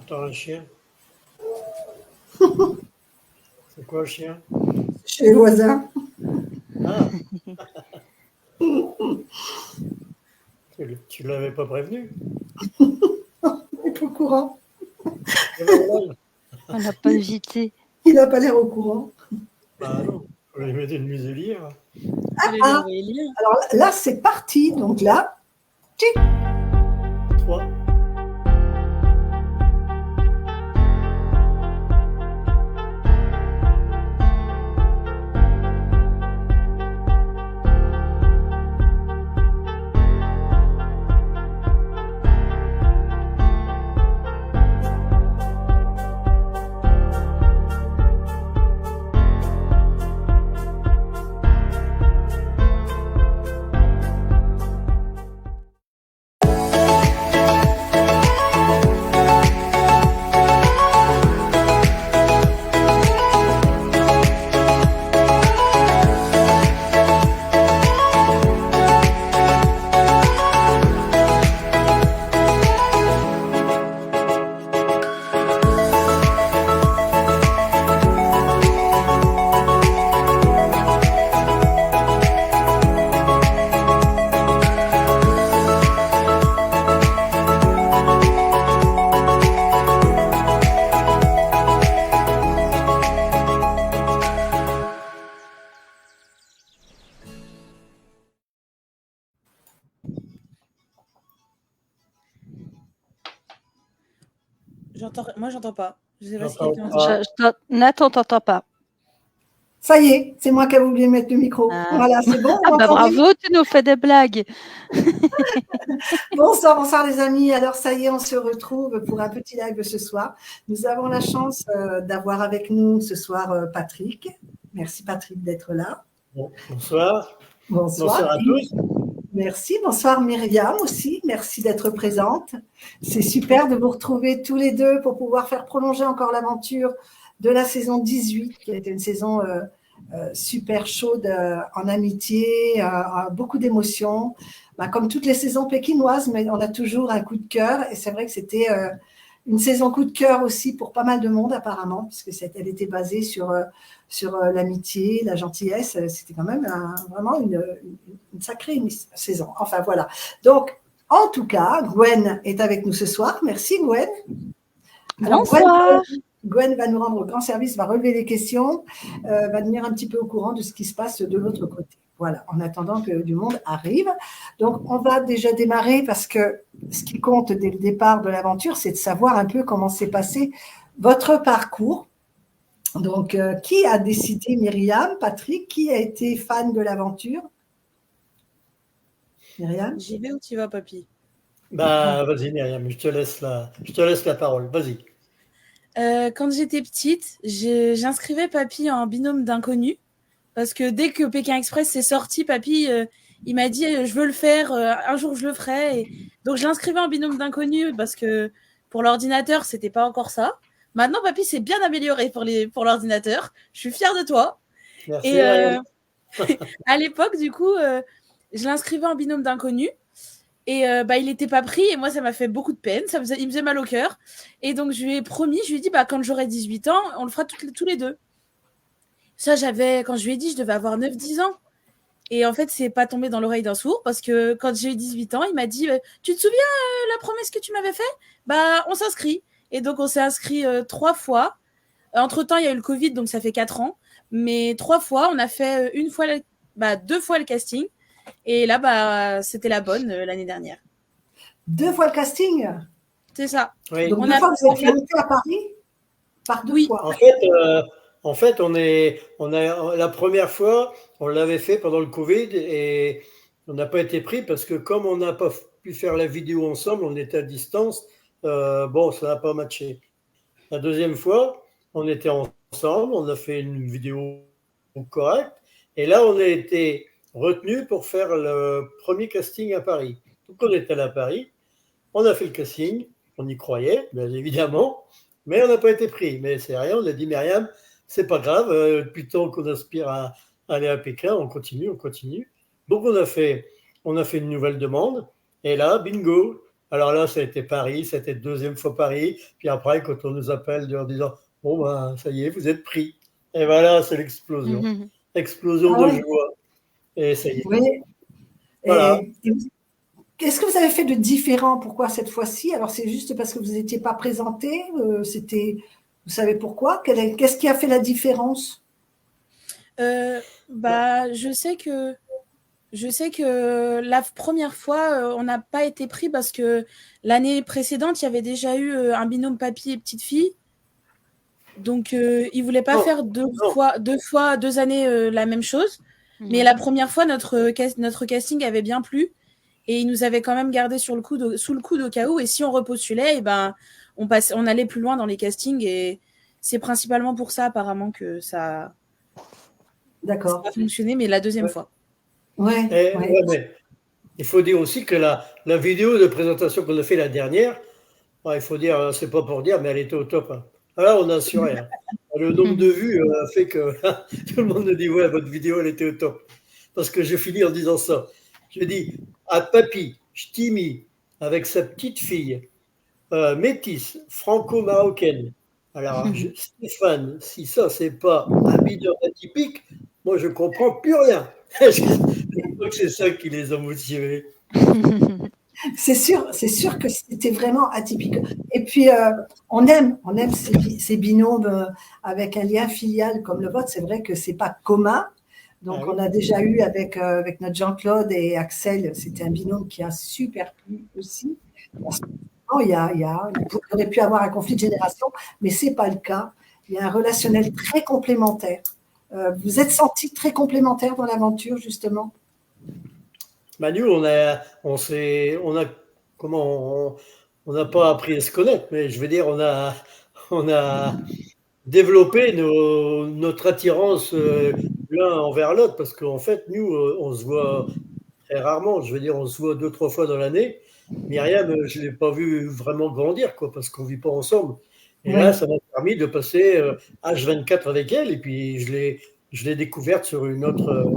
J'entends un chien. C'est quoi le chien? Chez les voisins. Ah. Tu l'avais pas prévenu? Il n'est pas au courant. On n'a pas hésité. Il n'a pas l'air au courant. Ah non, il faut lui mettre une muselière. Alors là, c'est parti. Donc là, 3. Moi, j'entends pas. Je sais pas si J'entends quelqu'un pas. Nathan, t'entends pas. ça y est, c'est moi qui avais oublié de mettre le micro. Ah. Voilà, c'est bon. Ah bah bravo, tu nous fais des blagues. Bonsoir, bonsoir les amis. Alors ça y est, on se retrouve pour un petit live ce soir. Nous avons la chance d'avoir avec nous ce soir Patrick. Merci Patrick d'être là. Bon, bonsoir. Bonsoir. Bonsoir à tous. Merci. Bonsoir Myriam aussi. Merci d'être présente. C'est super de vous retrouver tous les deux pour pouvoir faire prolonger encore l'aventure de la saison 18, qui a été une saison super chaude en amitié, beaucoup d'émotions. Comme toutes les saisons pékinoises, mais on a toujours un coup de cœur. Et c'est vrai que c'était une saison coup de cœur aussi pour pas mal de monde apparemment, puisque elle était basée sur l'amitié, la gentillesse. C'était quand même vraiment une sacrée saison. Enfin voilà. Donc, en tout cas, Gwen est avec nous ce soir. Merci Gwen. Bonsoir. Gwen va nous rendre grand service, va relever les questions, va tenir un petit peu au courant de ce qui se passe de l'autre côté. Voilà, en attendant que du monde arrive. Donc, on va déjà démarrer parce que ce qui compte dès le départ de l'aventure, c'est de savoir un peu comment s'est passé votre parcours. Donc, qui a décidé, Myriam, Patrick, qui a été fan de l'aventure? Myriam? J'y vais ou tu vas, papy? Vas-y, Myriam, je te laisse la parole. Vas-y. Quand j'étais petite, j'inscrivais papy en binôme d'inconnus. Parce que dès que Pékin Express s'est sorti, papy, il m'a dit je veux le faire, un jour je le ferai. Et donc je l'inscrivais en binôme d'inconnus parce que pour l'ordinateur, c'était pas encore ça. Maintenant, papy s'est bien amélioré pour l'ordinateur. Je suis fière de toi. Merci. Et à l'époque, du coup, je l'inscrivais en binôme d'inconnus. Et il n'était pas pris. Et moi, ça m'a fait beaucoup de peine. Il me faisait mal au cœur. Et donc, je lui ai promis, je lui ai dit, quand j'aurai 18 ans, on le fera tous les deux. Ça, quand je lui ai dit, je devais avoir 9-10 ans. Et en fait, c'est pas tombé dans l'oreille d'un sourd parce que quand j'ai eu 18 ans, il m'a dit tu te souviens la promesse que tu m'avais fait? On s'inscrit. Et donc, on s'est inscrit 3 fois. Entre-temps, il y a eu le Covid, donc ça fait 4 ans. Mais 3 fois, on a fait 2 fois le casting. Et là, c'était la bonne l'année dernière. 2 fois le casting? C'est ça. Oui. Donc, 2 fois, vous êtes invité à Paris? Par 2 fois. En fait, la première fois, on l'avait fait pendant le Covid et on n'a pas été pris parce que comme on n'a pas pu faire la vidéo ensemble, on était à distance, ça n'a pas matché. La deuxième fois, on était ensemble, on a fait une vidéo correcte et là, on a été retenus pour faire le premier casting à Paris. Donc, on était allé à Paris, on a fait le casting, on y croyait, bien évidemment, mais on n'a pas été pris. Mais c'est rien, on a dit Myriam, c'est pas grave, depuis le temps qu'on aspire à aller à Pékin, on continue. Donc on a fait une nouvelle demande, et là, bingo, Alors là, ça a été Paris, c'était deuxième fois Paris. Puis après, quand on nous appelle en disant, bon, ben, ça y est, vous êtes pris. Et voilà, c'est l'explosion. Mhm. Explosion Ah de ouais, joie. Et ça y est. oui. Voilà. Et qu'est-ce que vous avez fait de différent? Pourquoi cette fois-ci? Alors, c'est juste parce que vous n'étiez pas présenté? Vous savez pourquoi? Qu'est-ce qui a fait la différence? Bah, je sais que la première fois, on n'a pas été pris parce que l'année précédente, il y avait déjà eu un binôme papy et petite fille. Donc, ils voulaient pas Non, faire non. 2 années la même chose. Mais Mhm. la première fois, notre casting avait bien plu et ils nous avaient quand même gardé sous le coude au cas où. Et si on repostulait, et ben, on allait plus loin dans les castings. Et c'est principalement pour ça, apparemment, que ça D'accord. a fonctionné, mais la deuxième Ouais. fois. Ouais, Et, ouais. ouais, mais il faut dire aussi que la vidéo de présentation qu'on a fait la dernière, il faut dire, c'est pas pour dire, mais elle était au top. Hein. Là, on a assuré. Hein. Le nombre de Mhm. vues a fait que tout le monde nous dit, ouais, votre vidéo, elle était au top. Parce que je finis en disant ça. Je dis, à Papy, Ch'timi, avec sa petite fille, métisse, franco-marocaine. Alors, Stéphane, si ça, c'est pas un mineur atypique, moi, je comprends plus rien. Je crois que c'est ça qui les a motivés. C'est sûr que c'était vraiment atypique. Et puis, on aime ces binômes avec un lien filial comme le vôtre. C'est vrai que c'est pas commun. Ah Donc, oui. on a déjà eu avec notre Jean-Claude et Axel, c'était un binôme qui a super plu aussi. Parce que, oh, il aurait pu avoir un conflit de génération, mais c'est pas le cas. Il y a un relationnel très complémentaire. Vous êtes sentis très complémentaires dans l'aventure, justement? Manu, comment, on n'a pas appris à se connaître, mais je veux dire, on a développé notre attirance l'un envers l'autre, parce qu'en fait, nous, on se voit très rarement. Je veux dire, on se voit 2, 3 fois dans l'année. Myriam, je ne l'ai pas vu vraiment grandir, quoi, parce qu'on ne vit pas ensemble. Et là, Oui, ça m'a permis de passer H24 avec elle, et puis je l'ai découverte sur une autre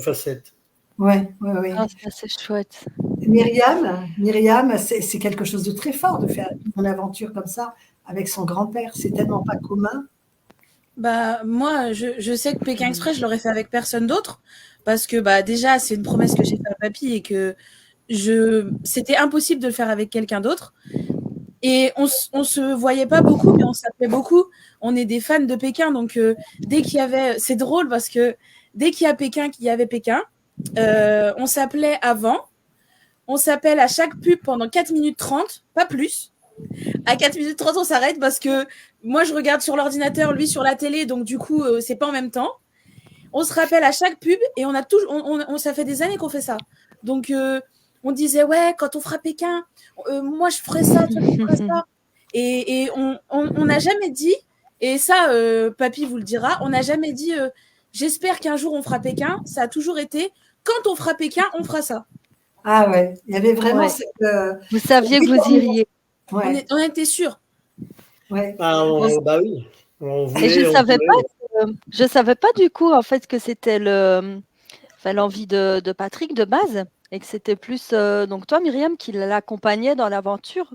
facette. oui, oui, Ah, oui. ça, c'est chouette. Myriam, c'est quelque chose de très fort de faire une aventure comme ça avec son grand-père. C'est tellement pas commun. Bah, moi, je sais que Pékin Express, je l'aurais fait avec personne d'autre. Parce que, bah, déjà, c'est une promesse que j'ai faite à papy et que c'était impossible de le faire avec quelqu'un d'autre. Et on se voyait pas beaucoup, mais on s'appelait beaucoup. On est des fans de Pékin, donc dès qu'il y avait, c'est drôle parce que dès qu'il y a Pékin, qu'il y avait Pékin, on s'appelait avant. On s'appelle à chaque pub pendant 4 minutes 30, pas plus. À 4 minutes 30, on s'arrête parce que moi, je regarde sur l'ordinateur, lui sur la télé, donc du coup, c'est pas en même temps. On se rappelle à chaque pub et ça fait des années qu'on fait ça. Donc, on disait, ouais, quand on fera Pékin, moi, je ferai ça, toi, tu feras ça. Et on n'a jamais dit, et ça, papy vous le dira, on n'a jamais dit, j'espère qu'un jour on fera Pékin. Ça a toujours été, quand on fera Pékin, on fera ça. Ah ouais, il y avait vraiment Ouais. cette Vous saviez que vous iriez. ouais, On était sûrs. ouais. Bah, On- bah oui, Et je on savais voulait. je savais pas du coup en fait que c'était l'envie de Patrick de base et que c'était plus donc toi Myriam qui l'accompagnait dans l'aventure.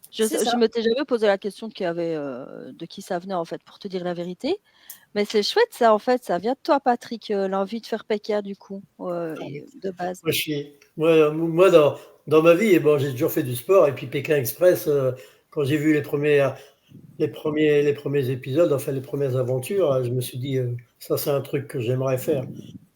C'est ça. Je m'étais jamais posé la question de qui ça venait en fait pour te dire la vérité. Mais c'est chouette ça en fait, ça vient de toi Patrick, l'envie de faire Pékin du coup de base. Moi dans ma vie, bon, j'ai toujours fait du sport, et puis Pékin Express, quand j'ai vu les premiers épisodes, enfin les premières aventures, je me suis dit, ça c'est un truc que j'aimerais faire.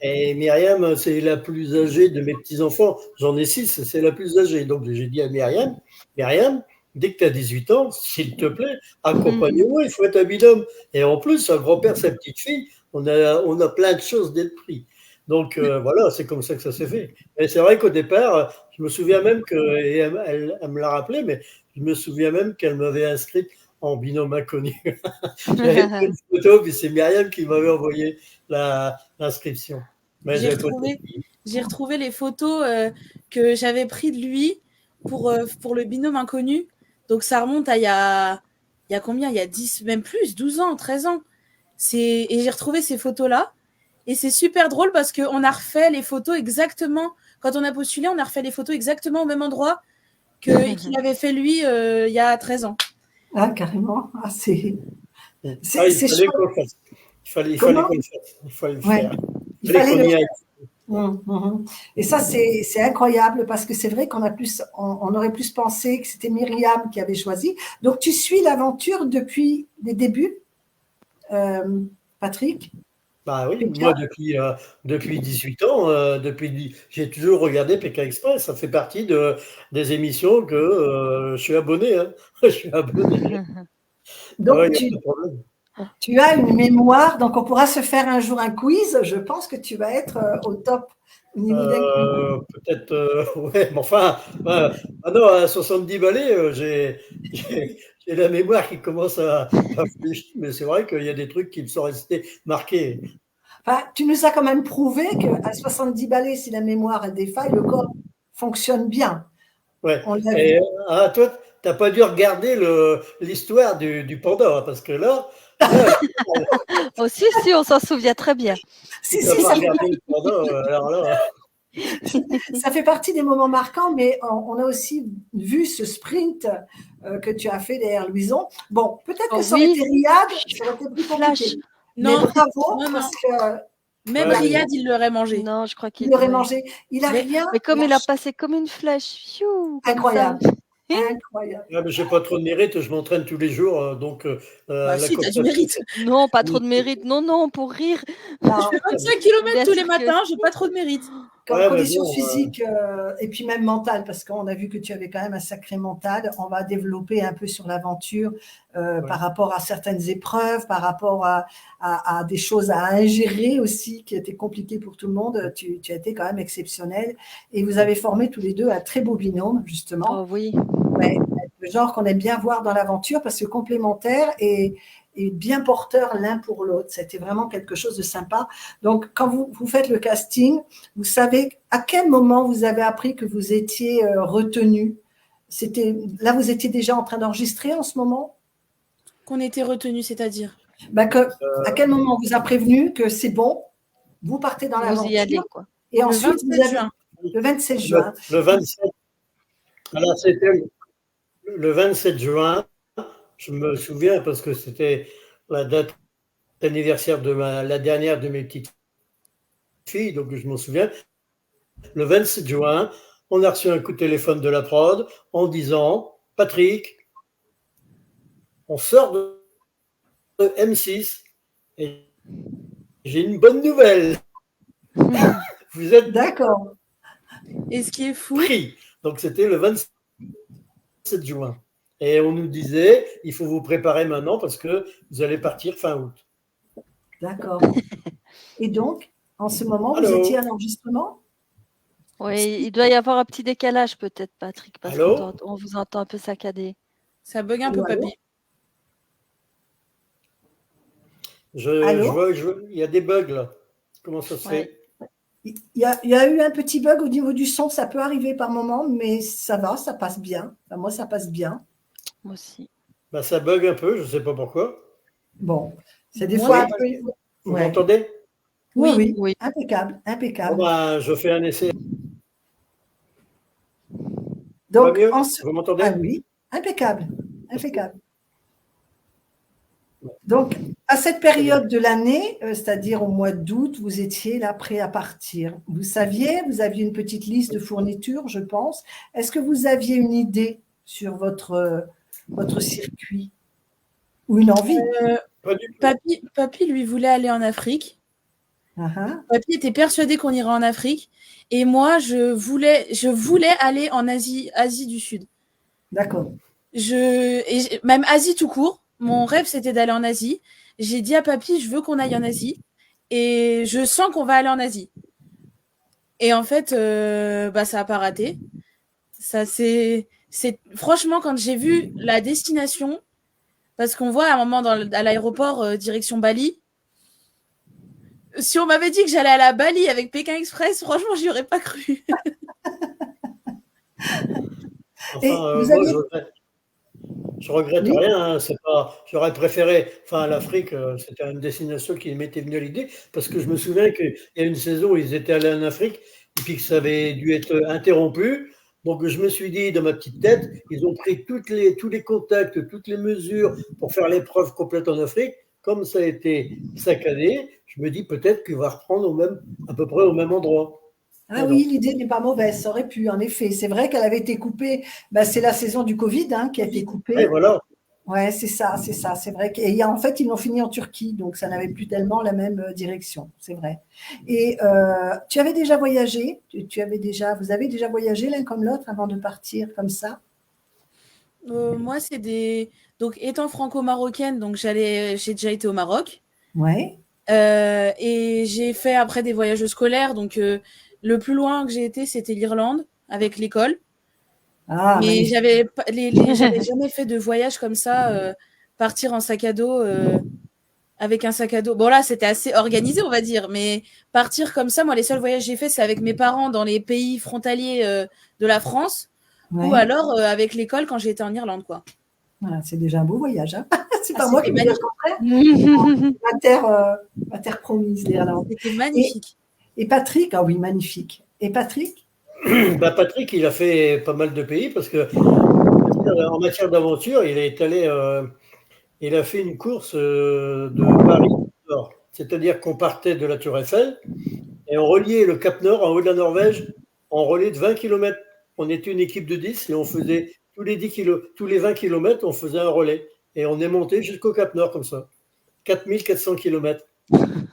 Et Myriam, c'est la plus âgée de mes petits-enfants. J'en ai 6, c'est la plus âgée. Donc j'ai dit à Myriam, dès que tu as 18 ans, s'il te plaît, accompagne-moi, il faut être un binôme. Et en plus, un grand-père, sa petite fille, on a plein de choses d'être pris. Donc voilà, c'est comme ça que ça s'est fait. Et c'est vrai qu'au départ, je me souviens même que, et elle me l'a rappelé, mais je me souviens même qu'elle m'avait inscrite en binôme inconnu. J'avais pris une photo, puis c'est Myriam qui m'avait envoyé l'inscription. Mais J'ai j'avais pas retrouvé, j'ai retrouvé les photos que j'avais prises de lui pour le binôme inconnu. Donc ça remonte à il y a combien? Il y a 10, même plus, 12 ans, 13 ans. Et j'ai retrouvé ces photos-là. Et c'est super drôle parce qu'on a refait les photos exactement, quand on a postulé, on a refait les photos exactement au même endroit qu'il avait fait lui il y a 13 ans. Ah, carrément. Ah, c'est il fallait chouette. qu'on le fasse. Il fallait Comment qu'on le fasse. Il fallait le Ouais. faire. Il Il fallait fallait qu'on le y aille. Et ça, c'est incroyable parce que c'est vrai on aurait plus pensé que c'était Myriam qui avait choisi. Donc, tu suis l'aventure depuis les débuts, Patrick? Bah oui, Pékin moi depuis 18 ans, j'ai toujours regardé Pékin Express. Ça fait partie des émissions que je suis abonné. Hein. Je suis abonné. Ah Donc, ouais, il n'y a pas de problème. tu as une mémoire, donc on pourra se faire un jour un quiz. Je pense que tu vas être au top au niveau d'un quiz. Peut-être, ouais, mais enfin, ah non, à 70 balais, j'ai la mémoire qui commence à fléchir, mais c'est vrai qu'il y a des trucs qui me sont restés marqués. Enfin, tu nous as quand même prouvé qu'à 70 balais, si la mémoire elle défaille, le corps fonctionne bien. Ouais. On l'a Et vu. toi, t'as pas dû regarder l'histoire du panda, hein, parce que là, Oh, si, on s'en souvient très bien. si Si, t'as si, pas regardé le panda, alors là, ça fait partie des moments marquants, mais on a aussi vu ce sprint que tu as fait derrière Louison. Bon, peut-être que Oh ça aurait oui, été Riyad, ça aurait été plus compliqué. Flash. Mais Non, bravo, non, parce que même Ouais, Riyad, il l'aurait mangé. Non, je crois qu'il il aurait ouais. mangé. Il a Mais- rien Mais comme il a lâché. passé comme une flèche, fiou, comme Incroyable. ça. Incroyable. ouais, mais j'ai pas trop de mérite, je m'entraîne tous les jours, donc Bah la si, t'as du cooptation. mérite. Non, pas trop de mérite. Non, non, pour rire. Non, Je fais 25 km Bien tous les sûr que matins, j'ai pas trop de mérite. comme Ouais, mais condition bon, physique et puis même mentale, parce qu'on a vu que tu avais quand même un sacré mental. On va développer un peu sur l'aventure Ouais. par rapport à certaines épreuves, par rapport à des choses à ingérer aussi qui étaient compliquées pour tout le monde. Tu as été quand même exceptionnel et vous avez formé tous les deux un très beau binôme, justement. Oh oui. Ouais, le genre qu'on aime bien voir dans l'aventure parce que complémentaire et bien porteur l'un pour l'autre. C'était vraiment quelque chose de sympa. Donc, quand vous faites le casting, vous savez à quel moment vous avez appris que vous étiez retenu. Là, vous étiez déjà en train d'enregistrer en ce moment. Qu'on était retenu, c'est-à-dire. À quel moment on vous a prévenu que c'est bon, vous partez dans Vous y allez, l'aventure quoi. et Le ensuite 27 juin. le 27 juin. Le 27, alors c'était le 27 juin, je me souviens parce que c'était la date d'anniversaire de la dernière de mes petites filles, donc je m'en souviens. Le 27 juin, on a reçu un coup de téléphone de la prod en disant Patrick, on sort de M6 et j'ai une bonne nouvelle. Vous êtes D'accord. Et ce qui est fou, pris. Donc c'était le 27 juin. Et on nous disait, il faut vous préparer maintenant parce que vous allez partir fin août. D'accord. Et donc, en ce moment, vous Allô étiez à l'enregistrement? Oui, il doit y avoir un petit décalage peut-être, Patrick, parce Allô qu'on vous entend un peu saccader. ça bug un peu, Allô, allô papy. Il y a des bugs là. Comment ça se fait? Il y a eu un petit bug au niveau du son, ça peut arriver par moment, mais ça va, ça passe bien. Enfin, moi, ça passe bien. Moi aussi. Bah, ça bug un peu, je ne sais pas pourquoi. Bon, c'est des Moi, fois un oui. peu. Vous Ouais. m'entendez? Oui, oui, Oui. impeccable, Bon, impeccable. bah, je fais un essai. Donc, mieux ah Vous m'entendez? oui, impeccable, impeccable. Donc, à cette période de l'année, c'est-à-dire au mois d'août, vous étiez là prêt à partir. Vous aviez une petite liste de fournitures, je pense. Est-ce que vous aviez une idée sur votre circuit ou une envie? Pas du tout. Papy, lui, voulait aller en Afrique. Uh-huh. Papy était persuadé qu'on irait en Afrique. Et moi, je voulais aller en Asie du Sud. D'accord. Même Asie tout court. Mon rêve, c'était d'aller en Asie. J'ai dit à papy, je veux qu'on aille en Asie. Et je sens qu'on va aller en Asie. Et en fait, ça n'a pas raté. Franchement, quand j'ai vu la destination, parce qu'on voit à un moment à l'aéroport, direction Bali, si on m'avait dit que j'allais aller à Bali avec Pékin Express, franchement, j'y aurais pas cru. Enfin, moi, je regrette Oui. rien. J'aurais préféré. Enfin, l'Afrique, c'était une destination qui m'était venue à l'idée parce que je me souviens qu'il y a une saison où ils étaient allés en Afrique et puis que ça avait dû être interrompu Donc je me suis dit dans ma petite tête, ils ont pris tous les contacts, toutes les mesures pour faire l'épreuve complète en Afrique. Comme ça a été saccadé, je me dis peut-être qu'il va reprendre à peu près au même endroit. Ah oui, l'idée n'est pas mauvaise, ça aurait pu, en effet. C'est vrai qu'elle avait été coupée, c'est la saison du Covid qui a été coupée. Oui, voilà. Ouais, c'est ça. C'est vrai en fait, ils l'ont fini en Turquie, donc ça n'avait plus tellement la même direction, c'est vrai. Et tu avais déjà voyagé, vous avez déjà voyagé l'un comme l'autre avant de partir comme ça? Moi, donc étant franco-marocaine, donc j'ai déjà été au Maroc. Ouais. Et j'ai fait après des voyages scolaires, donc le plus loin que j'ai été, c'était l'Irlande avec l'école. Ah, mais magnifique. j'avais jamais fait de voyage comme ça, partir en sac à dos avec un sac à dos. Bon là, c'était assez organisé, on va dire, mais partir comme ça, moi, les seuls voyages que j'ai fait, c'est avec mes parents dans les pays frontaliers de la France, ou alors avec l'école quand j'étais en Irlande, quoi. Voilà, c'est déjà un beau voyage. C'est pas moi qui c'était me dis le contraire. Ma terre promise, l'Irlande. C'était magnifique. Et Patrick, ah oui, magnifique. Et Patrick? Patrick, il a fait pas mal de pays parce que en matière d'aventure, il a fait une course de Paris Nord. C'est-à-dire qu'on partait de la Tour Eiffel et on reliait le Cap Nord en haut de la Norvège en relais de 20 km. On était une équipe de 10 et on faisait tous les 20 km, on faisait un relais. Et on est monté jusqu'au Cap Nord comme ça. 4400 km.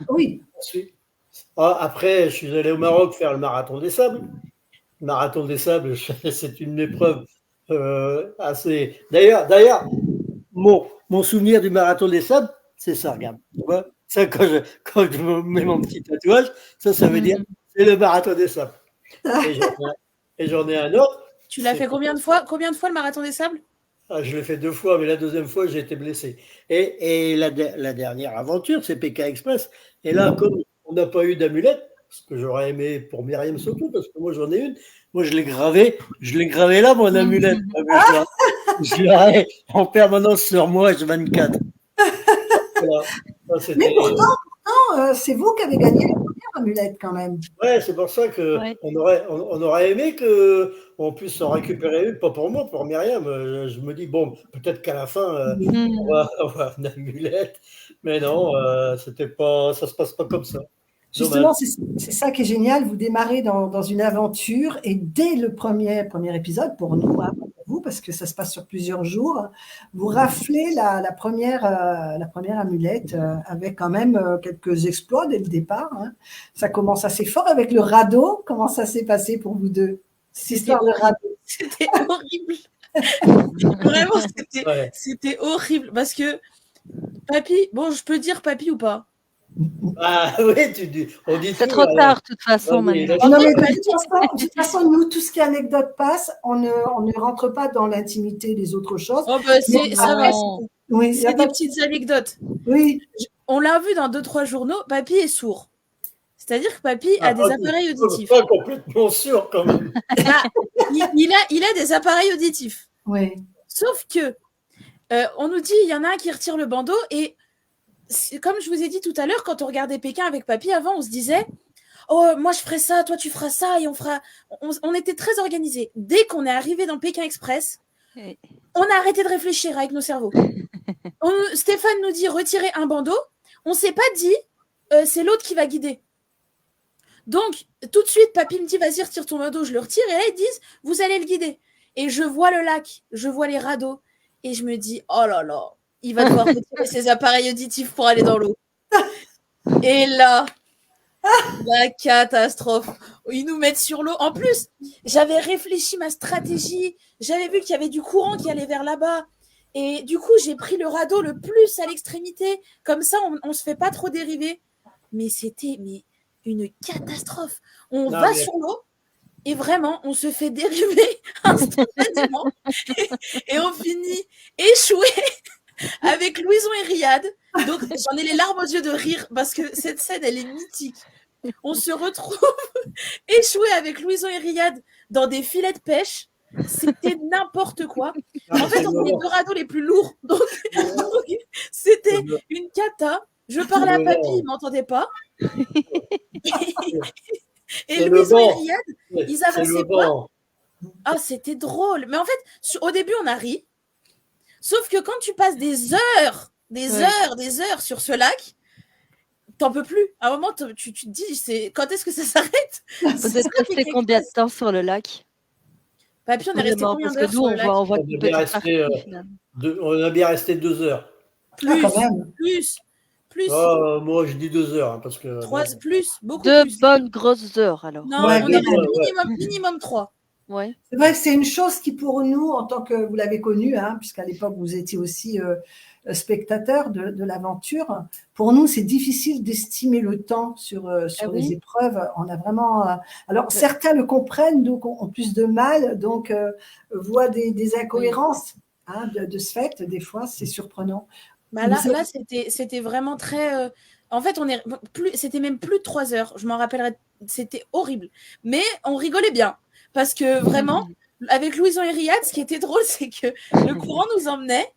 Oui. Ensuite, après, je suis allé au Maroc faire le marathon des sables. Le marathon des sables, c'est une épreuve assez. D'ailleurs, mon souvenir du marathon des sables, c'est ça, regarde. Tu vois, ça, quand je me mets mon petit tatouage, ça veut dire c'est le marathon des sables. Et j'en ai un autre. Tu l'as fait combien de fois le marathon des sables? Je l'ai fait 2 fois, mais la deuxième fois, j'ai été blessé. Et la dernière aventure, c'est Pékin Express. Et là, comme on n'a pas eu d'amulette, ce que j'aurais aimé pour Myriam surtout, parce que moi j'en ai une, moi je l'ai gravé là, mon amulette. Je l'aurais en permanence sur moi, H24. Voilà. Mais pourtant, c'est vous qui avez gagné la première amulette quand même. Ouais, c'est pour ça qu'on aurait aimé qu'on puisse s'en récupérer une, pas pour moi, pour Myriam. Je me dis, bon, peut-être qu'à la fin, on va avoir une amulette. Mais non, ça se passe pas comme ça. Justement, c'est ça qui est génial. Vous démarrez dans une aventure et dès le premier épisode, pour nous, pour vous, parce que ça se passe sur plusieurs jours, vous raflez la première amulette avec quand même quelques exploits dès le départ. Ça commence assez fort avec le radeau. Comment ça s'est passé pour vous deux, cette histoire de radeau? C'était horrible. Vraiment, c'était horrible parce que papy, bon, je peux dire papy ou pas? Ah oui, on dit c'est trop tard, de toute façon. De toute façon, nous, tout ce qui est anecdote passe, on ne rentre pas dans l'intimité des autres choses. Oh, c'est des petites anecdotes. Oui. On l'a vu dans 2-3 journaux, papy est sourd. C'est-à-dire que papy a des appareils auditifs. Pas complètement sûr quand même. il a des appareils auditifs. Oui. Sauf que on nous dit, il y en a un qui retire le bandeau et comme je vous ai dit tout à l'heure, quand on regardait Pékin avec papy avant, on se disait oh, moi je ferai ça, toi tu feras ça, et on était très organisés. Dès qu'on est arrivé dans Pékin Express, on a arrêté de réfléchir avec nos cerveaux. Stéphane nous dit retirer un bandeau, on s'est pas dit c'est l'autre qui va guider. Donc tout de suite papy me dit vas-y retire ton bandeau, je le retire, et là ils disent vous allez le guider. Et je vois le lac, je vois les radeaux, et je me dis oh là là, il va devoir retirer ses appareils auditifs pour aller dans l'eau. Et là, la catastrophe. Ils nous mettent sur l'eau. En plus, j'avais réfléchi ma stratégie. J'avais vu qu'il y avait du courant qui allait vers là-bas. Et du coup, j'ai pris le radeau le plus à l'extrémité. Comme ça, on ne se fait pas trop dériver. Mais c'était une catastrophe. On va sur l'eau. Et vraiment, on se fait dériver instantanément. Et on finit échoué avec Louison et Riyad. Donc, j'en ai les larmes aux yeux de rire parce que cette scène, elle est mythique. On se retrouve échoué avec Louison et Riyad dans des filets de pêche. C'était n'importe quoi. En fait, on est les 2 radeaux les plus lourds. Donc c'était une cata. Je parlais à papy, il ne m'entendait pas. Et Louison et Riyad, ils avançaient pas. Ah, c'était drôle. Mais en fait, au début, on a ri. Sauf que quand tu passes des heures, des heures sur ce lac, t'en peux plus. À un moment, tu te dis, quand est-ce que ça s'arrête? Vous êtes resté combien de temps sur le lac? Papy, on est resté combien Parce que d'heures nous, sur le lac? on voit On une est bien petite resté, partie, finalement. on a bien resté 2 heures. Plus, quand même. plus, Moi, je dis 2 heures, hein, parce que. beaucoup Deux plus. bonnes grosses heures, alors. Non, Ouais, on est quand resté minimum 3. Ouais. C'est vrai que c'est une chose qui, pour nous, en tant que vous l'avez connu, hein, puisqu'à l'époque vous étiez aussi spectateur de l'aventure, pour nous c'est difficile d'estimer le temps sur les épreuves. On a vraiment. Alors certains le comprennent, donc ont plus de mal, donc voient des incohérences de ce fait. Des fois, c'est surprenant. Bah là c'était vraiment très. En fait, c'était même plus de 3 heures. Je m'en rappellerai. C'était horrible, mais on rigolait bien parce que vraiment. Avec Louison et Riyad, ce qui était drôle, c'est que le courant nous emmenait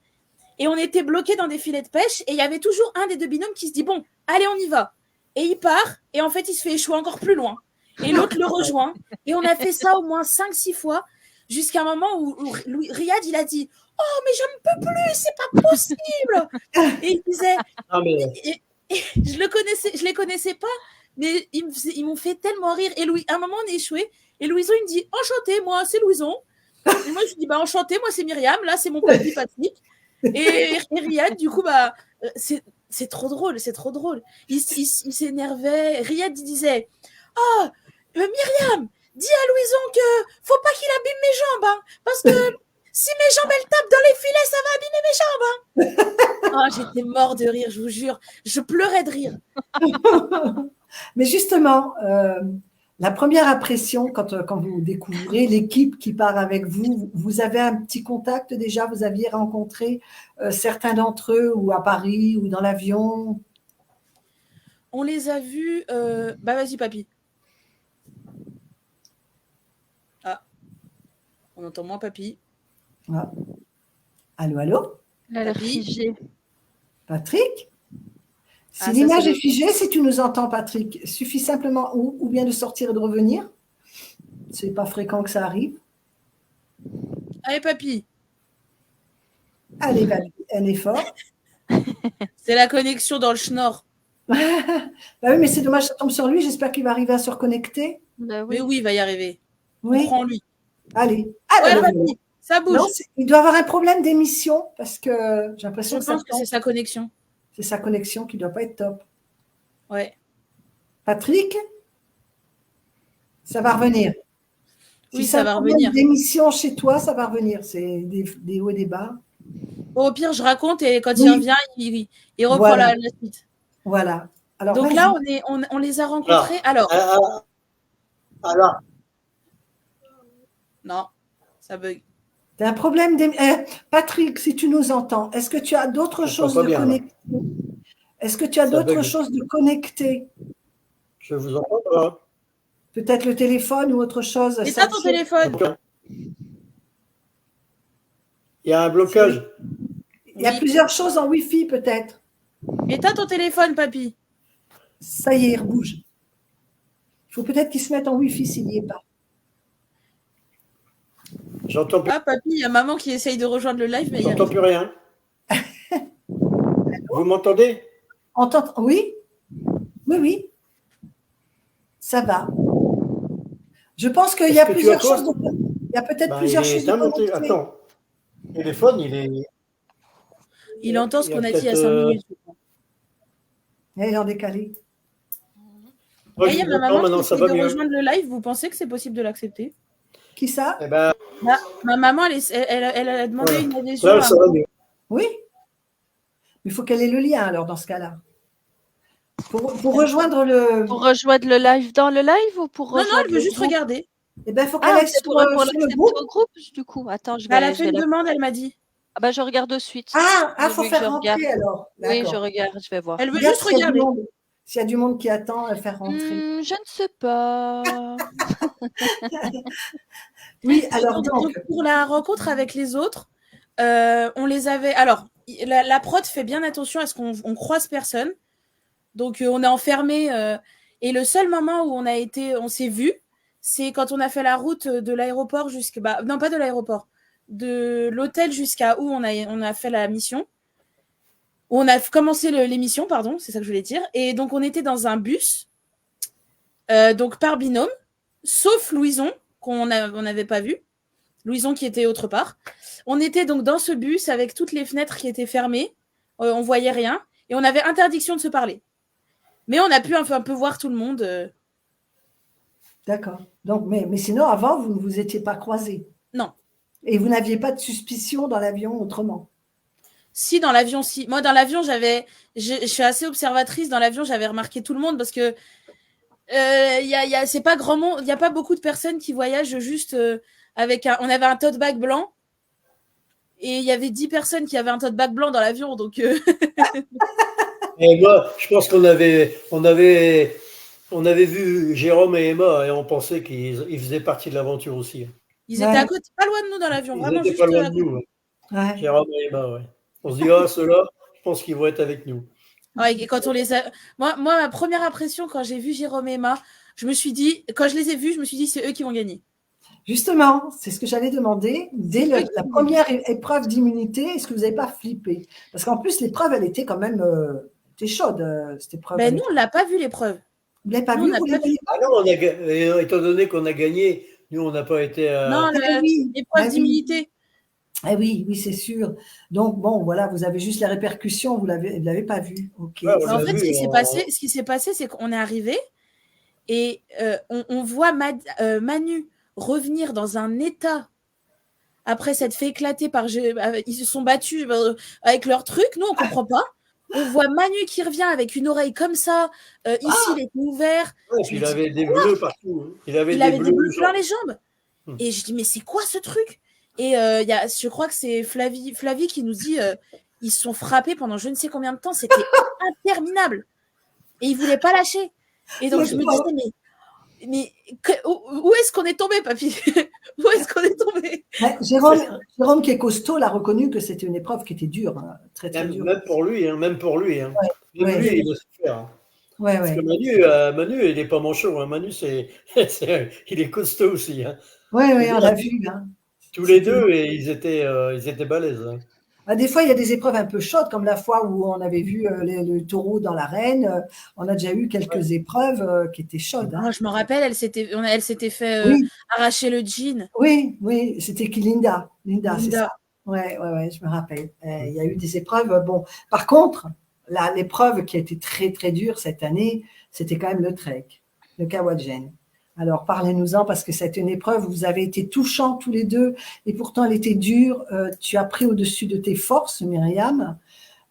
et on était bloqués dans des filets de pêche et il y avait toujours un des deux binômes qui se dit bon, allez, on y va. Et il part et en fait, il se fait échouer encore plus loin. Et l'autre le rejoint. Et on a fait ça au moins 5-6 fois jusqu'à un moment où Riyad, il a dit oh, mais je ne peux plus, c'est pas possible. Et il disait et je les connaissais pas, mais ils m'ont fait tellement rire. Et à un moment, on est échoué. Et Louison, il me dit enchanté, moi, c'est Louison. Et moi, je dis enchanté, moi, c'est Myriam. Là, c'est mon papy Patrick. Et Riyad, du coup, c'est trop drôle, c'est trop drôle. Il s'énervait. Riyad, il disait oh, Myriam, dis à Louison que faut pas qu'il abîme mes jambes, hein, parce que si mes jambes, elles tapent dans les filets, ça va abîmer mes jambes. Hein. Oh, j'étais mort de rire, je vous jure. Je pleurais de rire. Mais justement, la première impression, quand vous découvrez l'équipe qui part avec vous, vous avez un petit contact déjà? Vous aviez rencontré certains d'entre eux, ou à Paris, ou dans l'avion? On les a vus. Vas-y, papy. Ah, on entend moins papy. Ah. Allô, allô? Elle a l'air figée. Patrick? Si l'image est figée, si tu nous entends, Patrick, suffit simplement ou bien de sortir et de revenir. C'est pas fréquent que ça arrive. Allez, papy. Allez, un effort. C'est la connexion dans le schnorr. Bah oui, mais c'est dommage, ça tombe sur lui. J'espère qu'il va arriver à se reconnecter. Bah oui. Mais oui, il va y arriver. Oui. Prends-lui. Allez. Ouais, papy, ça bouge. Non, il doit avoir un problème d'émission parce que j'ai l'impression Je pense que c'est sa connexion. C'est sa connexion qui ne doit pas être top. Ouais. Patrick, ça va revenir. Oui, ça va revenir. D'émission chez toi, ça va revenir. C'est des hauts et des bas. Au pire, je raconte et quand il revient, il reprend la suite. Voilà. Alors, donc là, on les a rencontrés. Alors. Non, ça bug. Tu as un problème. Patrick, si tu nous entends, est-ce que tu as d'autres choses de connecter? Est-ce que tu as d'autres choses de connecter? Je vous entends pas. Peut-être le téléphone ou autre chose. Éteins ton téléphone. Il y a un blocage. Il y a plusieurs choses en Wi-Fi, peut-être. Éteins ton téléphone, papy. Ça y est, il bouge. Il faut peut-être qu'il se mette en Wi-Fi s'il n'y est pas. J'entends plus. Ah, papy, il y a maman qui essaye de rejoindre le live, mais j'entends plus rien. Vous m'entendez? Oui. Oui. Ça va. Je pense qu'il y a plusieurs choses. Il y a peut-être plusieurs choses de connecter. Attends. Le téléphone, il entend ce qu'on a dit il y a 5 minutes. Il est en décalé. Il y a ma maman qui essaie de rejoindre le live. Vous pensez que c'est possible de l'accepter? Qui ça? Ma maman, elle a demandé une adhésion. Là, ça va mieux. Oui. Il faut qu'elle ait le lien, alors, dans ce cas-là. Pour rejoindre le... Pour rejoindre le live dans le live ou pour rejoindre... Non, elle veut juste regarder. Eh bien, il faut qu'elle aille sur le groupe. Au groupe, du coup. Attends, je vais... Elle a fait une demande, elle m'a dit. Ah bah, je regarde de suite. Il faut faire rentrer, alors. Oui, je regarde, je vais voir. Elle veut juste regarder. S'il y a du monde qui attend, faire rentrer. Je ne sais pas. Oui, alors donc... Pour la rencontre avec les autres, on les avait... Alors, la prod fait bien attention à ce qu'on croise personne. Donc, on est enfermé. Et le seul moment où on s'est vu, c'est quand on a fait la route de l'aéroport jusqu'à... non, pas de l'aéroport. De l'hôtel jusqu'à où on a fait la mission. Où on a commencé l'émission, pardon, c'est ça que je voulais dire. Et donc, on était dans un bus, donc par binôme, sauf Louison, qu'on n'avait pas vu. Louison qui était autre part. On était donc dans ce bus avec toutes les fenêtres qui étaient fermées. On voyait rien. Et on avait interdiction de se parler. Mais on a pu un peu voir tout le monde. D'accord. Donc, mais sinon, avant, vous ne vous étiez pas croisés. Non. Et vous n'aviez pas de suspicion dans l'avion autrement. Si, dans l'avion, si. Moi, dans l'avion, je suis assez observatrice. Dans l'avion, j'avais remarqué tout le monde parce que c'est pas grand monde. Il n'y a pas beaucoup de personnes qui voyagent juste avec on avait un tote bag blanc et il y avait 10 personnes qui avaient un tote bag blanc dans l'avion. Donc, Et moi, je pense qu'on avait vu Jérôme et Emma et on pensait qu'ils faisaient partie de l'aventure aussi. Ils étaient à côté, pas loin de nous dans l'avion. Ils vraiment étaient juste pas loin de nous. Ouais. Jérôme et Emma, ouais. On se dit, ceux-là, je pense qu'ils vont être avec nous. Ouais, et quand on les a... moi, ma première impression quand j'ai vu Jérôme et Emma, je me suis dit, quand je les ai vus, je me suis dit, c'est eux qui vont gagner. Justement, c'est ce que j'allais demander. Dès la première épreuve d'immunité, est-ce que vous n'avez pas flippé? Parce qu'en plus, l'épreuve, elle était quand même chaude, cette épreuve. Ben, nous, on ne l'a pas vu, l'épreuve. Vous ne l'avez pas vu, vous l'avez vu? Ah non, étant donné qu'on a gagné, nous, on n'a pas été... Non, l'épreuve d'immunité. Ah oui, c'est sûr. Donc, bon, voilà, vous avez juste la répercussion, vous ne l'avez pas vu. Okay. Ouais, en fait, ce qui s'est passé, c'est qu'on est arrivé et on voit Manu revenir dans un état après s'être fait éclater par... Ils se sont battus avec leur truc. Nous, on ne comprend pas. On voit Manu qui revient avec une oreille comme ça. Ici, il était ouvert. Ouais, il avait des bleus partout. Hein. Il avait des bleus plein les jambes. Et je dis, mais c'est quoi ce truc? Et je crois que c'est Flavie qui nous dit ils se sont frappés pendant je ne sais combien de temps. C'était interminable. Et ils ne voulaient pas lâcher. Et donc, je me disais, mais où est-ce qu'on est tombé, papy? Où est-ce qu'on est tombé? Jérôme, qui est costaud, l'a reconnu que c'était une épreuve qui était dure, hein, très, très dure. Même pour lui. Hein. Ouais, lui, il a souffert. Hein. Ouais, parce que Manu, il n'est pas manchot. Hein. Manu, il est costaud aussi. Hein. Oui, on l'a vu. Hein. Tous les deux, et ils étaient balèzes. Hein. Des fois, il y a des épreuves un peu chaudes, comme la fois où on avait vu le taureau dans l'arène. On a déjà eu quelques épreuves qui étaient chaudes. Hein. Moi, je me rappelle, elle s'était fait arracher le jean. Oui, c'était qui Linda, c'est ça. Ouais, je me rappelle. Il y a eu des épreuves. Bon, par contre, l'épreuve qui a été très, très dure cette année, c'était quand même le trek, le Kawajen. Alors, parlez-nous-en parce que c'est une épreuve où vous avez été touchants tous les deux et pourtant elle était dure. Tu as pris au-dessus de tes forces, Myriam.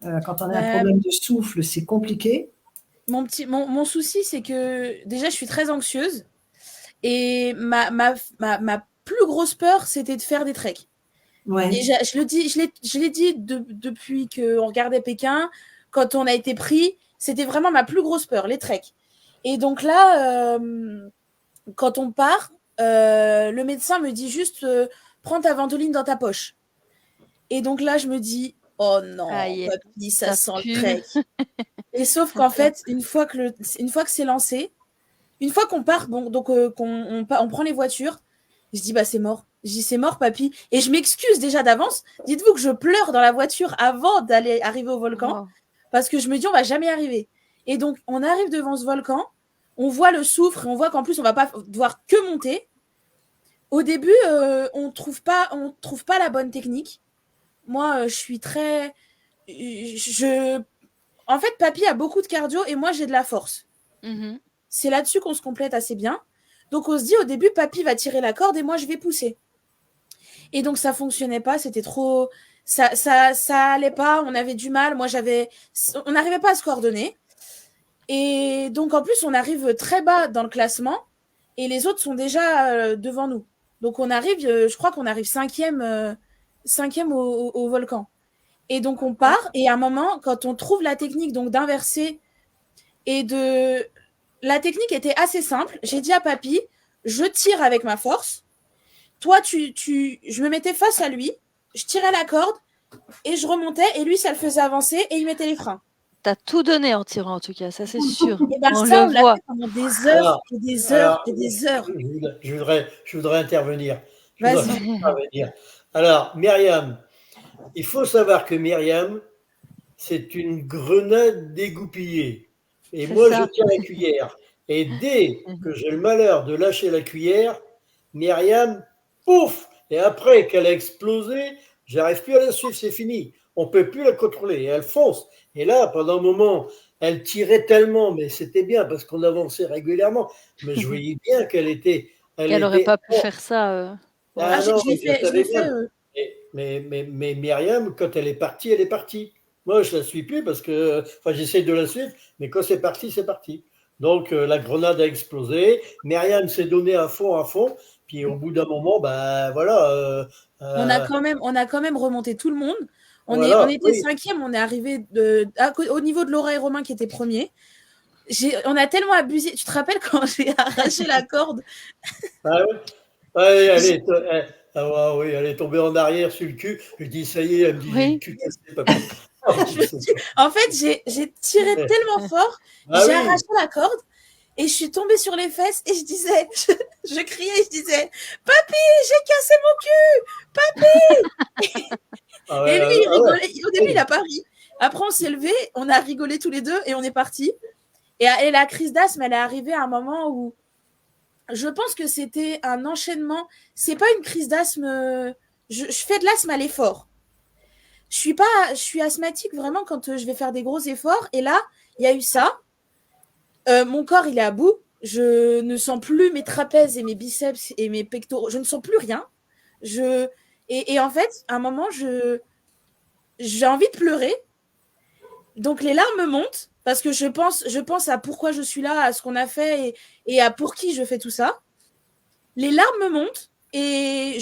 Quand on a un problème de souffle, c'est compliqué. Mon souci, c'est que déjà, je suis très anxieuse et ma plus grosse peur, c'était de faire des treks. Ouais. Et je l'ai dit depuis qu'on regardait Pékin, quand on a été pris, c'était vraiment ma plus grosse peur, les treks. Et donc là... quand on part, le médecin me dit juste prends ta ventoline dans ta poche. Et donc là, je me dis oh non, papy, ça sent le trek. Et sauf qu'en fait, une fois que c'est lancé, une fois qu'on part, bon, donc on prend les voitures, je dis bah c'est mort. Je dis c'est mort, papy. Et je m'excuse déjà d'avance. Dites-vous que je pleure dans la voiture avant d'aller arriver au volcan, parce que je me dis on va jamais y arriver. Et donc on arrive devant ce volcan. On voit le soufre et on voit qu'en plus, on va pas devoir que monter. Au début, on trouve pas la bonne technique. Moi, je suis très... En fait, papy a beaucoup de cardio et moi, j'ai de la force. Mm-hmm. C'est là-dessus qu'on se complète assez bien. Donc, on se dit, au début, papy va tirer la corde et moi, je vais pousser. Et donc, ça fonctionnait pas. C'était trop... Ça allait pas. On avait du mal. Moi, on n'arrivait pas à se coordonner. Et donc, en plus, on arrive très bas dans le classement et les autres sont déjà devant nous. Donc, on arrive, je crois qu'on arrive cinquième au volcan. Et donc, on part et à un moment, quand on trouve la technique donc d'inverser la technique était assez simple. J'ai dit à papy, je tire avec ma force. Toi, je me mettais face à lui, je tirais la corde et je remontais et lui, ça le faisait avancer et il mettait les freins. T'as tout donné en tirant, en tout cas, ça c'est sûr. Et ben On ça, on le l'a voit. fait pendant des heures et des heures et des heures. Je voudrais intervenir. Vas-y. intervenir. Alors, Myriam, il faut savoir que Myriam, c'est une grenade dégoupillée. Et C'est moi, je ça. tiens la cuillère. Et dès que j'ai le malheur de lâcher la cuillère, Myriam, pouf! Et après qu'elle a explosé, j'arrive plus à la suivre, c'est fini. On peut plus la contrôler. Et elle fonce. Et là, pendant un moment, elle tirait tellement, mais c'était bien parce qu'on avançait régulièrement. Mais je voyais bien qu'elle était. Qu'elle n'aurait pas pu faire ça. Ah Ah, non, je l'ai je fait, savais bien. Mais Myriam, quand elle est partie, elle est partie. Moi, je ne la suis plus parce que, enfin, j'essaie de la suivre, mais quand c'est parti, c'est parti. Donc, la grenade a explosé. Myriam s'est donnée à fond. Puis, au bout d'un moment, ben voilà. on a quand même remonté tout le monde. On voilà, était cinquième, on est arrivé au niveau de Laura et Romain qui étaient premiers. On a tellement abusé. Tu te rappelles quand j'ai arraché la corde? Ah oui, ouais, elle est tombée en arrière sur le cul. Je dis, ça y est, elle me dit, j'ai le cul cassé, papa. En fait, j'ai tiré tellement fort, j'ai arraché la corde et je suis tombée sur les fesses et je disais, je criais, je disais, papy, j'ai cassé mon cul, papy. Et lui, il rigolait. Au début, il a pas ri. Après, on s'est levé, on a rigolé tous les deux et on est partis. Et la crise d'asthme, elle est arrivée à un moment où je pense que c'était un enchaînement. C'est pas une crise d'asthme. Je fais de l'asthme à l'effort. Je suis asthmatique vraiment quand je vais faire des gros efforts. Et là, il y a eu ça. Mon corps, il est à bout. Je ne sens plus mes trapèzes et mes biceps et mes pectoraux. Je ne sens plus rien. Et en fait, à un moment, j'ai envie de pleurer. Donc les larmes montent parce que je pense à pourquoi je suis là, à ce qu'on a fait et à pour qui je fais tout ça. Les larmes montent et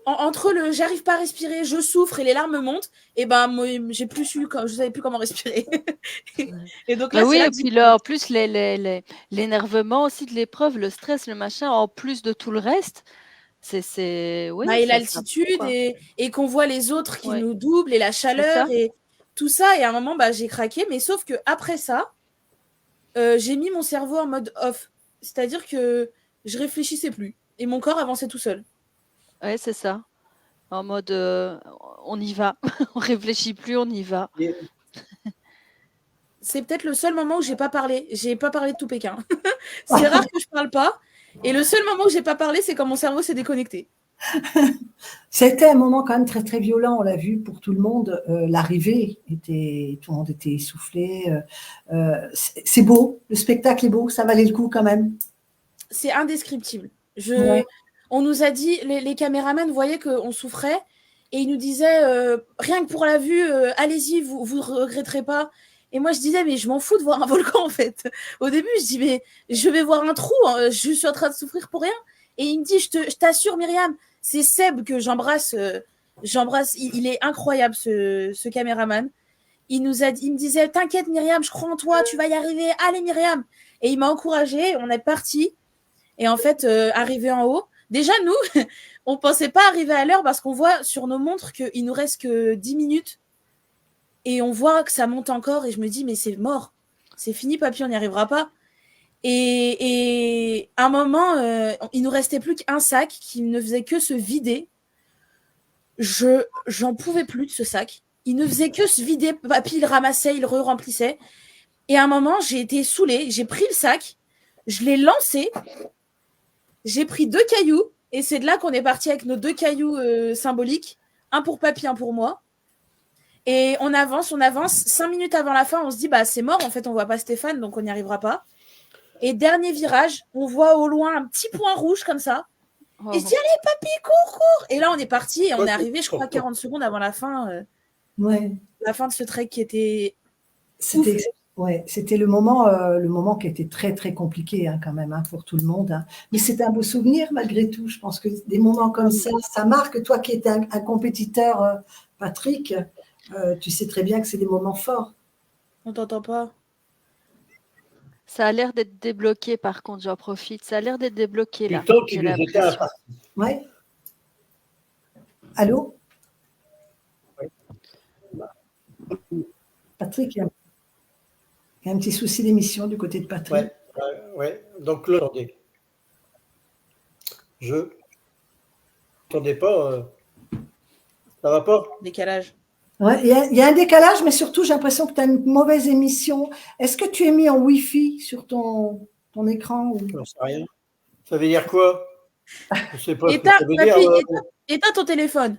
entre le j'arrive pas à respirer, je souffre et les larmes montent, et ben moi je savais plus comment respirer. Et donc là, oui, et puis là en plus l'énervement aussi de l'épreuve, le stress, le machin, en plus de tout le reste, c'est oui. Et l'altitude et qu'on voit les autres qui nous doublent et la chaleur et tout ça, et à un moment j'ai craqué, mais sauf que après ça, j'ai mis mon cerveau en mode off, c'est-à-dire que je réfléchissais plus et mon corps avançait tout seul. Ouais, c'est ça. En mode on y va, on réfléchit plus, on y va. C'est peut-être le seul moment où j'ai pas parlé de tout Pékin. C'est rare que je parle pas, et le seul moment où j'ai pas parlé, c'est quand mon cerveau s'est déconnecté. C'était un moment quand même très très violent, on l'a vu pour tout le monde. L'arrivée tout le monde était essoufflé. C'est beau, le spectacle est beau, ça valait le coup quand même. C'est indescriptible. On nous a dit, les caméramans voyaient qu'on souffrait et ils nous disaient rien que pour la vue, allez-y, vous regretterez pas. Et moi je disais mais je m'en fous de voir un volcan en fait. Au début je dis mais je vais voir un trou, hein, je suis en train de souffrir pour rien. Et il me dit je t'assure Myriam, c'est Seb que j'embrasse. Il est incroyable ce caméraman. Il me disait t'inquiète Myriam, je crois en toi, tu vas y arriver, allez Myriam. Et il m'a encouragée, on est parti. Et en fait, arrivé en haut, déjà nous, on pensait pas arriver à l'heure parce qu'on voit sur nos montres qu'il nous reste que 10 minutes. Et on voit que ça monte encore et je me dis mais c'est mort, c'est fini papy, on n'y arrivera pas. Et à un moment, il nous restait plus qu'un sac qui ne faisait que se vider. J'en pouvais plus de ce sac. Il ne faisait que se vider, papy il ramassait, il re-remplissait. Et à un moment, j'ai été saoulée, j'ai pris le sac, je l'ai lancé, j'ai pris 2 cailloux et c'est de là qu'on est parti avec nos 2 cailloux symboliques, un pour papy, un pour moi. Et on avance. 5 minutes avant la fin, on se dit c'est mort, en fait, on voit pas Stéphane, donc on n'y arrivera pas. Et dernier virage, on voit au loin un petit point rouge comme ça. Et je dis allez papy, cours. Et là on est parti et on est arrivé, je crois, 40 secondes avant la fin. La fin de ce trek qui était. C'était le moment qui était très très compliqué quand même pour tout le monde. Mais c'est un beau souvenir malgré tout. Je pense que des moments comme ça marque. Toi qui es un compétiteur, Patrick, tu sais très bien que c'est des moments forts. On t'entend pas. Ça a l'air d'être débloqué par contre, j'en profite. Ça a l'air d'être débloqué là. J'ai l'impression. Ouais. Allô? Patrick, y a un petit souci d'émission du côté de Patrick. Ouais. Donc là, attendez. Je n'entendais pas. Ça va pas? Décalage. Ouais, il y a un décalage, mais surtout, j'ai l'impression que tu as une mauvaise émission. Est-ce que tu es mis en Wi-Fi sur ton écran ou... J'en sais rien. Ça veut dire quoi? Je sais pas ce que Éteins, ça veut papy, dire. éteins ton téléphone.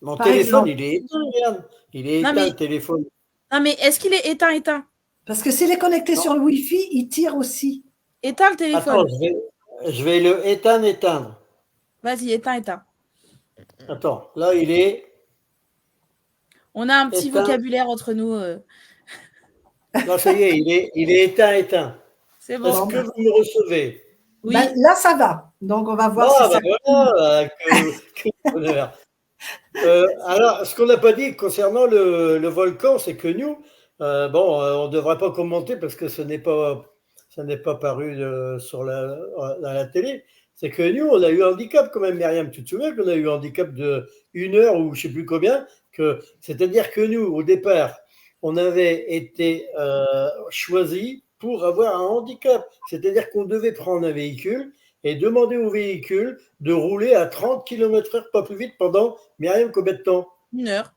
Mon Par téléphone, exemple. il est éteint, regarde. Il est Non, éteint, mais- le téléphone. Non, mais est-ce qu'il est éteint? Parce que s'il est connecté Non. sur le Wi-Fi, il tire aussi. Éteins le téléphone. Attends, je vais le éteindre. Vas-y, éteins. Attends, là, il est. On a un petit Éteins. vocabulaire entre nous. Là, ça y est, il est éteint. C'est Est-ce bon. que vous me recevez? Oui. Ben, là, ça va. Donc, on va voir Ah, si ça... voilà, que bonheur. Alors, ce qu'on n'a pas dit concernant le volcan, c'est que nous, on ne devrait pas commenter parce que ça n'est pas paru sur la télé. C'est que nous, on a eu un handicap quand même, Myriam. Tu te souviens qu'on a eu un handicap de 1 heure ou je ne sais plus combien, c'est-à-dire que nous, au départ, on avait été choisis pour avoir un handicap. C'est-à-dire qu'on devait prendre un véhicule et demander au véhicule de rouler à 30 km/h, pas plus vite, pendant, Myriam, combien de temps? 1 heure.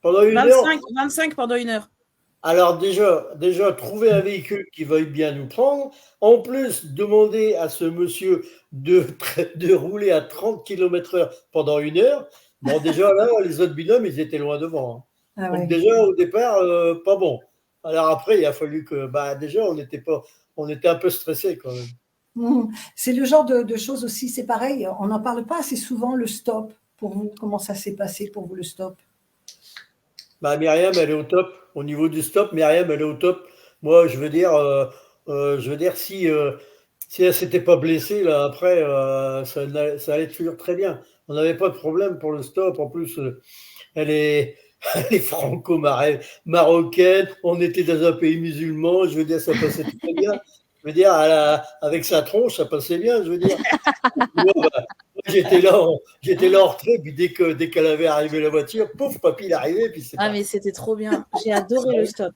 Pendant 1 heure. 25 pendant 1 heure. Alors déjà, trouver un véhicule qui veuille bien nous prendre. En plus, demander à ce monsieur de rouler à 30 km/h pendant 1 heure. Bon, déjà, là, les autres binômes, ils étaient loin devant. Ah Donc ouais. déjà, au départ, pas bon. Alors après, il a fallu que, déjà, on était un peu stressés quand même. C'est le genre de choses aussi, c'est pareil, on n'en parle pas assez souvent, le stop. Pour vous, comment ça s'est passé pour vous, le stop? Myriam, elle est au top. Au niveau du stop, Myriam, elle est au top. Moi, je veux dire, si elle s'était pas blessée, là, après, ça allait toujours très bien. On n'avait pas de problème pour le stop. En plus, elle est franco-marocaine. On était dans un pays musulman. Je veux dire, ça passait très bien. Je veux dire, avec sa tronche, ça passait bien. Je veux dire, moi, j'étais là en retrait. Puis dès qu'elle avait arrivé la voiture, pouf, papy, il est arrivé. Puis c'est Mais c'était trop bien. J'ai adoré le stop.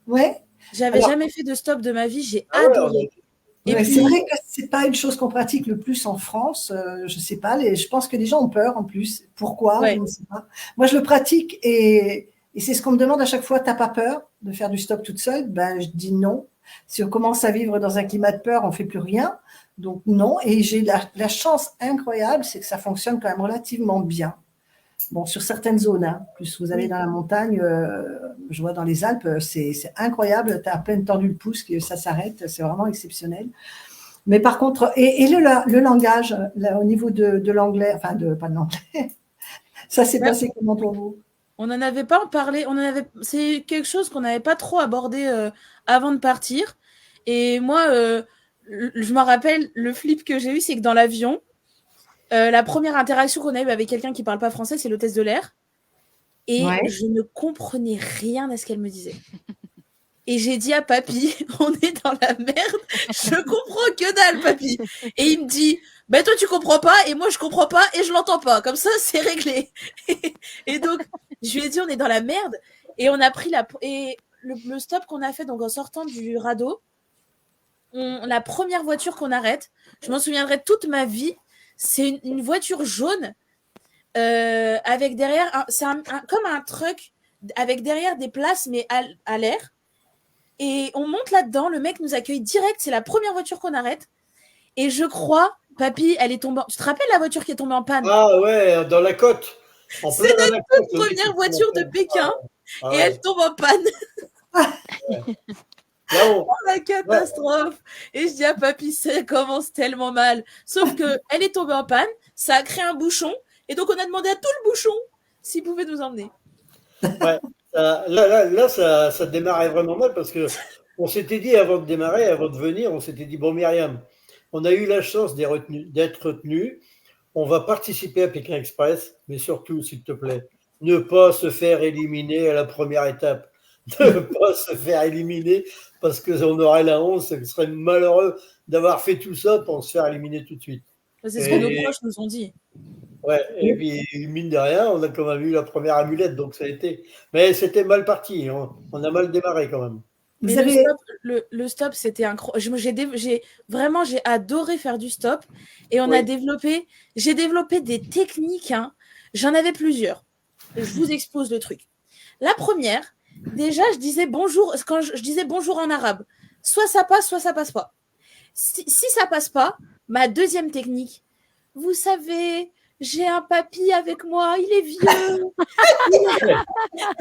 Ouais. J'avais jamais fait de stop de ma vie. J'ai Ah ouais, adoré. Et Ouais, puis, c'est vrai que c'est pas une chose qu'on pratique le plus en France. Je sais pas, je pense que les gens ont peur en plus. Pourquoi? Ouais. Je ne sais pas. Moi, je le pratique et c'est ce qu'on me demande à chaque fois. T'as pas peur de faire du stop toute seule? Ben, je dis non. Si on commence à vivre dans un climat de peur, on fait plus rien. Donc non. Et j'ai la chance incroyable, c'est que ça fonctionne quand même relativement bien. Bon, sur certaines zones, hein. Plus vous allez dans la montagne, je vois dans les Alpes, c'est incroyable. Tu as à peine tendu le pouce que ça s'arrête. C'est vraiment exceptionnel. Mais par contre, et le langage, là, au niveau de l'anglais, enfin, pas de l'anglais, ça s'est passé comment pour vous? on n'en avait pas parlé. C'est quelque chose qu'on n'avait pas trop abordé avant de partir. Et moi, je me rappelle, le flip que j'ai eu, c'est que dans l'avion, la première interaction qu'on a eue avec quelqu'un qui ne parle pas français, c'est l'hôtesse de l'air. Et je ne comprenais rien à ce qu'elle me disait. Et j'ai dit à papy, on est dans la merde, je comprends que dalle, papy. Et il me dit, toi tu comprends pas, et moi je comprends pas, et je l'entends pas. Comme ça, c'est réglé. Et donc, je lui ai dit, on est dans la merde. Et on a pris le stop qu'on a fait, donc en sortant du radeau, la première voiture qu'on arrête, je m'en souviendrai toute ma vie, c'est une voiture jaune avec derrière, c'est comme un truck avec derrière des places mais à l'air. Et on monte là-dedans, le mec nous accueille direct, c'est la première voiture qu'on arrête. Et je crois, papy, elle est tombée. Tu te rappelles la voiture qui est tombée en panne? Ah ouais, dans la côte. C'est notre toute première voiture de Pékin et elle tombe en panne. Oh, la catastrophe. Et je dis à papy, ça commence tellement mal. Sauf qu'elle est tombée en panne, ça a créé un bouchon, et donc on a demandé à tout le bouchon s'il pouvait nous emmener. Ouais. Là, ça démarrait vraiment mal parce que on s'était dit avant de démarrer, avant de venir, on s'était dit, bon Myriam, on a eu la chance d'être retenu, on va participer à Pékin Express, mais surtout, s'il te plaît, ne pas se faire éliminer à la première étape. Ne pas se faire éliminer parce qu'on aurait la honte, ce serait malheureux d'avoir fait tout ça pour se faire éliminer tout de suite. C'est ce que nos proches nous ont dit. Ouais, et puis mine de rien, on a quand même eu la première amulette, donc ça a été. Mais c'était mal parti, on a mal démarré quand même. Mais Vous avez... le stop, c'était incroyable. Vraiment, j'ai adoré faire du stop. Et j'ai développé des techniques. Hein. J'en avais plusieurs. Je vous expose le truc. La première, déjà, je disais bonjour. Quand je disais bonjour en arabe, soit ça passe pas. Si ça passe pas, ma deuxième technique, vous savez, j'ai un papy avec moi, il est vieux.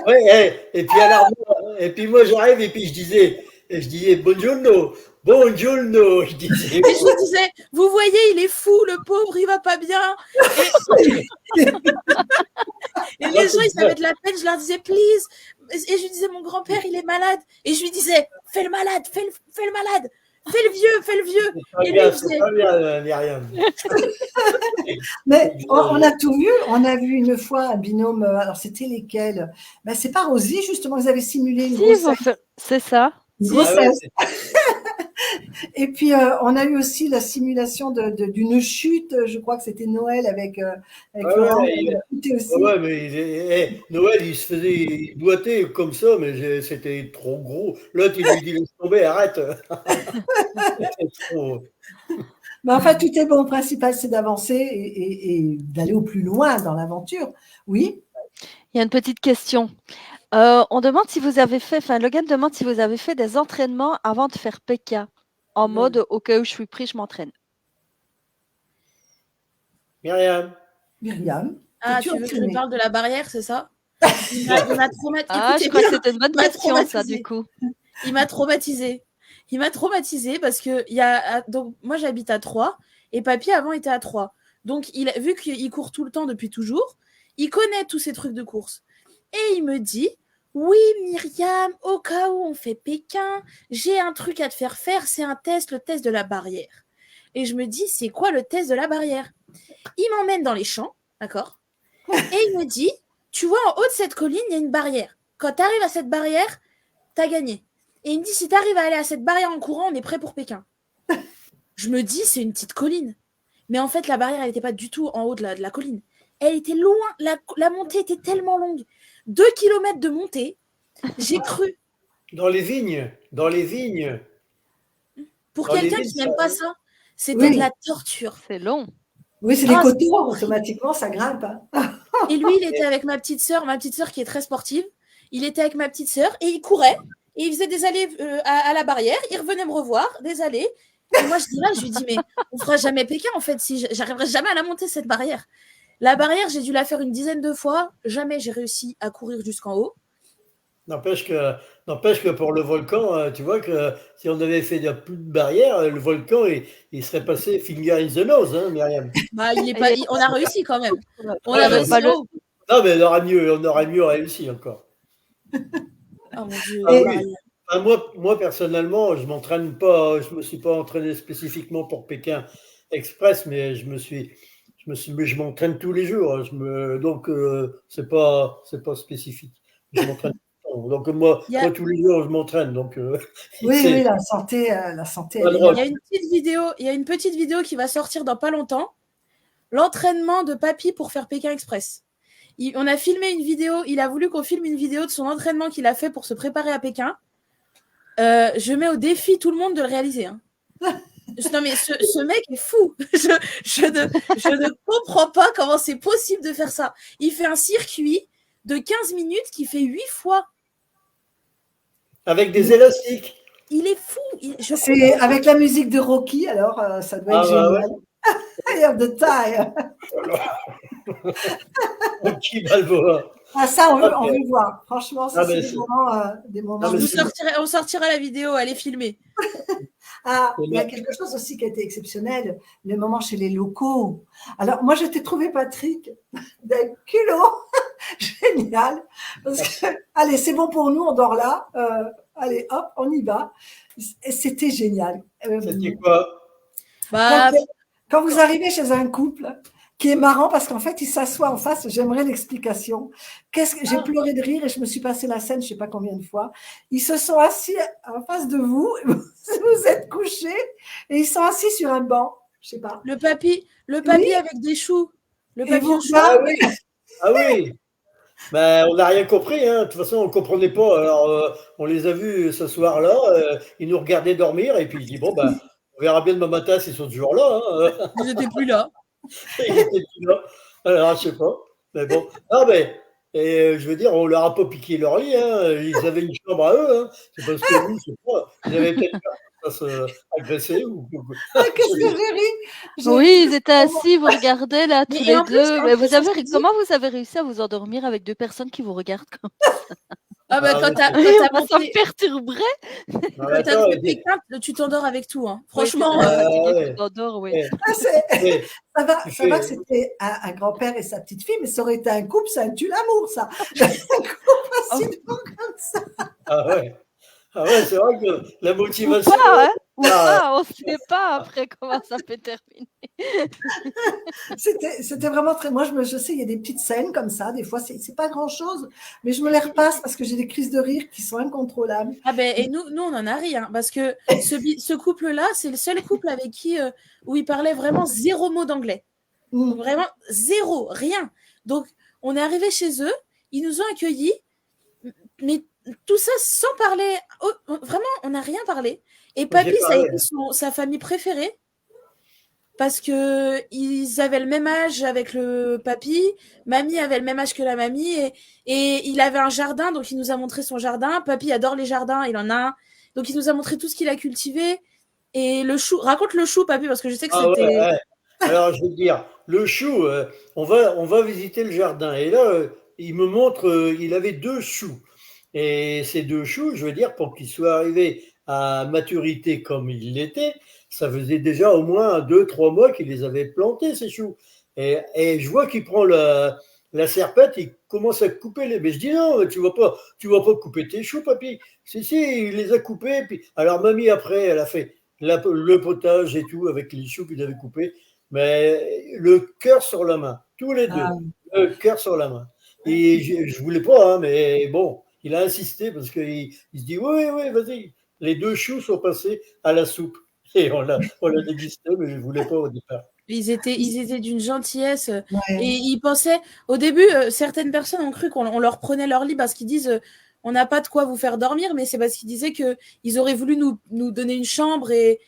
Ouais, et puis moi j'arrive et puis je disais buongiorno, buongiorno, je disais. Et je disais, vous voyez, il est fou, le pauvre, il va pas bien. Et les gens, ils avaient de la peine, je leur disais, please. Et je lui disais, mon grand-père, il est malade. Et je lui disais, fais le malade, fais le malade, fais le vieux. Et lui, il faisait. C'est pas bien, Myriam. Mais on a tout vu. On a vu une fois un binôme. Alors, c'était lesquels? Ben, c'est pas Rosie, justement. Ils avaient simulé une grossesse. C'est ça. Une Ah ouais, grossesse. Et puis, on a eu aussi la simulation d'une chute. Je crois que c'était Noël avec Laurent. ouais, Aussi. ouais, mais Noël, il se faisait il boiter comme ça, mais c'était trop gros. L'autre, il lui dit laisse tomber, arrête. C'était trop. Mais enfin, tout est bon. Le principal, c'est d'avancer et d'aller au plus loin dans l'aventure. Oui. Il y a une petite question. On demande si vous avez fait, Logan demande si vous avez fait des entraînements avant de faire PK, en mode au cas où je suis pris, je m'entraîne. Myriam. Myriam. Ah, tu veux que je lui parle de la barrière, c'est ça? Il m'a traumatisé. Ah, je crois que c'était une bonne question, ça, du coup. Il m'a traumatisé. Il m'a traumatisé parce que donc moi j'habite à Troyes et papy avant était à Troyes. Donc vu qu'il court tout le temps depuis toujours, il connaît tous ces trucs de course. Et il me dit oui Myriam, au cas où on fait Pékin, j'ai un truc à te faire faire, c'est un test, le test de la barrière. Et je me dis c'est quoi le test de la barrière? Il m'emmène dans les champs, d'accord? Et il me dit tu vois en haut de cette colline il y a une barrière. Quand tu arrives à cette barrière, t'as gagné. Et il me dit, si tu arrives à aller à cette barrière en courant, on est prêt pour Pékin. Je me dis, c'est une petite colline. Mais en fait, la barrière, elle n'était pas du tout en haut de la colline. Elle était loin. La montée était tellement longue. 2 kilomètres de montée. J'ai cru. Dans les vignes. Pour Dans les quelqu'un villes, qui n'aime pas ça, c'était Oui. de la torture. C'est long. Oui, c'est les cotons, automatiquement, ça grimpe. Hein. Et lui, il était avec ma petite sœur qui est très sportive. Il était avec ma petite sœur et il courait. Et il faisait des allées à la barrière. Il revenait me revoir, des allées. Et moi, je lui dis, mais on fera jamais Pékin, en fait, si j'arriverai jamais à la monter, cette barrière. La barrière, j'ai dû la faire une dizaine de fois. Jamais j'ai réussi à courir jusqu'en haut. N'empêche que pour le volcan, tu vois que si on avait fait plus de barrières, le volcan, il serait passé finger in the nose, hein, Myriam. Bah, on a réussi quand même. On Ouais, a réussi. Non, mais on aurait mieux réussi encore. Oh mon Dieu. Ah oui. Enfin, moi, personnellement, je m'entraîne pas, je me suis pas entraîné spécifiquement pour Pékin Express, mais je m'entraîne tous les jours. Donc c'est pas spécifique. Je m'entraîne. Donc moi, tous les jours, je m'entraîne. Donc oui, la santé. Il y a une petite vidéo qui va sortir dans pas longtemps. L'entraînement de papy pour faire Pékin Express. On a filmé une vidéo. Il a voulu qu'on filme une vidéo de son entraînement qu'il a fait pour se préparer à Pékin. Je mets au défi tout le monde de le réaliser. Hein. Non mais ce mec est fou. Je ne comprends pas comment c'est possible de faire ça. Il fait un circuit de 15 minutes qui fait 8 fois. Avec des élastiques. Il est fou. C'est avec la musique de Rocky, alors ça doit être génial. I have the time. Rocky Balboa. Ah, ça, on veut voir. Franchement, ça, c'est des moments. On sortira la vidéo, elle est filmée. Il y a quelque chose aussi qui a été exceptionnel, le moment chez les locaux. Alors, moi, je t'ai trouvé, Patrick, d'un culot génial. Parce que, allez, c'est bon pour nous, on dort là. Allez, hop, on y va. C'était génial. C'était quoi? Quand vous arrivez chez un couple, qui est marrant parce qu'en fait, il s'assoit en face. J'aimerais l'explication. J'ai pleuré de rire et je me suis passé la scène, je ne sais pas combien de fois. Ils se sont assis en face de vous. Vous êtes couchés et ils sont assis sur un banc. Je sais pas. Le papy avec des choux. Le Et papillon vous, chaud. Ah oui, ah oui. Ben, on n'a rien compris, hein. De toute façon, on ne comprenait pas. Alors, on les a vus ce soir-là. Ils nous regardaient dormir. Et puis, je dis, bon, ben, on verra bien demain matin s'ils sont toujours là. Hein. Ils n'étaient plus là. Ils étaient plus là. Alors, je sais pas. Mais bon. Ah, mais, et, je veux dire, on leur a pas piqué leur lit. Hein. Ils avaient une chambre à eux. Hein. C'est parce que nous, je sais pas. Ils avaient peut-être peur qu'ils se fassent agresser. qu'est-ce que j'ai ri? Oui, ils étaient assis, vous regardez là tous Mais les en plus, deux. Mais on s'est dit- comment vous avez réussi à vous endormir avec deux personnes qui vous regardent comme Ah bah Ah, quand mais t'as oui, moi, ça me montré, perturberait. Non, mais quand t'as attends, fait Pékin, tu t'endors avec tout. Hein. Franchement, Oui, c'est fatigué, ouais. tu t'endors, oui. Eh, Ah, eh, ça va tu que fais. c'était un grand-père et sa petite fille, mais ça aurait été un couple, ça tue l'amour, ça. Un couple assis devant comme ça. Ah ouais. Ah ouais, c'est vrai que la Ou motivation. pas, hein? Ou Ah, pas, on ne sait pas après comment ça peut terminer. C'était vraiment très. Moi, je sais, il y a des petites scènes comme ça. Des fois, c'est pas grand-chose, mais je me les repasse parce que j'ai des crises de rire qui sont incontrôlables. ah ben, et nous on en a ri, hein, parce que ce couple-là, c'est le seul couple avec qui où il parlait vraiment zéro mot d'anglais. Mm. Vraiment zéro, rien. Donc, on est arrivé chez eux, ils nous ont accueillis, mais tout ça sans parler. Vraiment, on n'a rien parlé. Et papy, ça a été sa famille préférée. Parce que ils avaient le même âge avec le papy, mamie avait le même âge que la mamie, et il avait un jardin, donc il nous a montré son jardin. Papy adore les jardins, il en a un, donc il nous a montré tout ce qu'il a cultivé. Et le chou, raconte le chou, papy, parce que je sais que ah c'était. ouais, ouais. Alors, je vais te dire, le chou, on va visiter le jardin. Et là, il me montre, il avait 2 choux. Et ces 2 choux, je veux dire, pour qu'ils soient arrivés à maturité comme il l'était, ça faisait déjà au moins 2, 3 mois qu'il les avait plantés, ces choux. Et je vois qu'il prend la serpette, il commence à couper les. Mais je dis non, tu vas pas couper tes choux, papy. Si, il les a coupés. Puis. Alors, mamie, après, elle a fait le potage et tout avec les choux qu'il avait coupés. Mais le cœur sur la main, tous les deux, le cœur sur la main. Et je voulais pas, hein, mais bon, il a insisté parce qu'il se dit oui, oui, vas-y. Les 2 choux sont passés à la soupe. Et on l'a dégusté, mais je ne voulais pas au départ. Ils étaient d'une gentillesse. Ouais. Et ils pensaient, au début, certaines personnes ont cru qu'on leur prenait leur lit parce qu'ils disent on n'a pas de quoi vous faire dormir, mais c'est parce qu'ils disaient qu'ils auraient voulu nous donner une chambre. Et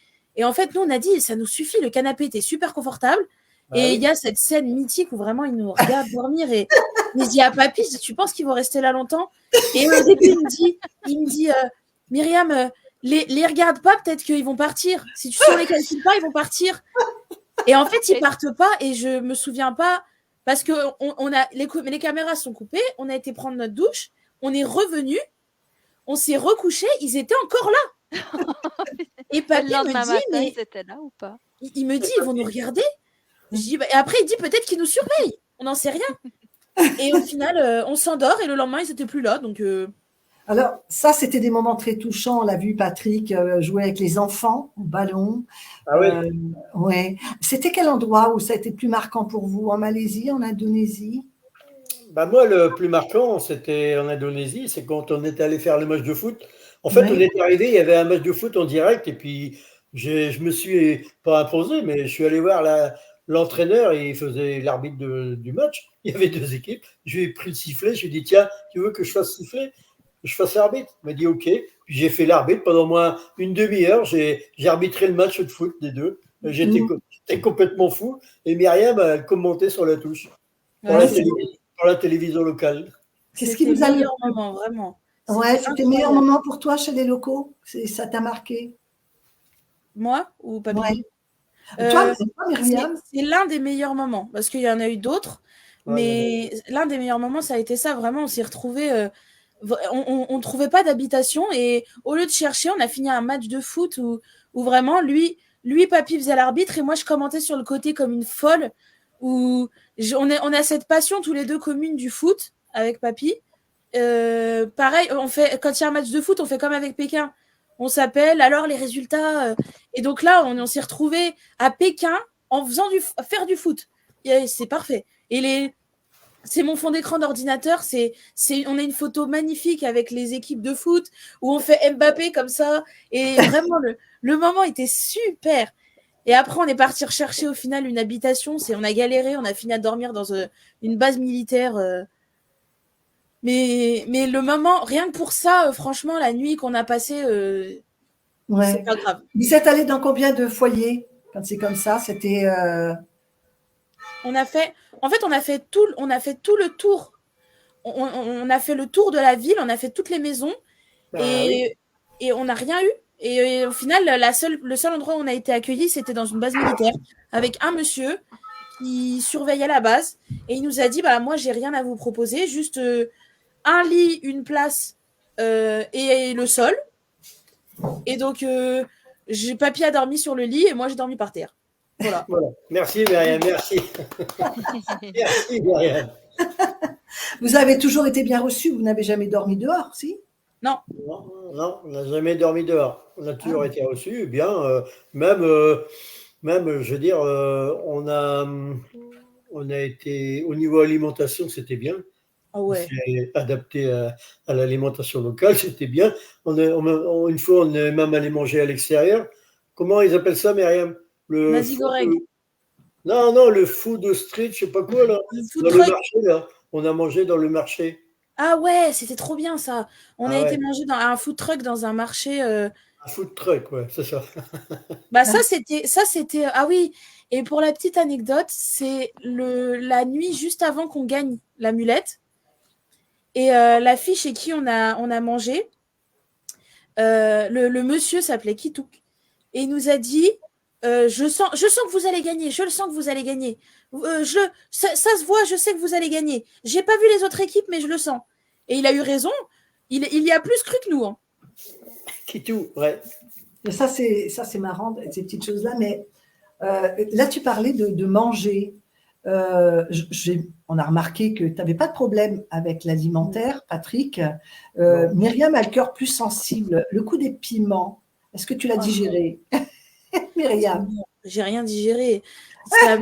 en fait, nous, on a dit ça nous suffit, le canapé était super confortable. Bah et oui. il y a cette scène mythique où vraiment ils nous regardent dormir et il se dit à papy, tu penses qu'ils vont rester là longtemps? Et au début, il me dit Myriam, les regarde pas, peut-être qu'ils vont partir. Si tu les calcules pas, ils vont partir. Et en fait, ils partent pas et je me souviens pas parce que on a les caméras sont coupées, on a été prendre notre douche, on est revenu, on s'est recouché, ils étaient encore là. Et papy Le lendemain me dit matin, mais ils étaient là ou pas? il me dit ils vont nous regarder. Je dis et après il dit peut-être qu'ils nous surveillent, on n'en sait rien. Et au final, on s'endort et le lendemain ils étaient plus là donc. Alors, ça, c'était des moments très touchants. On l'a vu Patrick jouer avec les enfants au ballon. Ah oui. Ouais. C'était quel endroit où ça a été plus marquant pour vous? En Malaisie, en Indonésie? Bah moi, le plus marquant, c'était en Indonésie, c'est quand on était allé faire le match de foot. En fait, on est arrivé, il y avait un match de foot en direct, et puis je me suis pas imposé, mais je suis allé voir l'entraîneur, et il faisait l'arbitre du match. Il y avait 2 équipes. Je lui ai pris le sifflet, je lui ai dit tiens, tu veux que je fasse siffler? Je fasse arbitre. Il m'a dit OK. Puis j'ai fait l'arbitre pendant moins une demi-heure. J'ai arbitré le match de foot des deux. J'étais complètement fou. Et Myriam a commenté sur la touche pour la télévision locale. Qu'est-ce qui vous a le meilleur moment, vraiment. Ouais, c'était le meilleur moment pour toi chez les locaux? Ça t'a marqué? Moi ou papy? Ouais. Toi, Myriam? C'est l'un des meilleurs moments, parce qu'il y en a eu d'autres, mais l'un des meilleurs moments, ça a été ça. Vraiment, on s'est retrouvés. On ne trouvait pas d'habitation et au lieu de chercher, on a fini un match de foot où vraiment lui papy faisait l'arbitre et moi je commentais sur le côté comme une folle où on a cette passion tous les deux commune du foot avec papy. Pareil, quand il y a un match de foot, on fait comme avec Pékin. On s'appelle, alors les résultats. Et donc là, on s'est retrouvés à Pékin en faisant faire du foot. C'est parfait. Et c'est mon fond d'écran d'ordinateur. On a une photo magnifique avec les équipes de foot où on fait Mbappé comme ça. Et vraiment, le moment était super. Et après, on est parti rechercher au final une habitation. On a galéré, on a fini à dormir dans une base militaire. Mais le moment, rien que pour ça, franchement, la nuit qu'on a passée, c'est pas grave. Vous êtes allé dans combien de foyers quand c'est comme ça? C'était. On a fait tout le tour. On a fait le tour de la ville, on a fait toutes les maisons et on n'a rien eu. Et au final, le seul endroit où on a été accueillis, c'était dans une base militaire avec un monsieur qui surveillait la base et il nous a dit moi j'ai rien à vous proposer, juste un lit, une place et le sol. Et donc Papy a dormi sur le lit et moi j'ai dormi par terre. Voilà. Merci Myriam, merci. Merci Myriam. Vous avez toujours été bien reçu, vous n'avez jamais dormi dehors, si? Non, on n'a jamais dormi dehors. On a toujours été reçus bien. Même, je veux dire, on a été au niveau alimentation, c'était bien. Oh ouais. On s'est adapté à l'alimentation locale, c'était bien. Une fois, on est même allé manger à l'extérieur. Comment ils appellent ça, Myriam? Nasi goreng. Non, le food street, je sais pas quoi, là. Le dans le marché, là. On a mangé dans le marché. Ah ouais, c'était trop bien ça. On a été manger dans un food truck dans un marché. Un food truck, ouais, c'est ça. Ça c'était. Ah oui. Et pour la petite anecdote, c'est la nuit juste avant qu'on gagne l'amulette. Et la fille chez qui on a mangé, le monsieur s'appelait Kitouk. Et il nous a dit je sens que vous allez gagner, je le sens que vous allez gagner. Ça se voit, je sais que vous allez gagner. J'ai pas vu les autres équipes, mais je le sens. Et il a eu raison. Il y a plus cru que nous. Hein. Kitou, ouais. Ça, c'est marrant, ces petites choses-là. Mais là, tu parlais de manger. On a remarqué que tu n'avais pas de problème avec l'alimentaire, Patrick. Myriam a le cœur plus sensible. Le coup des piments, est-ce que tu l'as digéré? Myriam. J'ai rien digéré. C'est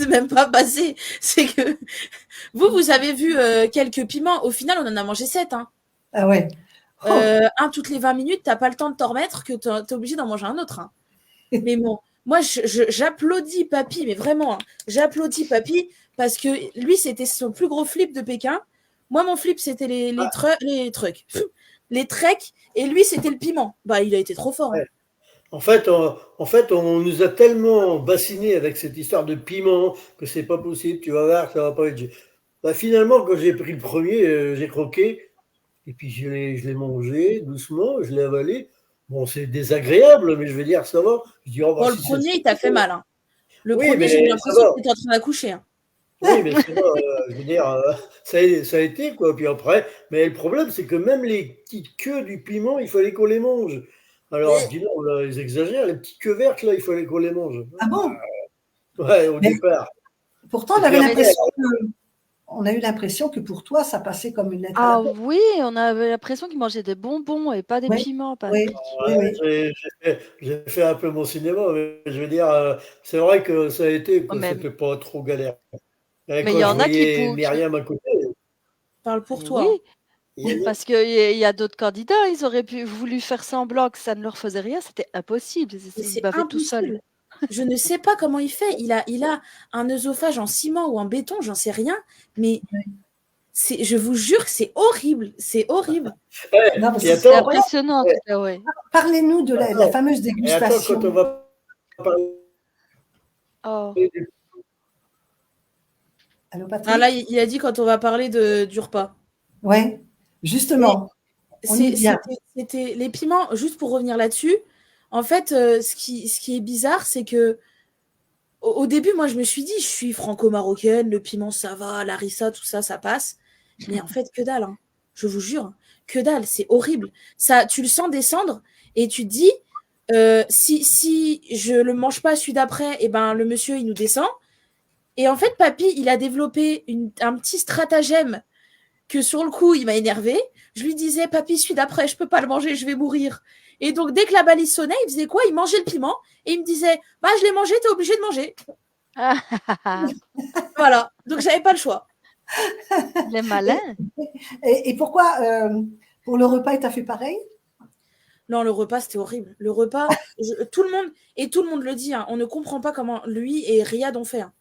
même pas passé. C'est que vous avez vu quelques piments. Au final, on en a mangé 7. Hein. Ah ouais. Un toutes les 20 minutes, t'as pas le temps de t'en remettre que t'es obligé d'en manger un autre. Hein. Mais bon, moi, j'applaudis Papy, mais vraiment, hein, j'applaudis Papy parce que lui, c'était son plus gros flip de Pékin. Moi, mon flip, c'était les trucs. Les treks. Et lui, c'était le piment. Il a été trop fort. Hein. Ouais. En fait, on nous a tellement bassinés avec cette histoire de piment que c'est pas possible, tu vas voir, ça va pas être. Finalement, quand j'ai pris le premier, j'ai croqué, et puis je l'ai mangé doucement, je l'ai avalé. Bon, c'est désagréable, mais je vais dire, ça va. Je dis, le premier, il t'a fait mal. Hein. Le oui, premier, j'ai l'impression que tu étais en train d'accoucher. Hein. Oui, mais c'est pas, je veux dire, ça a été, quoi. Puis après, mais le problème, c'est que même les petites queues du piment, il fallait qu'on les mange. Alors, je dis non, là, ils exagèrent, les petites queues vertes, là, il fallait qu'on les mange. Ah bon? Ouais, au départ. Pourtant, on a eu l'impression que pour toi, ça passait comme une lettre. Ah oui, on avait l'impression qu'ils mangeaient des bonbons et pas des piments, Patrick. Oui. J'ai fait un peu mon cinéma, mais je veux dire, c'est vrai que ça a été, c'était pas trop galère. Mais il y en a qui Myriam à côté. Parle pour toi. Oui, parce qu'il y a d'autres candidats, ils auraient voulu faire semblant que ça ne leur faisait rien, c'était impossible. C'est impossible. Tout seul. Je ne sais pas comment il fait. Il a un œsophage en ciment ou en béton, j'en sais rien, mais je vous jure que c'est horrible. C'est horrible. C'est impressionnant. Ouais. Parlez-nous de la fameuse dégustation. Quand on va parler... Allô, Patrick? Ah là, il a dit quand on va parler du repas. Ouais, justement. C'était les piments, juste pour revenir là-dessus. En fait, ce qui est bizarre, c'est que au début, moi, je me suis dit, je suis franco-marocaine, le piment, ça va, l'harissa, tout ça, ça passe. Mais en fait, que dalle, hein. Je vous jure, que dalle, c'est horrible. Ça, tu le sens descendre et tu te dis, si je le mange pas celui d'après, et ben le monsieur, il nous descend. Et en fait, Papy, il a développé un petit stratagème que sur le coup, il m'a énervé. Je lui disais, Papy, celui d'après, je peux pas le manger, je vais mourir. Et donc, dès que la balise sonnait, il faisait quoi? Il mangeait le piment et il me disait, je l'ai mangé, t'es obligé de manger. Voilà. Donc, j'avais pas le choix. Il est malin. Et pourquoi, pour le repas, il t'a fait pareil? Non, le repas, c'était horrible. Le repas, tout le monde le dit, hein, on ne comprend pas comment lui et Riyad ont fait. Hein.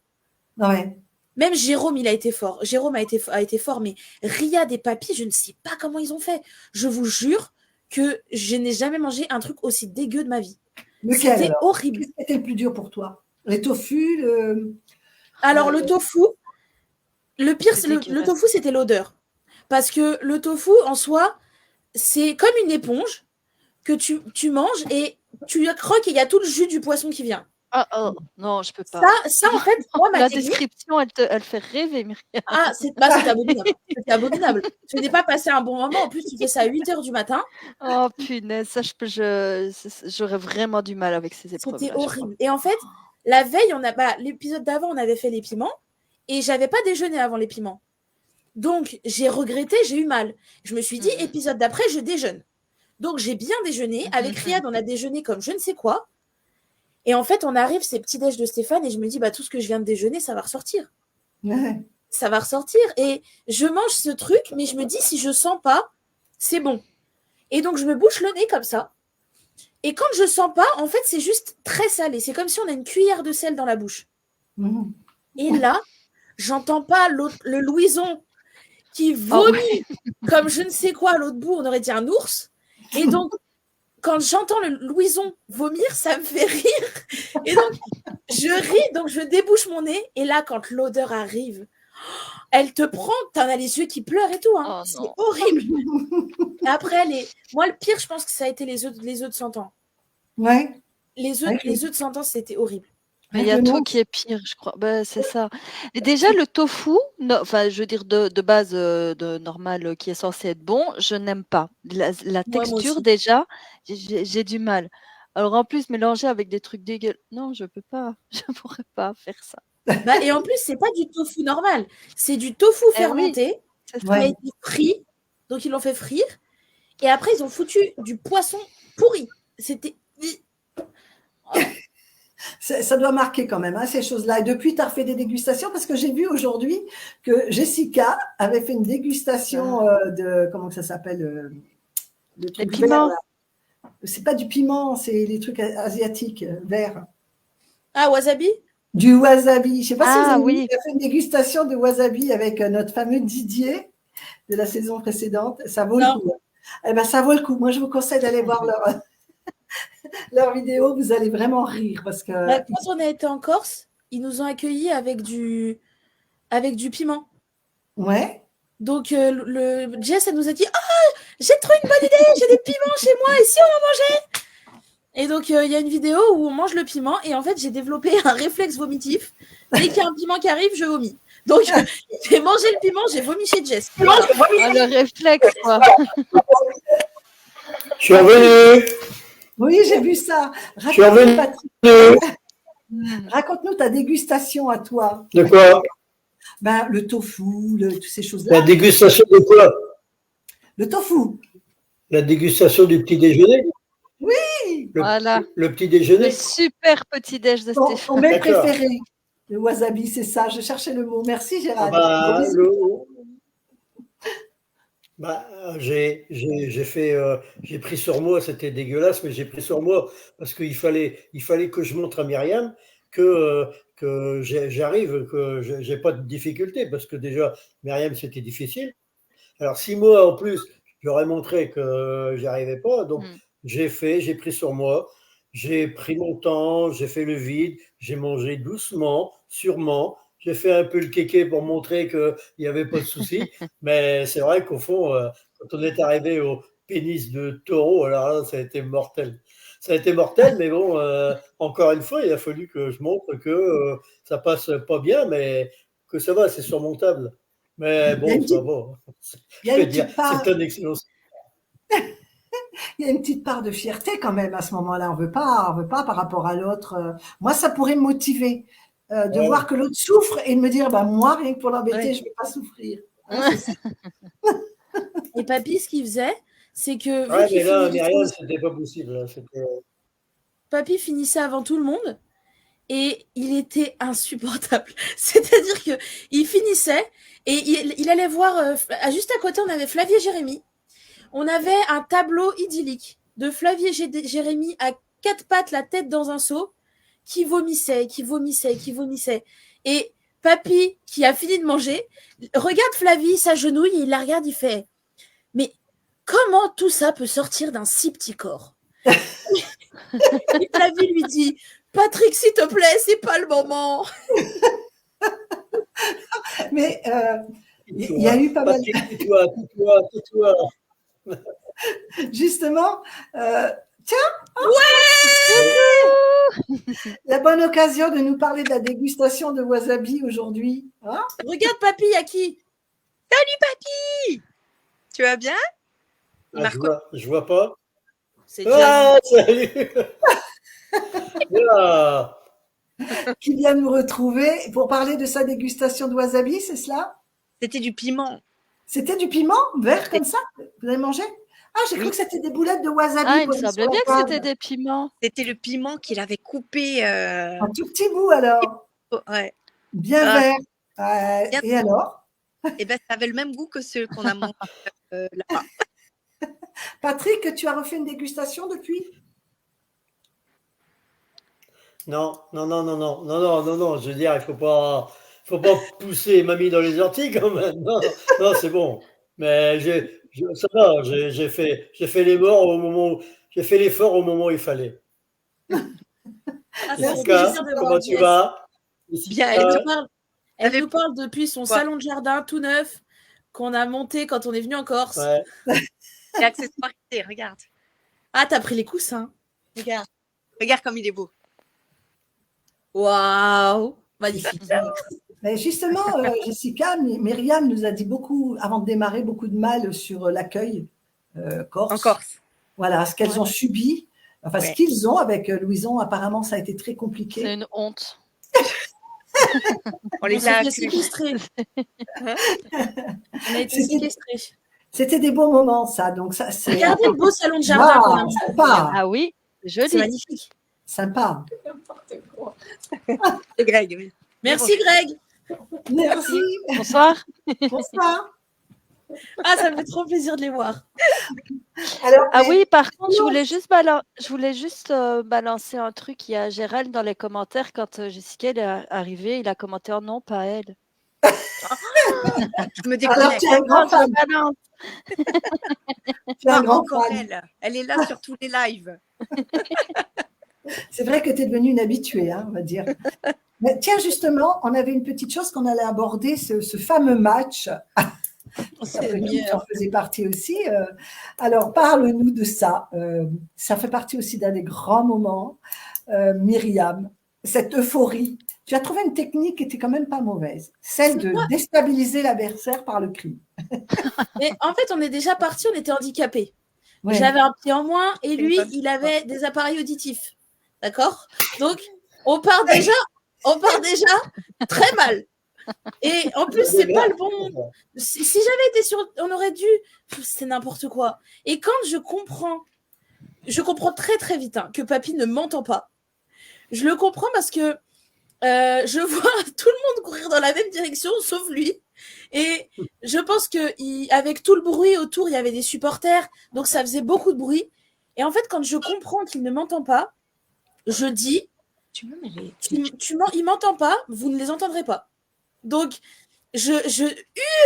Ouais. Même Jérôme, il a été fort. Jérôme a été fort, mais Riyad et Papy, je ne sais pas comment ils ont fait. Je vous jure que je n'ai jamais mangé un truc aussi dégueu de ma vie. Lequel, C'était alors horrible. Qu'est-ce qui était le plus dur pour toi? Les tofu, Alors, le tofu, le pire, C'est le dégueulasse. tofu, c'était l'odeur. Parce que le tofu, en soi, c'est comme une éponge que tu manges et tu croques et il y a tout le jus du poisson qui vient. Ah, oh, non, je peux pas. Ça en fait, moi, ma La technique, description, elle fait rêver, Myriam. c'était abominable. C'était abominable. Tu n'es pas passé un bon moment. En plus, tu fais ça à 8h du matin. Oh punaise, ça, j'aurais vraiment du mal avec ces épreuves. C'était horrible. Et en fait, la veille, l'épisode d'avant, on avait fait les piments et j'avais pas déjeuné avant les piments. Donc, j'ai regretté, j'ai eu mal. Je me suis dit, épisode d'après, je déjeune. Donc, j'ai bien déjeuné. Avec Riyad, on a déjeuné comme je ne sais quoi. Et en fait, on arrive, c'est petit déj de Stéphane, et je me dis, tout ce que je viens de déjeuner, ça va ressortir. Ouais. Ça va ressortir. Et je mange ce truc, mais je me dis, si je sens pas, c'est bon. Et donc, je me bouche le nez comme ça. Et quand je sens pas, en fait, c'est juste très salé. C'est comme si on a une cuillère de sel dans la bouche. Et là, j'entends pas le Louison qui vomit comme je ne sais quoi à l'autre bout, on aurait dit un ours. Et donc, quand j'entends le Louison vomir, ça me fait rire. Et donc, je ris, donc je débouche mon nez. Et là, quand l'odeur arrive, elle te prend, t'en as les yeux qui pleurent et tout. Hein. Oh, c'est non. horrible. Et après, moi, le pire, je pense que ça a été les œufs de 100 ans. Ouais. Les œufs de 100 ans, c'était horrible. Mais il y a tout qui est pire, je crois. C'est ça. Et déjà, le tofu, je veux dire de base, de normal, qui est censé être bon, je n'aime pas. La texture, déjà, j'ai du mal. Alors en plus, mélanger avec des trucs dégueulasses, non, je peux pas. Je ne pourrais pas faire ça. Et en plus, c'est pas du tofu normal. C'est du tofu fermenté, qui a été frit. Donc, ils l'ont fait frire. Et après, ils ont foutu du poisson pourri. C'était... Ça doit marquer quand même, ces choses-là. Et depuis, tu as refait des dégustations parce que j'ai vu aujourd'hui que Jessica avait fait une dégustation de, comment ça s'appelle, le truc les piments. vert. C'est pas du piment, c'est les trucs asiatiques, verts. Ah, wasabi? Du wasabi. Je sais pas si vous avez oui. fait une dégustation de wasabi avec notre fameux Didier de la saison précédente. Ça vaut le coup. Eh ben, ça vaut le coup. Moi, je vous conseille d'aller voir leur vidéo. Vous allez vraiment rire parce que. Quand on a été en Corse, ils nous ont accueillis avec du piment. Ouais. Donc, Jess, elle nous a dit « Ah, j'ai trouvé une bonne idée, j'ai des piments chez moi, et si on en mangeait ?» Et donc, il y a une vidéo où on mange le piment, et en fait, j'ai développé un réflexe vomitif. Dès qu'il y a un piment qui arrive, je vomis. Donc, j'ai mangé le piment, j'ai vomi chez Jess. Voilà. Le réflexe, quoi. Je suis revenu. Oui, j'ai vu ça. Raconte-nous ta dégustation à toi. De quoi? Le tofu, toutes ces choses-là. La dégustation de quoi? Le tofu. La dégustation du petit déjeuner? Oui. Le petit déjeuner? Le super petit déj de Stéphane. Ton mets préféré. Le wasabi, c'est ça. Je cherchais le mot. Merci, Gérald. J'ai pris sur moi, c'était dégueulasse, mais j'ai pris sur moi parce qu'il fallait que je montre à Myriam que j'arrive, que j'ai pas de difficulté, parce que déjà, Myriam, c'était difficile. Alors, si moi, en plus, j'aurais montré que j'y arrivais pas, donc j'ai pris sur moi, j'ai pris mon temps, j'ai fait le vide, j'ai mangé doucement, sûrement. J'ai fait un peu le kéké pour montrer qu'il n'y avait pas de souci. Mais c'est vrai qu'au fond, quand on est arrivé au pénis de taureau, alors là, ça a été mortel. Ça a été mortel, mais bon, encore une fois, il a fallu que je montre que ça passe pas bien, mais que ça va, c'est surmontable. Mais bon, ça va. C'est un excellent. Il y a une petite part de fierté quand même à ce moment-là. On veut pas par rapport à l'autre. Moi, ça pourrait me motiver. De voir que l'autre souffre et de me dire, moi, rien que pour l'embêter, je ne vais pas souffrir. Et Papy, ce qu'il faisait, c'est que… mais là, Myriam, c'était pas possible. Là, Papy finissait avant tout le monde et il était insupportable. C'est-à-dire qu'il finissait et il allait voir… juste à côté, on avait Flavie et Jérémy. On avait un tableau idyllique. de Flavie et Jérémy à 4 pattes, la tête dans un seau, qui vomissait. Et papy, qui a fini de manger, regarde Flavie, s'agenouille, et il la regarde, il fait « Mais comment tout ça peut sortir d'un si petit corps ?» Et Flavie lui dit « Patrick, s'il te plaît, c'est pas le moment. » Mais il y a eu pas mal. Tais-toi. Justement, tiens, Ouais, la bonne occasion de nous parler de la dégustation de wasabi aujourd'hui. Hein, regarde papy, il y a qui? Tu vas bien? Ah, je vois pas. C'est James. Ah, salut. Ah, qui vient nous retrouver pour parler de sa dégustation de wasabi, c'est cela? C'était du piment. C'était du piment vert comme ça? Vous avez mangé? Ah, j'ai cru que c'était des boulettes de wasabi. Ah, il me posées semblait sur bien la que table. c'était des piments. C'était le piment qu'il avait coupé. Un tout petit bout alors, Ouais. bien Ah. vert. Bien. Et alors? Et ben, ça avait le même goût que ceux qu'on a mangés là-bas. Patrick, tu as refait une dégustation depuis? non. Je veux dire, il faut pas pousser mamie dans les orties quand même. Non, c'est bon. Mais ça va. J'ai fait l'effort au moment où il fallait. Ah, c'est Jessica, plaisir de voir comment tu Jess. vas? Bien, Jessica, Elle nous parle depuis son Quoi? salon de jardin tout neuf qu'on a monté quand on est venu en Corse. ouais. Et accessoirité, regarde. Ah, t'as pris les coussins. Regarde. Regarde comme il est beau. Waouh, magnifique. Mais justement, Jessica, Myriam nous a dit beaucoup, avant de démarrer, beaucoup de mal sur l'accueil corse. En Corse. Voilà, ce qu'elles ont subi, enfin ce Ouais. qu'ils ont avec Louison, apparemment ça a été très compliqué. C'est une honte. On On les s'est a fait séquestrer. On a été C'était- séquestrés. C'était des beaux moments, ça. Donc ça, c'est Regardez le beau salon de jardin qu'on a Waouh, monté. sympa, Ah oui, C'est joli. magnifique. sympa. C'est Greg. Oui. Merci Greg. Merci. Bonsoir. Bonsoir. Ah, ça me fait trop plaisir de les voir. Alors, Ah oui, par contre, je voulais juste balancer un truc. Il y a Gérald dans les commentaires quand Jessica est arrivée, il a commenté oh non, pas elle. Je me alors déconnecte. tu es un grand fan. Balance. Tu es un Pas grand encore fan. elle. Elle est là sur tous les lives. C'est vrai que tu es devenue une habituée, hein, on va dire. Mais tiens, justement, on avait une petite chose qu'on allait aborder, ce fameux match. C'est Tu en faisais partie aussi. Alors, parle-nous de ça. Ça fait partie aussi d'un des grands moments. Myriam, cette euphorie. Tu as trouvé une technique qui était quand même pas mauvaise, celle de déstabiliser l'adversaire par le cri. Mais en fait, on est déjà parti, on était handicapés. Ouais. J'avais un pied en moins et lui, bonne il avait des appareils auditifs. D'accord? Donc, on part déjà très mal. Et en plus, c'est pas le bon. Si j'avais été sur. On aurait dû. C'est n'importe quoi. Et quand je comprends très très vite hein, que papy ne m'entend pas. Je le comprends parce que je vois tout le monde courir dans la même direction, sauf lui. Et je pense qu'avec tout le bruit autour, il y avait des supporters, donc ça faisait beaucoup de bruit. Et en fait, quand je comprends qu'il ne m'entend pas, je dis, il m'entend pas, vous ne les entendrez pas. Donc, je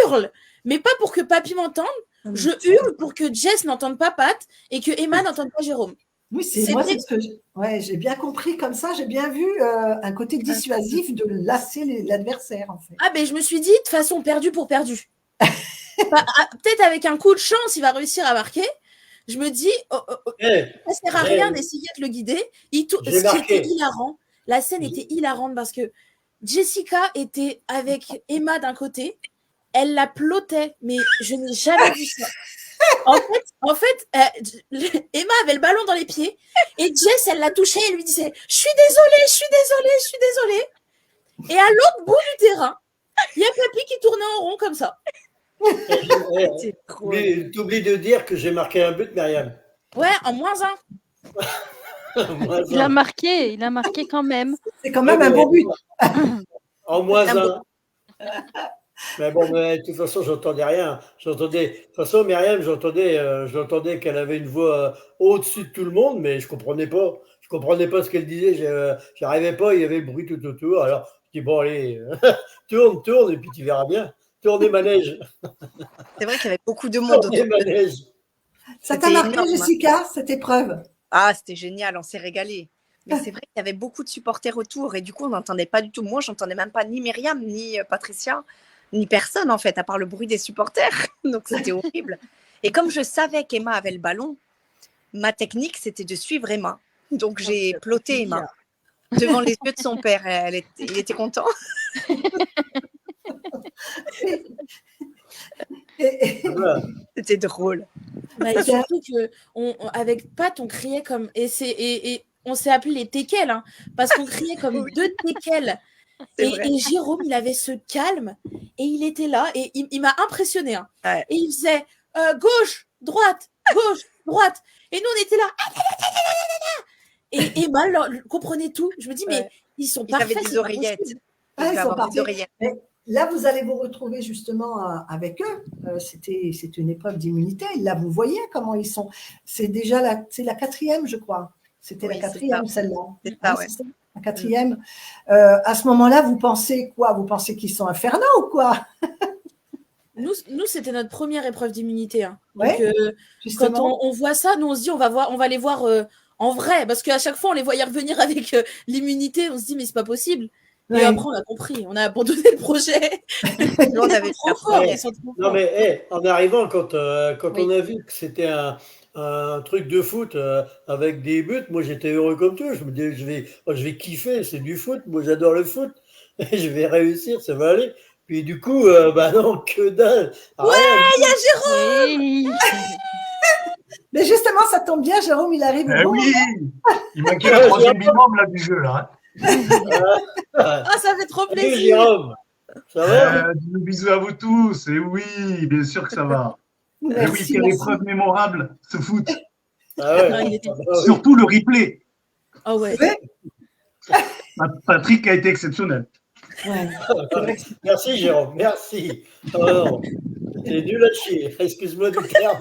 hurle, mais pas pour que papy m'entende, je hurle pour que Jess n'entende pas Pat et que Emma n'entende pas Jérôme. Oui, c'est ce que j'ai bien compris comme ça. J'ai bien vu un côté dissuasif de lasser l'adversaire, en fait. Ah, ben je me suis dit, de façon perdu pour perdu. Peut-être avec un coup de chance, il va réussir à marquer. Je me dis, ça sert à rien d'essayer de le guider. Ce qui était hilarant, la scène était hilarante parce que Jessica était avec Emma d'un côté, elle la plottait, mais je n'ai jamais vu ça. En fait, Emma avait le ballon dans les pieds et Jess, elle l'a touché et lui disait « Je suis désolée ». Et à l'autre bout du terrain, il y a papy qui tournait en rond comme ça. T'oublies de dire que j'ai marqué un but, Myriam. Ouais, en -1. Il a marqué quand même. C'est quand même un bon but. En -1. Mais bon, mais de toute façon, j'entendais rien. De toute façon, Myriam, j'entendais qu'elle avait une voix au-dessus de tout le monde, mais je comprenais pas. Je comprenais pas ce qu'elle disait. J'arrivais pas. Il y avait le bruit tout autour. Alors, je dis bon, allez, tourne, et puis tu verras bien. Tournez manège. C'est vrai qu'il y avait beaucoup de monde Tournez autour de nous. manège. Ça t'a C'était marqué, énorme. Jessica, cette épreuve? Ah, c'était génial, on s'est régalé. Mais c'est vrai qu'il y avait beaucoup de supporters autour et du coup, on n'entendait pas du tout. Moi, j'entendais même pas ni Myriam, ni Patricia, ni personne en fait, à part le bruit des supporters. Donc c'était horrible. Et comme je savais qu'Emma avait le ballon, ma technique, c'était de suivre Emma. Donc j'ai ploté Emma devant les yeux de son père. Il était content. Voilà. C'était drôle. Bah, et surtout que avec Pat, on criait comme et on s'est appelé les teckels, hein, parce qu'on criait comme Oui. deux teckels. C'est vrai. Et Jérôme, il avait ce calme et il était là et il m'a impressionné. Hein. Ouais. Et il faisait gauche, droite, gauche, droite. Et nous, on était là. Et Emma comprenait tout. Je me dis, mais Ouais. ils sont Ils parfaits. avaient des c'est pas oreillettes. possible. Ils Ah, devaient ils sont avoir des parfaits. oreillettes. Mais là, vous allez vous retrouver justement avec eux. C'est une épreuve d'immunité. Là, vous voyez comment ils sont. C'est déjà c'est la quatrième, je crois. C'était Oui, la c'est quatrième, ça. celle-là. C'est Hein, ça, ouais. c'est ça, la quatrième. À ce moment-là, vous pensez quoi? Vous pensez qu'ils sont infernaux ou quoi? Nous c'était notre première épreuve d'immunité. Hein. Ouais, Donc, quand justement. on voit ça, nous, on se dit, on va les voir en vrai. Parce qu'à chaque fois, on les voyait revenir avec l'immunité. On se dit, mais c'est pas possible. Ouais. Et après, on a compris. On a abandonné le projet. Nous, on avait Trop la forts, première. ils sont trop Non, forts. mais en arrivant, quand Oui. on a vu que c'était un truc de foot avec des buts, moi j'étais heureux comme toi. Je me disais, je vais kiffer, c'est du foot. Moi j'adore le foot. Je vais réussir, ça va aller. Puis du coup, bah non, que dalle. Ouais, Rien. il y a Jérôme. Oui. Mais justement, ça tombe bien, Jérôme, il arrive au Eh bon oui, moment. il manquait le troisième binôme là, du jeu. Là. Ah, ça fait trop Salut plaisir. Jérôme, ça va? Bisous à vous tous. Et oui, bien sûr que ça va. Et oui, Merci, quelle merci. épreuve mémorable, ce foot. Ah ouais. Non, il était- Ah bah oui. Surtout le replay. Ah ouais. Patrick a été exceptionnel. Ouais. C'est vrai que Merci Jérôme, merci. Oh non, t'es nul à chier, excuse-moi du terme.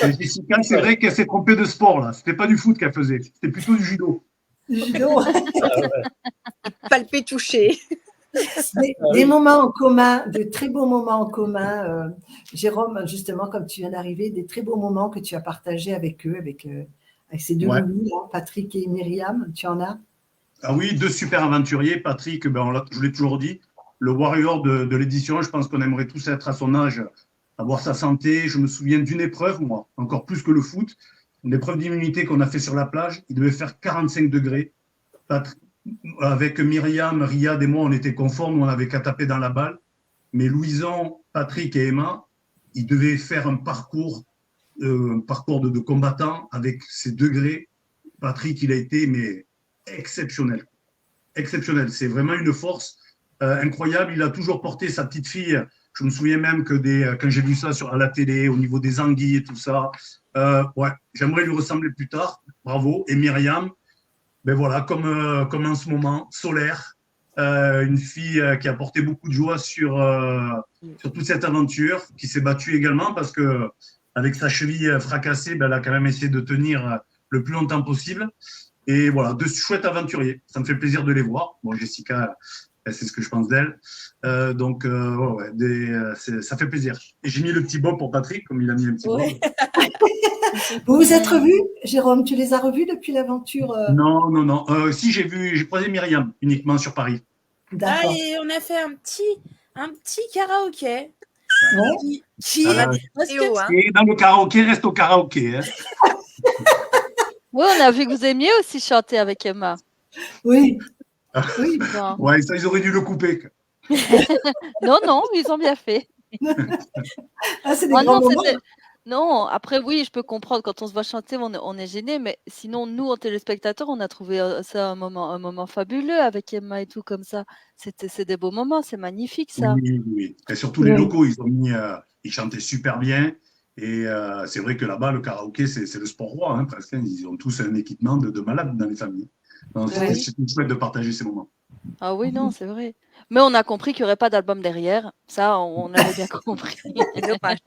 Et Jessica, c'est vrai qu'elle s'est trompée de sport là. C'était pas du foot qu'elle faisait, c'était plutôt du judo. du judo. Ah ouais. Palpé, touché. Des moments en commun, de très beaux moments en commun. Jérôme, justement, comme tu viens d'arriver, des très beaux moments que tu as partagés avec eux, avec ces deux Ouais. loulous, là, Patrick et Myriam. Tu en as? Ah oui, deux super aventuriers. Patrick, je l'ai toujours dit, le warrior de l'édition. Je pense qu'on aimerait tous être à son âge, avoir sa santé. Je me souviens d'une épreuve, moi, encore plus que le foot, une épreuve d'immunité qu'on a fait sur la plage. Il devait faire 45 degrés. Avec Myriam, Riyad et moi, on était conformes, on avait qu'à taper dans la balle. Mais Louison, Patrick et Emma, ils devaient faire un parcours de combattant avec ces degrés. Patrick, il a été exceptionnel. Exceptionnel. C'est vraiment une force incroyable. Il a toujours porté sa petite fille. Je me souviens même que quand j'ai vu ça à la télé, au niveau des anguilles et tout ça, ouais, j'aimerais lui ressembler plus tard. Bravo. Et Myriam, ben voilà, comme en ce moment, solaire, une fille qui a porté beaucoup de joie sur toute cette aventure, qui s'est battue également parce que avec sa cheville fracassée, ben, elle a quand même essayé de tenir le plus longtemps possible. Et voilà, deux chouettes aventuriers. Ça me fait plaisir de les voir. Bon, Jessica, c'est ce que je pense d'elle. Donc, ça fait plaisir. Et j'ai mis le petit bob pour Patrick, comme il a mis un petit bob. Ouais. Vous vous êtes revus, Jérôme? Tu les as revus depuis l'aventure? Non. Si, j'ai croisé Myriam uniquement sur Paris. Ah, D'accord. et on a fait un petit karaoké. Ouais. Parce Théo, que hein. Et dans le karaoké, reste au karaoké. Hein. Oui, on a vu que vous aimiez aussi chanter avec Emma. Oui. Oui. Bon. Ouais, ça, ils auraient dû le couper. Non, ils ont bien fait. Ah, c'est des Ah grands non, moments. non, après oui, je peux comprendre quand on se voit chanter, on est gêné, mais sinon nous en téléspectateurs, on a trouvé ça un moment fabuleux avec Emma et tout comme ça. C'est des beaux moments, c'est magnifique ça. Oui. Et surtout les Oui. locaux, ils chantaient super bien. Et c'est vrai que là-bas, le karaoké, c'est le sport roi, hein, presque. Ils ont tous un équipement de malades dans les familles. Donc, Oui. c'est chouette de partager ces moments. Ah oui, non, c'est vrai. Mais on a compris qu'il n'y aurait pas d'album derrière. Ça, on avait bien compris. C'est dommage.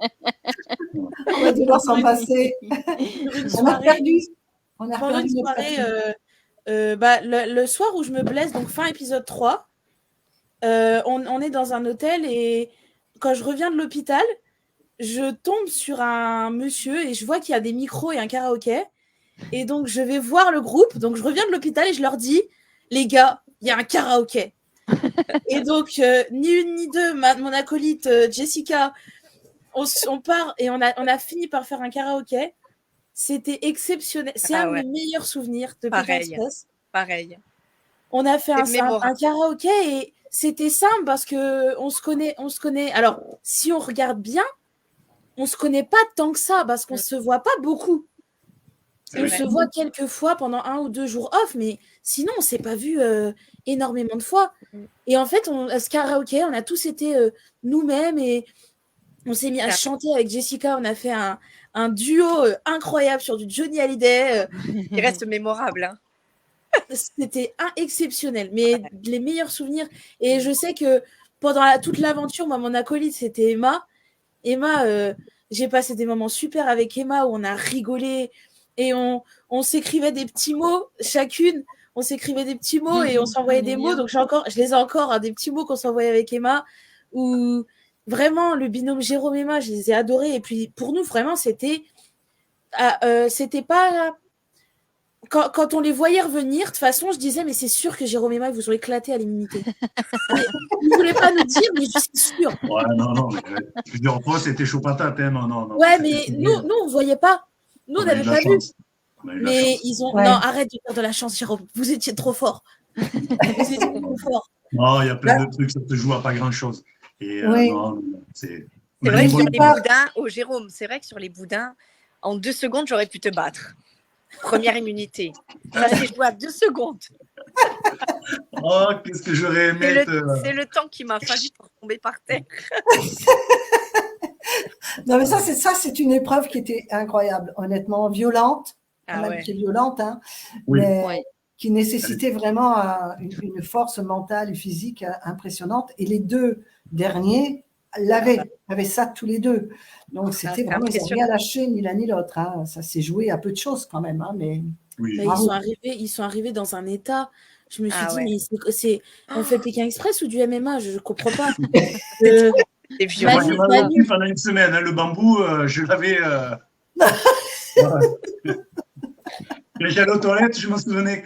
On va devoir s'en passer. Sur une On a soirée, perdu. On a pendant perdu une notre soirée, Patrick. le soir où je me blesse, donc fin épisode 3, on est dans un hôtel et quand je reviens de l'hôpital, je tombe sur un monsieur et je vois qu'il y a des micros et un karaoké. Et donc, je vais voir le groupe. Donc, je reviens de l'hôpital et je leur dis, les gars, il y a un karaoké. Et donc, ni une ni deux, mon acolyte Jessica, on part et on a fini par faire un karaoké. C'était exceptionnel. C'est un de mes meilleurs souvenirs de Pékin Express. Pareil. On a fait un karaoké et c'était simple parce qu'on se connaît. Alors, si on regarde bien, on se connaît pas tant que ça parce qu'on se voit pas beaucoup. On se voit quelques fois pendant 1 ou 2 jours off, mais sinon, on s'est pas vu énormément de fois. Et en fait, à ce karaoké, on a tous été nous-mêmes et on s'est mis à chanter avec Jessica. On a fait un duo incroyable sur du Johnny Hallyday. Il reste mémorable. Hein. C'était exceptionnel, mais les meilleurs souvenirs. Et je sais que pendant toute l'aventure, moi, mon acolyte, c'était Emma. Emma, j'ai passé des moments super avec Emma où on a rigolé et on s'écrivait des petits mots chacune. On s'écrivait des petits mots et on s'envoyait des mots. Donc je les ai encore, des petits mots qu'on s'envoyait avec Emma. Où vraiment, le binôme Jérôme-Emma, je les ai adorés. Et puis, pour nous, vraiment, c'était pas... Quand on les voyait revenir, de toute façon, je disais, mais c'est sûr que Jérôme et Emma, ils vous ont éclaté à l'immunité. Ils ne voulaient pas nous dire, mais je suis sûre. Ouais, non, mais plusieurs fois, c'était chaud patate. Hein, non. Ouais, mais nous, on ne voyait pas. Nous, on n'avait pas vu. Mais ils ont. Ouais. Non, arrête de faire de la chance, Jérôme. Vous étiez trop fort. Vous étiez trop fort. Non, il y a plein de trucs, ça te joue à pas grand-chose. Et non, c'est vrai que sur les boudins, Jérôme, c'est vrai que sur les boudins, en 2 secondes, j'aurais pu te battre. Première immunité. Ça s'est joué à 2 secondes. Oh, qu'est-ce que j'aurais aimé. C'est le temps qui m'a fallu pour tomber par terre. Non, mais ça, c'est une épreuve qui était incroyable, honnêtement, violente. Qui est violente, hein, mais qui nécessitait vraiment une force mentale et physique impressionnante. Et les 2 derniers avaient ça tous les 2. Donc, c'était vraiment, ils n'ont rien lâché, ni l'un ni l'autre. Hein. Ça s'est joué à peu de choses quand même. Hein, mais ils sont arrivés dans un état. Je me suis dit, mais on fait Pékin Express ou du MMA? Je ne comprends pas. C'est violent. J'ai mal au cul pendant une semaine. Hein, le bambou, je l'avais. Quand j'allais aux toilettes, je m'en souvenais.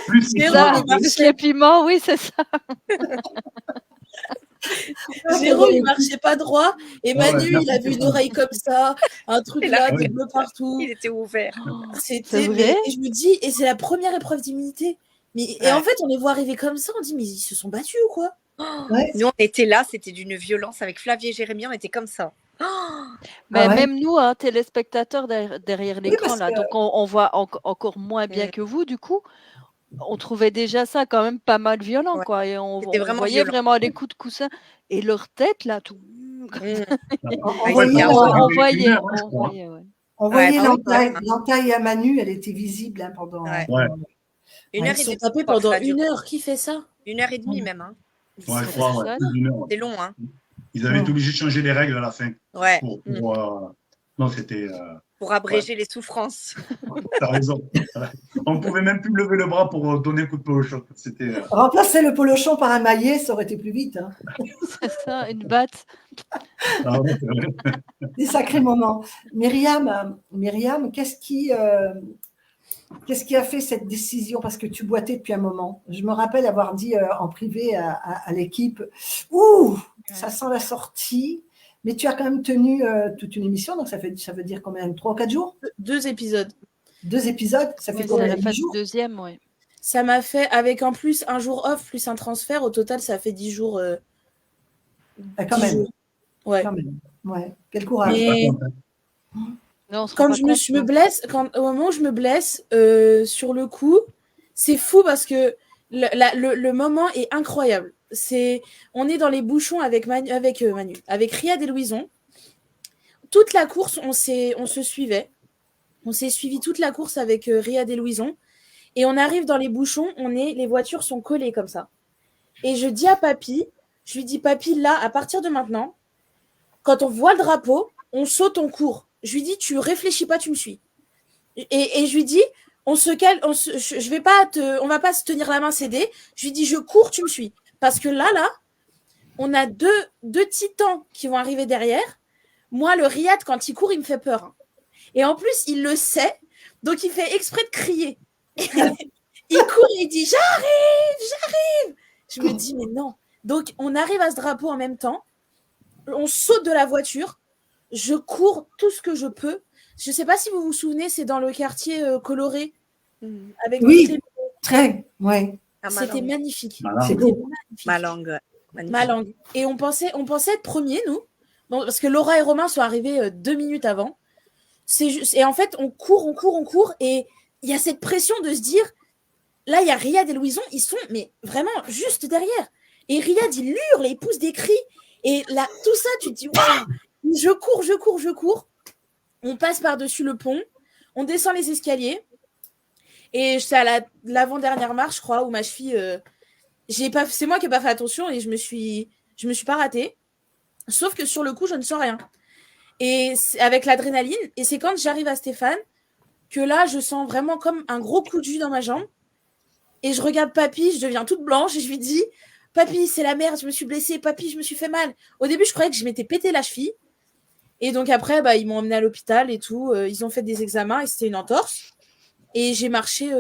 Plus les piments, oui, c'est ça. Jérôme, il marchait pas droit et Manu, il avait une oreille comme ça, un truc là, des bleus partout. Il était ouvert. C'était vrai. Et je me dis, et c'est la première épreuve d'immunité. Et en fait, on les voit arriver comme ça, on dit, mais ils se sont battus ou quoi? Nous, on était là, c'était d'une violence avec Flavie et Jérémy, on était comme ça. Même nous, hein, téléspectateurs derrière l'écran, là, donc on voit encore moins bien que vous, du coup. On trouvait déjà ça quand même pas mal violent, quoi. Et on voyait vraiment les coups de coussin et leur tête, là, tout. On voyait l'entaille à Manu, elle était visible hein, pendant. Ils sont tapés pendant 1 heure. Qui fait ça? 1h30 même. Hein. Ouais, je crois, c'est long. Hein. Ils avaient été obligés de changer les règles à la fin. Ouais. Non, c'était. Pour abréger les souffrances. T'as raison. On ne pouvait même plus lever le bras pour donner un coup de polochon. Remplacer le polochon par un maillet, ça aurait été plus vite. Hein. C'est ça, une batte. Des sacrés moments. Myriam, qu'est-ce qui a fait cette décision? Parce que tu boitais depuis un moment. Je me rappelle avoir dit en privé à l'équipe, ouh, ça sent la sortie. Mais tu as quand même tenu toute une émission, donc ça veut dire combien? 3 ou 4 jours? 2 épisodes. 2 épisodes, ça fait combien de jours? Deuxième, oui. Ça m'a fait, avec en plus un jour off, plus un transfert, au total, ça fait 10 jours. Quand même. Jours. Ouais. Quand même. Ouais. Quel courage. Mais... Non, quand me blesse, au moment où je me blesse, sur le coup, c'est fou parce que le moment est incroyable. On est dans les bouchons avec Riyad et Louison. Toute la course, on se suivait. On s'est suivi toute la course avec Riyad et Louison. Et on arrive dans les bouchons, les voitures sont collées comme ça. Et je dis à papy, je lui dis, papy, là, à partir de maintenant, quand on voit le drapeau, on saute, on court. Je lui dis, tu réfléchis pas, tu me suis. Et je lui dis, on va pas se tenir la main cédée. Je lui dis, je cours, tu me suis. Parce que là, on a deux titans qui vont arriver derrière. Moi, le Riyad, quand il court, il me fait peur. Hein. Et en plus, il le sait. Donc, il fait exprès de crier. Il court et il dit, j'arrive. Je me dis, mais non. Donc, on arrive à ce drapeau en même temps. On saute de la voiture. Je cours tout ce que je peux. Je ne sais pas si vous vous souvenez, c'est dans le quartier coloré. Avec oui, très, ouais. C'était magnifique. C'est beau. Ma langue. Ma langue. Et on pensait être premiers, nous. Bon, parce que Laura et Romain sont arrivés 2 minutes avant. Et en fait, on court. Et il y a cette pression de se dire, là, il y a Riyad et Louison, ils sont mais vraiment juste derrière. Et Riyad, il hurle, il pousse des cris. Et là, tout ça, tu te dis, waouh, je cours. On passe par-dessus le pont, on descend les escaliers. Et c'est à l'avant-dernière marche, je crois, où ma cheville... c'est moi qui n'ai pas fait attention et je me suis pas ratée. Sauf que sur le coup, je ne sens rien. Et avec l'adrénaline, et c'est quand j'arrive à Stéphane que là, je sens vraiment comme un gros coup de jus dans ma jambe. Et je regarde papy, je deviens toute blanche et je lui dis, papy, c'est la merde, je me suis blessée, papy, je me suis fait mal. Au début, je croyais que je m'étais pété la cheville. Et donc après, ils m'ont emmené à l'hôpital et tout. Ils ont fait des examens et c'était une entorse. Et j'ai marché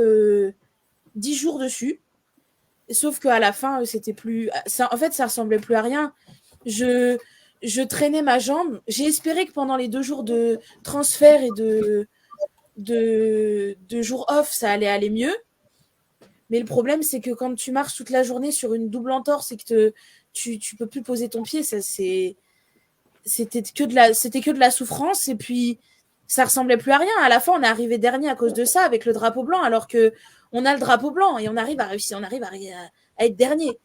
10 jours dessus. Sauf qu'à la fin, c'était plus... En fait, ça ressemblait plus à rien. Je traînais ma jambe. J'ai espéré que pendant les 2 jours de transfert et de jours off, ça allait aller mieux. Mais le problème, c'est que quand tu marches toute la journée sur une double entorse et que tu peux plus poser ton pied, c'était que de la souffrance. Et puis, ça ressemblait plus à rien. À la fin, on est arrivé dernier à cause de ça, avec le drapeau blanc, alors que on a le drapeau blanc et on arrive à être dernier.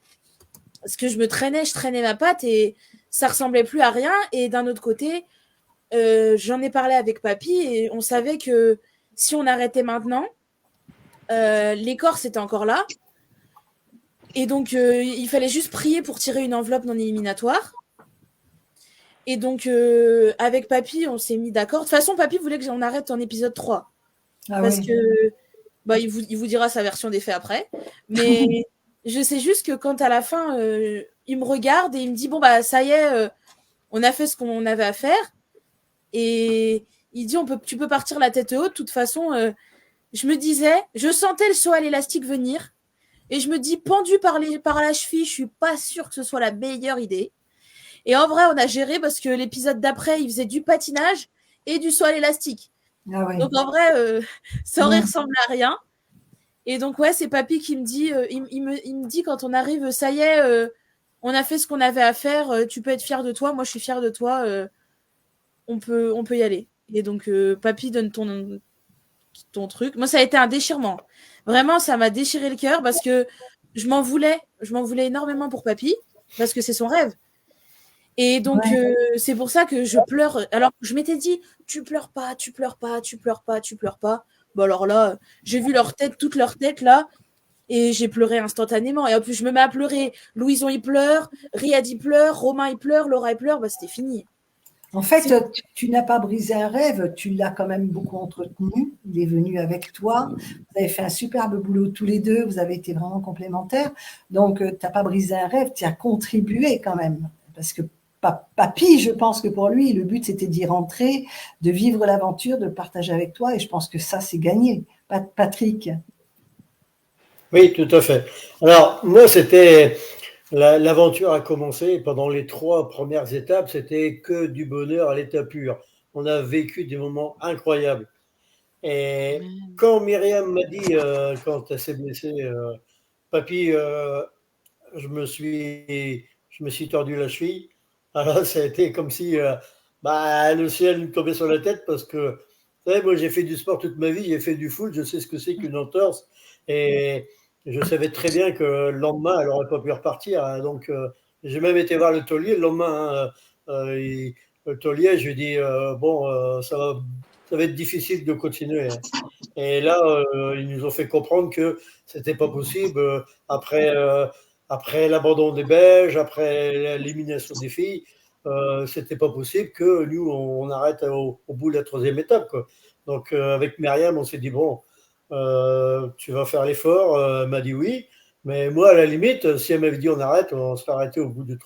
Parce que je traînais ma patte et ça ressemblait plus à rien. Et d'un autre côté, j'en ai parlé avec papy et on savait que si on arrêtait maintenant, l'écorce était encore là. Et donc, il fallait juste prier pour tirer une enveloppe non éliminatoire. Et donc, avec papy, on s'est mis d'accord. De toute façon, papy voulait que j'en arrête en épisode 3. Parce que il vous dira sa version des faits après. Mais je sais juste que quand à la fin, il me regarde et il me dit, bon, ça y est, on a fait ce qu'on avait à faire. Et il dit, tu peux partir la tête haute. De toute façon, je sentais le saut à l'élastique venir. Et je me dis, pendu par la cheville, je suis pas sûre que ce soit la meilleure idée. Et en vrai, on a géré parce que l'épisode d'après, il faisait du patinage et du saut à l'élastique. Ah ouais. Donc en vrai, ça aurait ressemblé à rien. Et donc ouais, c'est papy qui me dit, il me dit quand on arrive, ça y est, on a fait ce qu'on avait à faire, tu peux être fier de toi, moi je suis fière de toi, on peut y aller. Et donc papy donne ton truc. Moi ça a été un déchirement. Vraiment, ça m'a déchiré le cœur parce que je m'en voulais énormément pour papy parce que c'est son rêve. Et donc, c'est pour ça que je pleure. Alors, je m'étais dit, tu pleures pas. Bon, alors là, j'ai vu toute leur tête, là, et j'ai pleuré instantanément. Et en plus, je me mets à pleurer. Louison, il pleure. Riyad, il pleure. Romain, il pleure. Laura, il pleure. C'était fini. En fait, tu n'as pas brisé un rêve. Tu l'as quand même beaucoup entretenu. Il est venu avec toi. Vous avez fait un superbe boulot tous les deux. Vous avez été vraiment complémentaires. Donc, tu n'as pas brisé un rêve. Tu as contribué quand même. Parce que papy, je pense que pour lui, le but, c'était d'y rentrer, de vivre l'aventure, de le partager avec toi. Et je pense que ça, c'est gagné. Patrick? Oui, tout à fait. Alors, moi, l'aventure a commencé pendant les 3 premières étapes, c'était que du bonheur à l'état pur. On a vécu des moments incroyables. Et quand Myriam m'a dit, quand elle s'est blessée, papy, je me suis tordu la cheville. Alors, ça a été comme si le ciel nous tombait sur la tête parce que, vous savez, moi, j'ai fait du sport toute ma vie, j'ai fait du foot, je sais ce que c'est qu'une entorse. Et je savais très bien que le lendemain, elle n'aurait pas pu repartir. Donc, j'ai même été voir le taulier le lendemain. Le taulier, je lui ai dit, ça va être difficile de continuer. Et là, ils nous ont fait comprendre que c'était pas possible. Après après l'abandon des Belges, après l'élimination des filles, c'était pas possible que nous, on arrête au bout de la 3e étape, quoi. Donc, avec Myriam, on s'est dit, bon, tu vas faire l'effort. Elle m'a dit oui. Mais moi, à la limite, si elle m'avait dit on arrête, on serait arrêté au bout de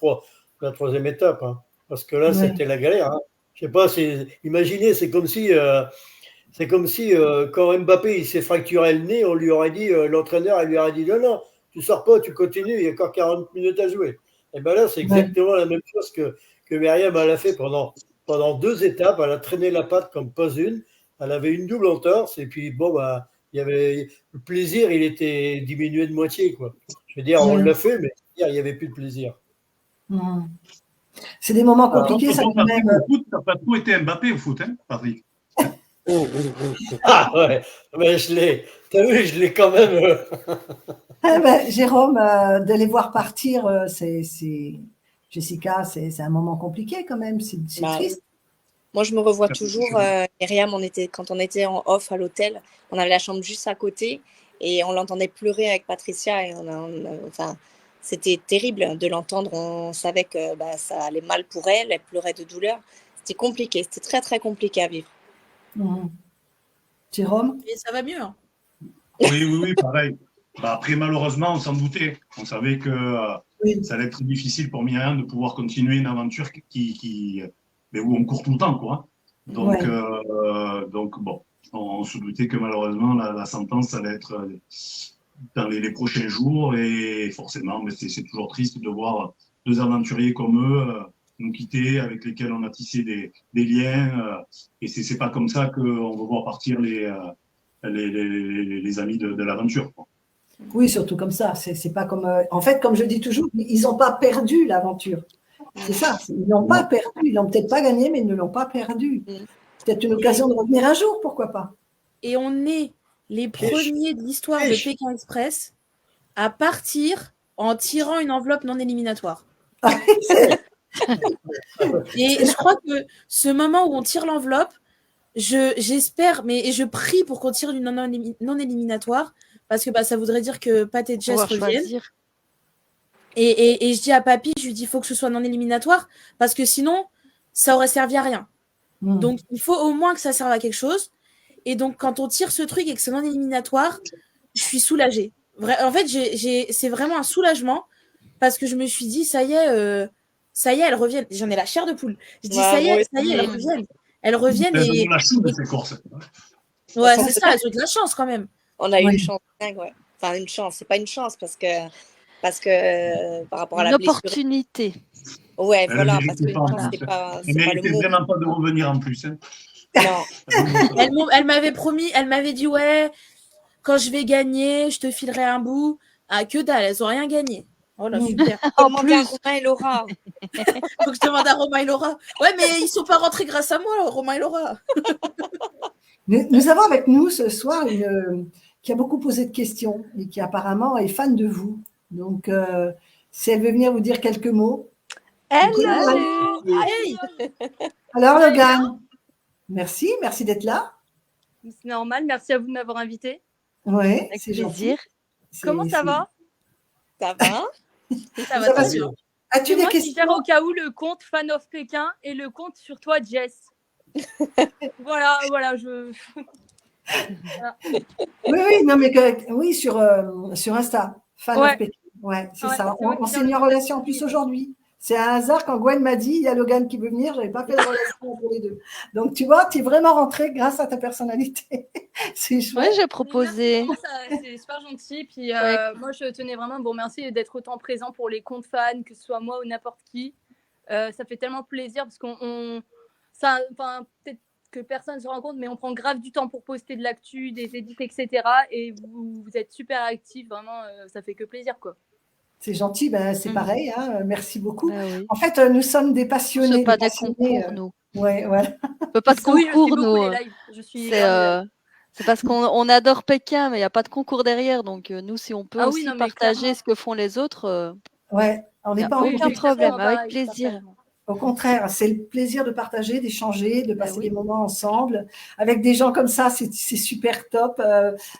la 3e étape. Hein. Parce que là, c'était la galère. Hein. Je sais pas, imaginez, c'est comme si quand Mbappé il s'est fracturé le nez, on lui aurait dit, l'entraîneur, elle lui aurait dit non, non, tu sors pas, tu continues, il y a encore 40 minutes à jouer. Et bien là, c'est exactement la même chose que Myriam, elle a fait pendant 2 étapes. Elle a traîné la patte comme pas une. Elle avait une double entorse. Et puis, bon, bah, il y avait le plaisir, il était diminué de moitié, quoi. Je veux dire, on l'a fait, mais il n'y avait plus de plaisir. C'est des moments compliqués, ça, quand même. Au foot, t'as pas trop été Mbappé au foot, hein, Patrick? Ah ouais, mais t'as vu, je l'ai quand même. Jérôme, de les voir partir, Jessica, c'est un moment compliqué quand même, c'est triste. Moi, je me revois toujours, Myriam, quand on était en off à l'hôtel, on avait la chambre juste à côté et on l'entendait pleurer avec Patricia. Et enfin, c'était terrible de l'entendre. On savait que ça allait mal pour elle, elle pleurait de douleur. C'était compliqué, c'était très, très compliqué à vivre. Jérôme? Et ça va mieux. Hein. Oui, pareil. Après, malheureusement, on s'en doutait. On savait que ça allait être très difficile pour Myriam de pouvoir continuer une aventure où on court tout le temps, quoi. Donc bon, on se doutait que malheureusement, la sentence allait être dans les prochains jours. Et forcément, mais c'est toujours triste de voir 2 aventuriers comme eux nous quitter, avec lesquels on a tissé des liens. Et c'est pas comme ça qu'on va voir partir les amis de l'aventure, quoi. Oui, surtout comme ça. C'est pas comme. En fait, comme je dis toujours, ils n'ont pas perdu l'aventure. C'est ça. Ils n'ont pas perdu. Ils n'ont peut-être pas gagné, mais ils ne l'ont pas perdu. Peut-être une occasion de revenir un jour, pourquoi pas. Et on est les premiers de l'histoire de Pékin Express à partir en tirant une enveloppe non éliminatoire. Et je crois que ce moment où on tire l'enveloppe, j'espère, et je prie pour qu'on tire une non éliminatoire, parce que ça voudrait dire que Pat et Jess reviennent. Et je dis à Papy, je lui dis, il faut que ce soit non éliminatoire, parce que sinon, ça aurait servi à rien. Donc, il faut au moins que ça serve à quelque chose. Et donc, quand on tire ce truc et que c'est non éliminatoire, je suis soulagée. En fait, c'est vraiment un soulagement, parce que je me suis dit, ça y est, elles reviennent. J'en ai la chair de poule. Je dis, ça y est, elles reviennent. Elles reviennent et. La chance de ces courses. Ouais, c'est ça, elles ont de la chance quand même. On a eu une chance dingue, ouais. Enfin, une chance, c'est pas une chance parce que par rapport à la blessure. Une opportunité. Ouais, voilà, parce que une chance, c'est pas le mot. Elle méritait vraiment pas de revenir en plus. Hein. Non. Elle m'avait promis, elle m'avait dit, ouais, quand je vais gagner, je te filerai un bout. Ah, que dalle, elles ont rien gagné. Oh là, super. En plus, à Romain et Laura. Faut que je demande à Romain et Laura. Ouais, mais ils sont pas rentrés grâce à moi, Romain et Laura. Nous avons avec nous ce soir qui a beaucoup posé de questions et qui apparemment est fan de vous. Donc, si elle veut venir vous dire quelques mots. Hello. Alors, Logan, merci d'être là. C'est normal, merci à vous de m'avoir invité. Oui, c'est plaisir. Comment ça va? Ça va. Ça va très bien. As-tu des moi questions? qui gère au cas où le compte Fan of Pékin et le compte sur toi, Jess. voilà, je. Voilà. Oui, non, mais oui, sur Insta, Fan of Pékin. Ouais, c'est ça. On s'est mis en relation en plus aujourd'hui. C'est un hasard quand Gwen m'a dit il y a Logan qui veut venir, je n'avais pas fait de relation entre les deux. Donc tu vois, tu es vraiment rentrée grâce à ta personnalité. C'est chouette. Oui, j'ai proposé. C'est super gentil. Puis moi, je tenais vraiment à vous remercier d'être autant présent pour les comptes fans, que ce soit moi ou n'importe qui. Ça fait tellement plaisir parce peut-être que personne ne se rend compte, mais on prend grave du temps pour poster de l'actu, des édits, etc. Et vous êtes super actifs, vraiment, ça fait que plaisir, quoi. C'est gentil, c'est pareil, hein, merci beaucoup. Oui. En fait, nous sommes des passionnés. C'est pas des concours, nous. Ouais, voilà. On peut pas de concours, nous. C'est parce qu'on adore Pékin, mais il n'y a pas de concours derrière. Donc, nous, si on peut partager ce que font les autres, ouais, on n'est pas aucun problème, avec plaisir. Au contraire, c'est le plaisir de partager, d'échanger, de passer oui. des moments ensemble. Avec des gens comme ça, c'est super top.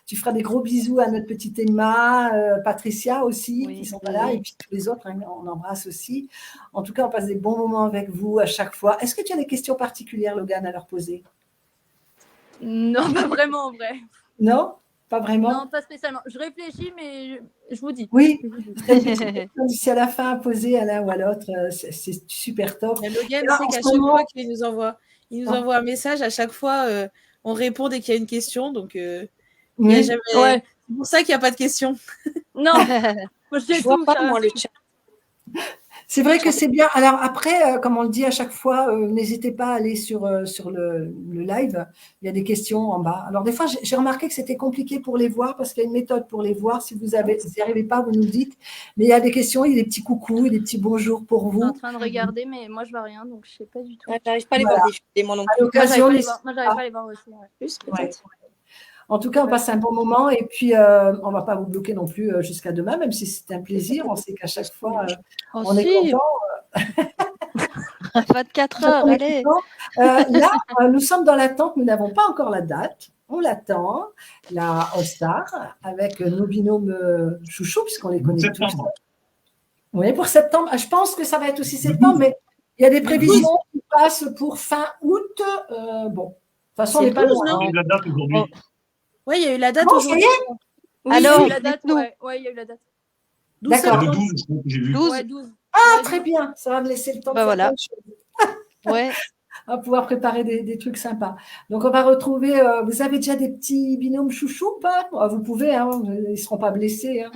Tu feras des gros bisous à notre petite Emma, Patricia aussi, Oui, qui sont oui, là, oui. et puis tous les autres, hein, on embrasse aussi. En tout cas, on passe des bons moments avec vous à chaque fois. Est-ce que tu as des questions particulières, Logan, à leur poser? Non, pas vraiment en vrai. Non? Pas vraiment? Non, pas spécialement. Je réfléchis, mais je vous dis. Oui, Je vous dis. tu as une petite question d'ici à la fin à poser à l'un ou à l'autre. C'est super top. Il y a Logan, Et là, c'est en qu'à ce chaque moment- fois qu'il nous envoie un message, à chaque fois, on répond dès qu'il y a une question. Donc, il y a Oui. jamais... Ouais. C'est pour ça qu'il n'y a pas de question. Non, moi, je sais Je vois tout. pas, ça. moi, le chat. C'est vrai que c'est bien. Alors après, comme on le dit à chaque fois, n'hésitez pas à aller sur le live. Il y a des questions en bas. Alors des fois, j'ai remarqué que c'était compliqué pour les voir parce qu'il y a une méthode pour les voir. Si vous n'y arrivez pas, vous nous le dites. Mais il y a des questions, il y a des petits coucous, il y a des petits bonjours pour Je suis en vous. train de regarder, mais moi, je vois rien, donc je sais pas du tout. Ouais, j'arrive pas à les Voilà. voir défiler, moi non À plus. Moi, j'arrive l'occasion, pas à les n'hésitez voir. Moi, j'arrive pas. pas à les voir aussi. Ouais. Plus, Ouais. peut-être. En tout cas, on passe un bon moment et puis on va pas vous bloquer non plus jusqu'à demain, même si c'est un plaisir. On sait qu'à chaque fois, on est Aussi, content. 24 heures, On est allez. content. Là, nous sommes dans l'attente, nous n'avons pas encore la date. On l'attend, la All-Star, avec nos binômes chouchous, puisqu'on les connaît tous. Septembre. Oui, pour septembre. Je pense que ça va être aussi septembre, mais il y a des prévisions qui passent pour fin août. Bon, de toute façon, on C'est n'est pas le 12, loin. non J'ai eu la date aujourd'hui. Oui, il y a eu la date Ah bon, ça y aujourd'hui. est Oui, Alors, il y a eu la date. dites-nous. Ouais, il y a eu la date. 12 D'accord. Le septembre. 12, je crois que j'ai vu. 12. Ouais, 12. Ah, Ouais, très 12. bien. Ça va me laisser le temps de Bah faire voilà. plein de choses. Ouais. On va pouvoir préparer des trucs sympas. Donc, on va retrouver. Vous avez déjà des petits binômes chouchous ou pas? Vous pouvez, hein, ils ne seront pas blessés. Hein.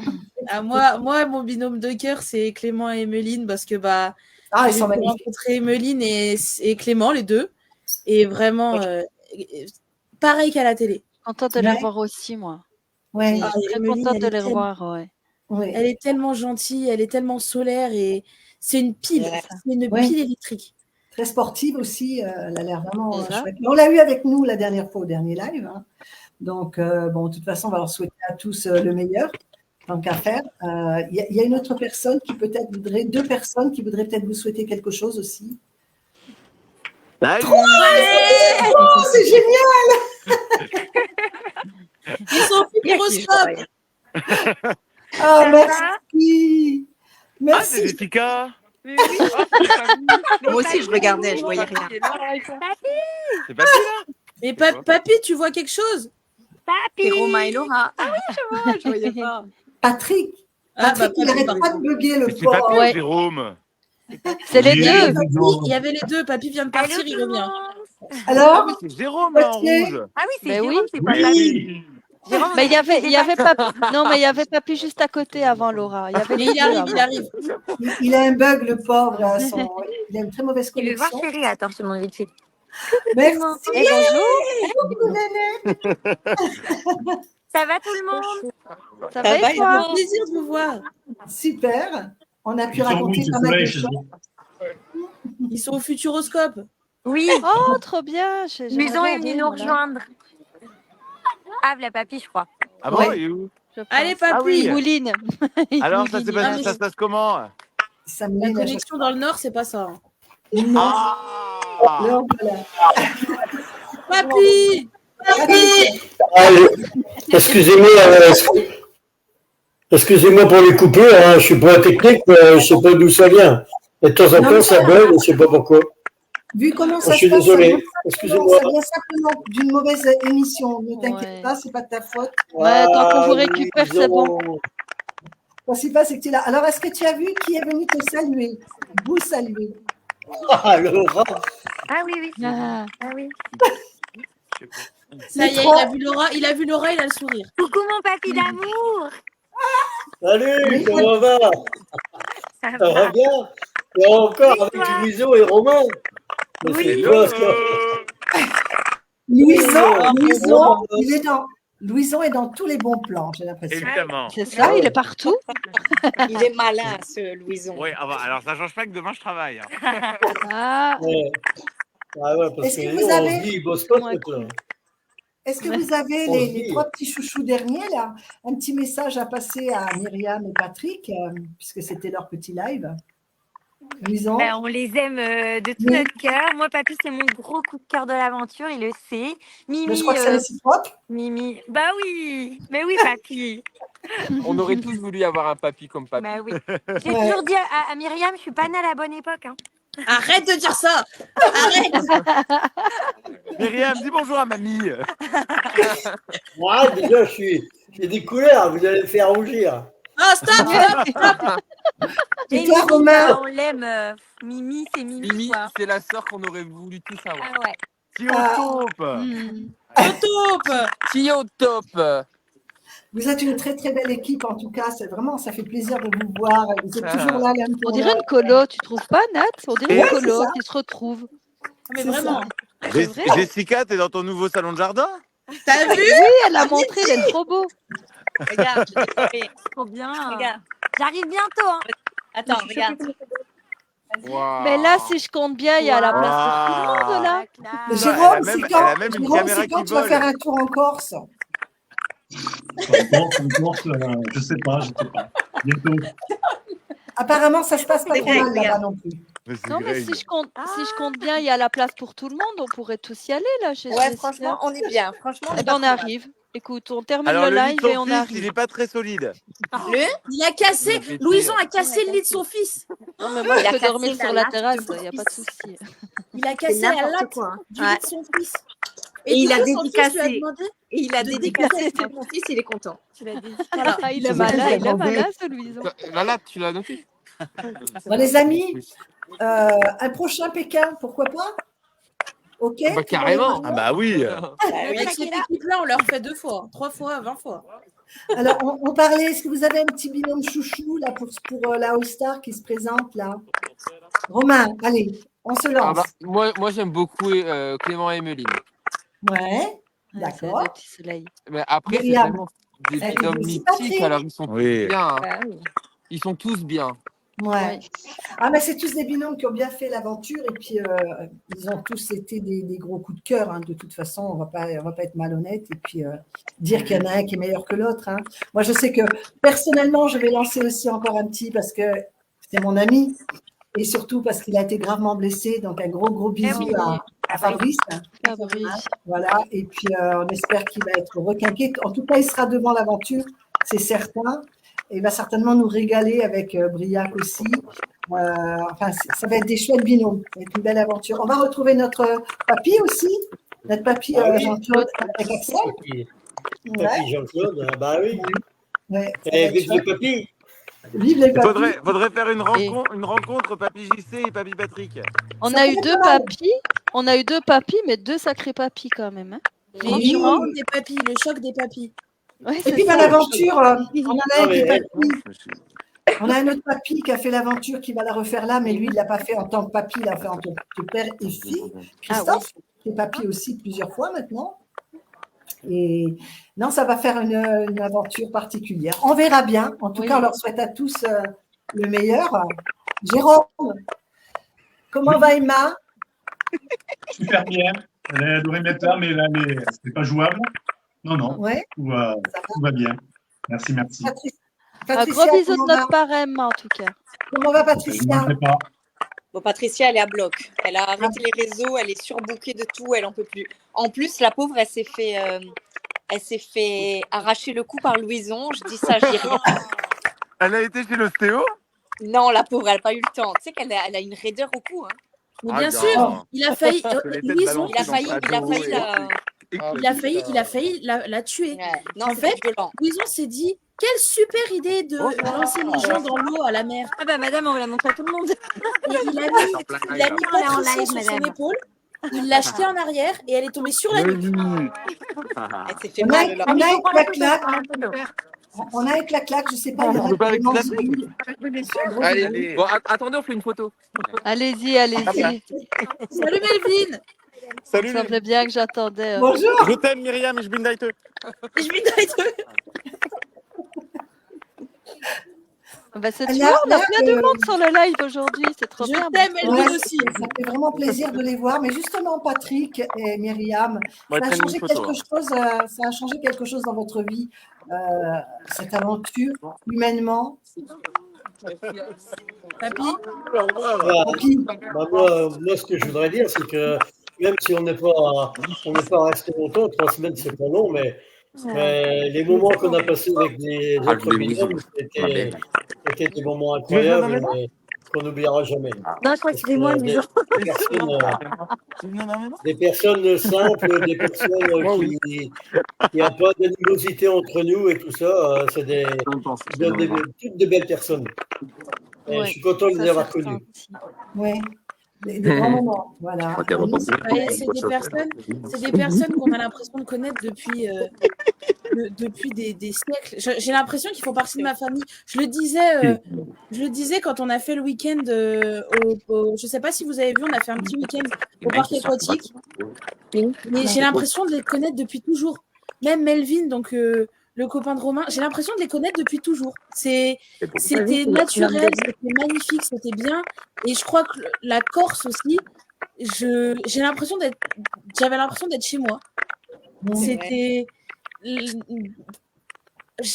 Ah, moi, mon binôme de cœur, c'est Clément et Emeline, parce que Ah, ils j'ai sont pu magnifiques. rencontrer Emeline et Clément, les deux. Et vraiment, pareil qu'à la télé. Contente de les Ouais. revoir aussi, moi. Ouais. Ah, Très Emeline, contente elle de est les tellement- revoir, ouais. Ouais. Elle est tellement gentille, elle est tellement solaire et c'est une pile, Ouais. c'est une Ouais. pile électrique. Très sportive aussi. Elle a l'air vraiment C'est ça. chouette. On l'a eu avec nous la dernière fois au dernier live. Hein. Donc, bon, de toute façon, on va leur souhaiter à tous le meilleur, tant qu'à faire. Il y a une autre personne qui peut-être voudrait, deux personnes qui voudraient peut-être vous souhaiter quelque chose aussi. Salut. Oh, c'est génial! Ils sont au futuroscope. Ah, Ça merci! Ah, Merci! c'est Jessica. Mais oui. Moi aussi, je regardais, je voyais rien. C'est pas là. Mais papy, tu vois quelque chose? C'est Romain et Laura. Ah oui, je vois, je voyais pas. Patrick! Ah, Patrick, il papy, n'arrête pas de bugger le Mais c'est pas pauvre. Pierre, Ouais. Jérôme. C'est les Oui, deux. non. Il y avait les deux, papy vient de partir, il revient. Ah Alors, oui, c'est Jérôme là en Ok. rouge. Ah oui, c'est Ben Jérôme, oui. c'est pas Oui. Jérôme, Mais il y avait non, mais il y avait Papy juste à côté avant Laura. Il y avait Mais les il deux arrive, avant. il arrive. il a un bug, le pauvre. Il a une très mauvaise il veut voir connexion. Chérie, attends, je te demande vite fait. Merci. Eh, bonjour. Ça va tout le monde? Ça va et Ça toi? fait plaisir de vous voir. Super. On a pu Ils sont raconter oui, c'est pas mal de soleil choses. chez eux. Ils sont au futuroscope. Oui, Oh, trop bien. J'aimerais Muson bien est venu aller, nous voilà. rejoindre. Ah, la papy, je crois. Ah bon, Ouais. il est où? Je pense. Allez, papy. Ah oui. Il mouline. Il Alors ça mouline, se il passe, arrive. ça se passe comment? Ça me La mène à chaque connexion dans le nord, c'est pas ça. Non. Ah. Alors, voilà. Papy. Excusez-moi, excusez-moi pour les coupures, hein, je suis pas technique, mais je sais pas d'où ça vient. Et de temps en Non, temps, mais ça bug, je sais pas pourquoi. Vu comment Je ça suis se passe, désolé, ça excusez-moi. vient simplement d'une mauvaise émission. Ne t'inquiète Ouais. pas, c'est pas de ta faute. Ouais, tant qu'on vous Ah, récupère, c'est bon. Louison. Le principal, c'est que tu es là. Alors, est-ce que tu as vu qui est venu te saluer? Vous saluer. Ah, Laura. Ah oui, oui. Ah. Ah oui. Ça y est, il a vu Laura, il a le sourire. Coucou mon papy d'amour. Salut, comment va? Ça Ça va va. bien? Et encore Oui, avec toi. Louison et Romain. Mais Oui. c'est quoi ça? Louison, Louison est dans tous les bons plans, j'ai l'impression. Évidemment. C'est ça, il est partout. Il est malin, ce Louison. Oui, alors ça change pas que demain je travaille. Hein. Ah, Ouais. Ah ouais, parce Est-ce que que nous, vous on avez- se dit, il bosse pas, Ouais. ce truc-là. Est-ce que vous avez On les se dit. trois petits chouchous derniers, là, un petit message à passer à Myriam et Patrick, puisque c'était leur petit live? Louison. On les aime de tout Oui. notre cœur. Moi, Papy, c'est mon gros coup de cœur de l'aventure, il le sait. Mais Mimi, je crois que c'est réciproque. Mimi, bah oui, mais oui, Papy. On aurait tous voulu avoir un papy comme Papy. Bah oui. J'ai Ouais. toujours dit à Myriam, je suis pas née à la bonne époque. Hein. Arrête de dire ça. Arrête. Myriam, dis bonjour à mamie. Moi, déjà, j'ai des couleurs, vous allez me faire rougir. Ah, stop, stop. Et toi, Romain? On l'aime. Mimi, c'est Mimi. Mimi, quoi. c'est la sœur qu'on aurait voulu tous avoir. Ah ouais. Si on taupe. Top. Qui est au top? Vous êtes une très très belle équipe en tout cas, c'est vraiment, ça fait plaisir de vous voir. Vous êtes toujours là l'un On pour dirait l'autre. une colo, tu trouves pas, Nat? On dirait une Ouais, c'est colo ça. qui se retrouve. Mais C'est vraiment. C'est vrai? Jessica, t'es dans ton nouveau salon de jardin? T'as vu? Oui, elle a montré, elle est trop beau. Regarde, je t'ai fait. Trop bien. Regarde. J'arrive bientôt. Hein. Attends, regarde. Waouh. Mais là, si je compte bien, il y a la place pour tout le monde, là. Mais Elle Jérôme, a même- c'est elle a quand, même une Jérôme, caméra c'est quand qui tu vas vole. faire un tour en Corse? Je sais pas. Bientôt. Apparemment, ça se passe pas C'est trop vrai, mal là-bas regarde. non plus. Non, mais si je compte bien, il y a la place pour tout le monde. On pourrait tous y aller, là, chez Ouais, Jessica. franchement, on est bien. Franchement, Eh ben, on arrive. Écoute, on termine Alors, le le lit live de et ton on fils, arrive. il est pas très solide. Il a cassé. Louison a cassé le lit de son fils. Non, mais moi, Il je a peux cassé dormir la sur la latte de terrasse, mon il n'y a pas de souci. Il a C'est cassé la n'importe latte quoi. du Ouais. lit de son fils. Et du il a coup, son fils lui a dédicacé. demandé Et il a de dédicacé. dédicacer. Mon fils, il est content. Tu l'as dit. Voilà. Ah, il est C'est malin, vrai, il est malin, c'est ce Louison. La latte, tu l'as noté? Bon, les amis, un prochain Pékin, pourquoi pas? Ok? Bah, carrément. Ah bah oui. Avec cette équipe-là, on leur fait 2 fois, 3 fois, 20 fois. Alors, on parlait, est-ce que vous avez un petit binôme chouchou là pour la All-Star qui se présente là? Romain, allez, on se Ah lance. bah, moi j'aime beaucoup Clément et Emeline. Ouais, Ouais, c'est d'accord. le petit soleil. Mais après, c'est Myriam. tellement des Elle est binômes aussi mythiques, Patrick. alors ils sont Oui. tous bien. Hein. Bah oui. Ils sont tous bien. Ouais. Ah, mais c'est tous des binômes qui ont bien fait l'aventure et puis ils ont tous été des gros coups de cœur. Hein. De toute façon, on va pas être malhonnête et puis dire qu'il y en a un qui est meilleur que l'autre. Hein. Moi, je sais que personnellement, je vais lancer aussi encore un petit parce que c'est mon ami et surtout parce qu'il a été gravement blessé. Donc, un gros bisou oui. à Fabrice. Fabrice. Voilà. Et puis, on espère qu'il va être requinqué. En tout cas, il sera devant l'aventure, c'est certain. Et il va certainement nous régaler avec Briac aussi. Enfin, ça va être des chouettes binômes. Ça va être une belle aventure. On va retrouver notre papy aussi. Notre papy Ah oui. Jean-Claude avec Axel. Papy Ouais, Jean-Claude, ah bah oui. ouais, ça va Et être vive les chouette. papis. Vive les Il papys. faudrait faire une rencontre Papy JC et Papy Patrick. On Ça a peut eu être deux pas mal. papis. On a eu deux papis, mais deux sacrés papis quand même. Hein. Et Oui. le choc des papis, le choc des papis. Ouais, Et c'est puis, dans ça. l'aventure, on en a un qui est mais- papy. On a un autre papy qui a fait l'aventure qui va la refaire là, mais lui, il ne l'a pas fait en tant que papy, il l'a fait en tant que père et fille. Christophe, qui est papy aussi plusieurs fois maintenant. Et non, ça va faire une aventure particulière. On verra bien. En tout Oui. cas, on leur souhaite à tous le meilleur. Jérôme, comment va Emma? Super bien. Elle a adoré mettre là, mais là, c'est pas jouable. Non. Ouais, Tout va bien. Merci. Un Patricia, gros bisou de comment va? notre parrain, en tout cas. Comment va Je ne Patricia? manquerai pas. Bon, Patricia, elle est à bloc. Elle a arrêté les réseaux, elle est surbookée de tout, elle en peut plus. En plus, la pauvre, elle s'est fait arracher le cou par Louison. Je dis ça, je dis rien. Elle a été chez l'ostéo? Non, la pauvre, elle n'a pas eu le temps. Tu sais qu'elle a une raideur au cou. Hein. Mais Ah, bien non. sûr, il a failli. Les têtes Louison, balancées il a failli il a failli la tuer. Ouais. Non, En c'était fait, violent. Louison s'est dit quelle super idée de lancer les gens dans l'eau à la mer. Ah bah madame, on va la montrer à tout le monde. Et il a mis On est en Patricia live, sur son madame. épaule, il l'a jetée en arrière et elle est tombée sur la nuque. Elle s'est fait On mal. là. a un clac-clac. On a un clac-clac, je ne sais pas. il y On aura peut pas tellement de réclamer. bruit. Allez. Bon, attendez, on fait une photo. Allez-y, allez-y. Salut Melvin. Salut. Ça semblait bien que j'attendais. Bonjour. Je t'aime Myriam, je bin deite. Je vais d'ailleurs. Bah, c'est Alors, tu vois, on a là, plein de monde sur le live aujourd'hui. C'est trop Je bien. t'aime, Bon, Melvin Ouais, aussi. ça fait vraiment plaisir de les voir. Mais justement, Patrick et Myriam, Moi, ça a prenne changé une photo. quelque chose. Ça a changé quelque chose dans votre vie, cette aventure, humainement. Papy, Moi, ce que je voudrais dire, c'est que même si on n'est pas resté longtemps, 3 semaines, c'est pas long, mais les moments qu'on a passés avec les autres binômes, c'était des moments incroyables et qu'on n'oubliera jamais. Non, je crois que c'est moi, mais Des personnes simples, des personnes qui n'ont pas d'animosité entre nous et tout ça, c'est toutes de belles personnes. Et je suis content de les avoir connues. Oui, des grands moments. Voilà. Ouais, c'est des personnes qu'on a l'impression de connaître depuis des siècles. J'ai l'impression qu'ils font partie de ma famille. Je le disais quand on a fait le week-end je sais pas si vous avez vu, on a fait un petit week-end au parc aquatique. Mais j'ai l'impression de les connaître depuis toujours. Même Melvin, donc le copain de Romain, j'ai l'impression de les connaître depuis toujours. C'était naturel, c'était magnifique, c'était bien. Et je crois que la Corse aussi, j'avais l'impression d'être chez moi. C'était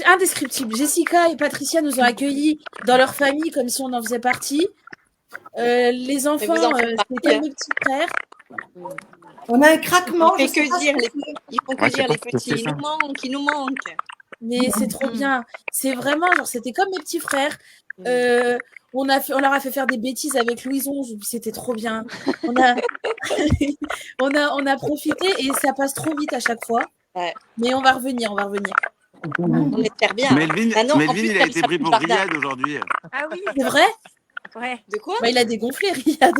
indescriptible. Jessica et Patricia nous ont accueillis dans leur famille comme si on en faisait partie. Les enfants, c'était comme mes petits frères. On a un craquement. Ils font que dire les petits. Ils nous manquent. Mais c'est trop bien. C'est vraiment, genre, c'était comme mes petits frères. On leur a fait faire des bêtises avec Louison. C'était trop bien. On a profité et ça passe trop vite à chaque fois. Ouais. Mais on va revenir. On espère bien. Melvin, il a été pris pour Riyad aujourd'hui. Ah oui. C'est vrai? Ouais. De quoi? Il a dégonflé, Riyad.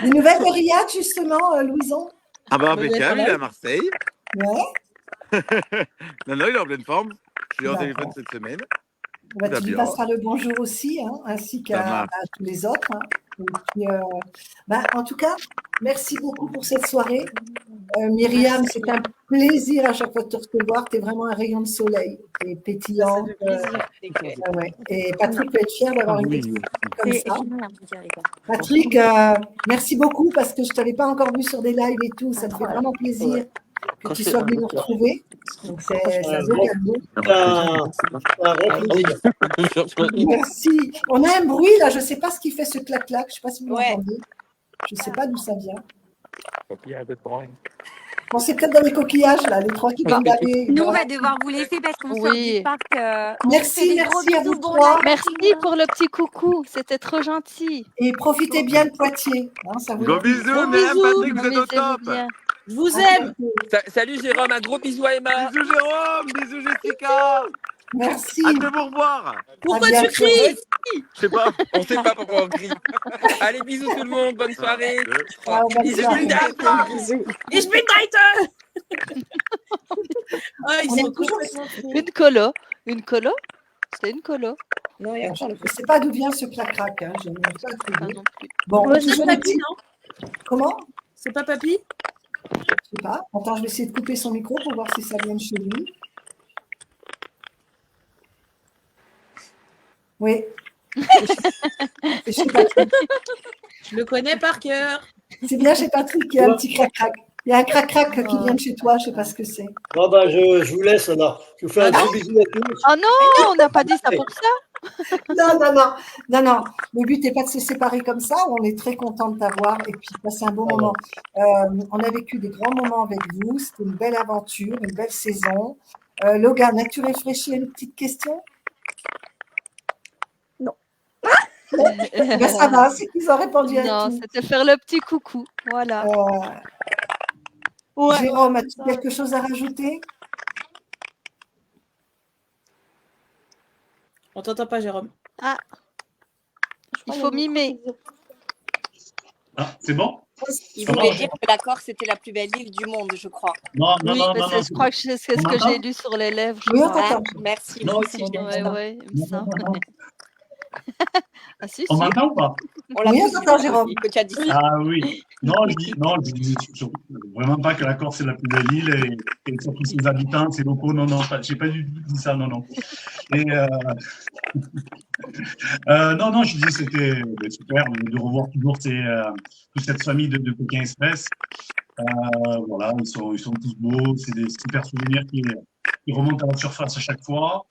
Des nouvelles de Riyad, justement, Louison? Ah bah impeccable, il est à Marseille. Ouais. Non, il est en pleine forme. Je l'ai au téléphone cette semaine. Tu lui passeras le bonjour aussi, ainsi qu'à tous les autres. Et puis, en tout cas, merci beaucoup pour cette soirée. Myriam, c'est un plaisir à chaque fois de te recevoir. Tu es vraiment un rayon de soleil. Tu es pétillante. Et Patrick peut être fier d'avoir une personne comme ça. Patrick, merci beaucoup parce que je ne t'avais pas encore vu sur des lives et tout. Ça me fait vraiment plaisir que tu sois venu nous retrouver. Donc, c'est un beau cadeau. Merci. On a un bruit là, je ne sais pas ce qui fait ce clac-clac. Je ne sais pas si vous l'entendez. Je ne sais pas d'où ça vient. Bon, c'est peut-être dans les coquillages, là, les 3 qui viennent d'aller. Nous, on va devoir vous laisser parce qu'on sort du parc. Merci à vous 3. Merci pour le petit coucou, c'était trop gentil. Et profitez bien de Poitiers. Gros bisous, Myriam, Patrick, vous êtes au top. Je vous aime. Salut Jérôme, un gros bisou à Emma. Bisous Jérôme, bisous Jessica. Merci. À te vous revoir. Pourquoi tu cries? Je sais pas, on sait pas pourquoi on crie. Allez, bisous tout le monde, bonne soirée. Ich bin Deiter. Une colo. C'était une colo. Non, je ne sais pas d'où vient ce clac-clac. Je ne sais pas trouver. Bon, c'est Papy, non? Comment? C'est pas Papy? Je ne sais pas. Attends, je vais essayer de couper son micro pour voir si ça vient de chez lui. Oui. Je le connais par cœur. C'est bien chez Patrick qu'il y a un petit crac-crac. Il y a un crac-crac qui vient de chez toi, je ne sais pas ce que c'est. Bon, je vous laisse alors. Je vous fais un gros bisou à tous. Oh non, on n'a pas dit ça pour ça. Non. Le but n'est pas de se séparer comme ça. On est très content de t'avoir et puis passer un bon moment. On a vécu des grands moments avec vous. C'était une belle aventure, une belle saison. Logan, as-tu réfléchi à une petite question? Non. Ça va, c'est qu'ils ont répondu à tout. Non, c'était faire le petit coucou. Voilà. Jérôme, as-tu quelque chose à rajouter? On t'entend pas, Jérôme. Ah, il faut mimer. Ah, c'est bon? Il voulait dire que la Corse était la plus belle île du monde, je crois. Non. Je crois que c'est ce que j'ai lu sur les lèvres. Merci. Non, aussi, ouais, il me semble. Ah, si, on m'entend ou pas? Oui, on t'entend, Jérôme. Ah oui. Non, je dis vraiment pas que la Corse est la plus belle île et surtout ses habitants, ses locaux. Non, j'ai pas du tout dit ça, non. Et non, je dis c'était super de revoir toujours toute cette famille de Pékin Express. Voilà, ils sont tous beaux, c'est des super souvenirs qui remontent à la surface à chaque fois.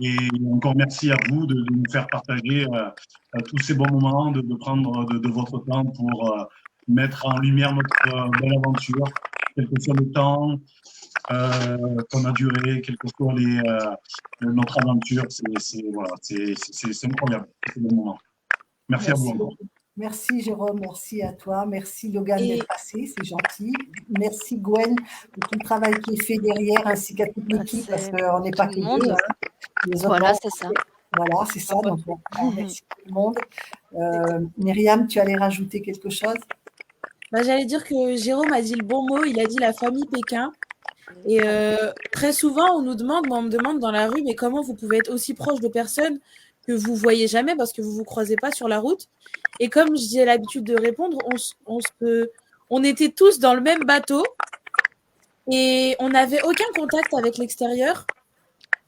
Et encore merci à vous de nous faire partager tous ces bons moments, de prendre de votre temps pour mettre en lumière notre belle aventure, quel que soit le temps qu'on a duré, quelle que soit notre aventure. C'est incroyable, ces bons moments. Merci à vous encore. Merci Jérôme, merci à toi, merci Logan d'être passé, c'est gentil. Merci Gwen pour tout le travail qui est fait derrière, ainsi qu'à toute l'équipe, parce qu'on n'est pas que deux. Les autres voilà, c'est ça. Voilà, c'est ça. Donc, merci tout le monde. Myriam, tu allais rajouter quelque chose? J'allais dire que Jérôme a dit le bon mot, il a dit la famille Pékin. Et très souvent, on me demande dans la rue, mais comment vous pouvez être aussi proche de personnes que vous voyez jamais parce que vous vous croisez pas sur la route. Et comme j'ai l'habitude de répondre, on était tous dans le même bateau et on n'avait aucun contact avec l'extérieur.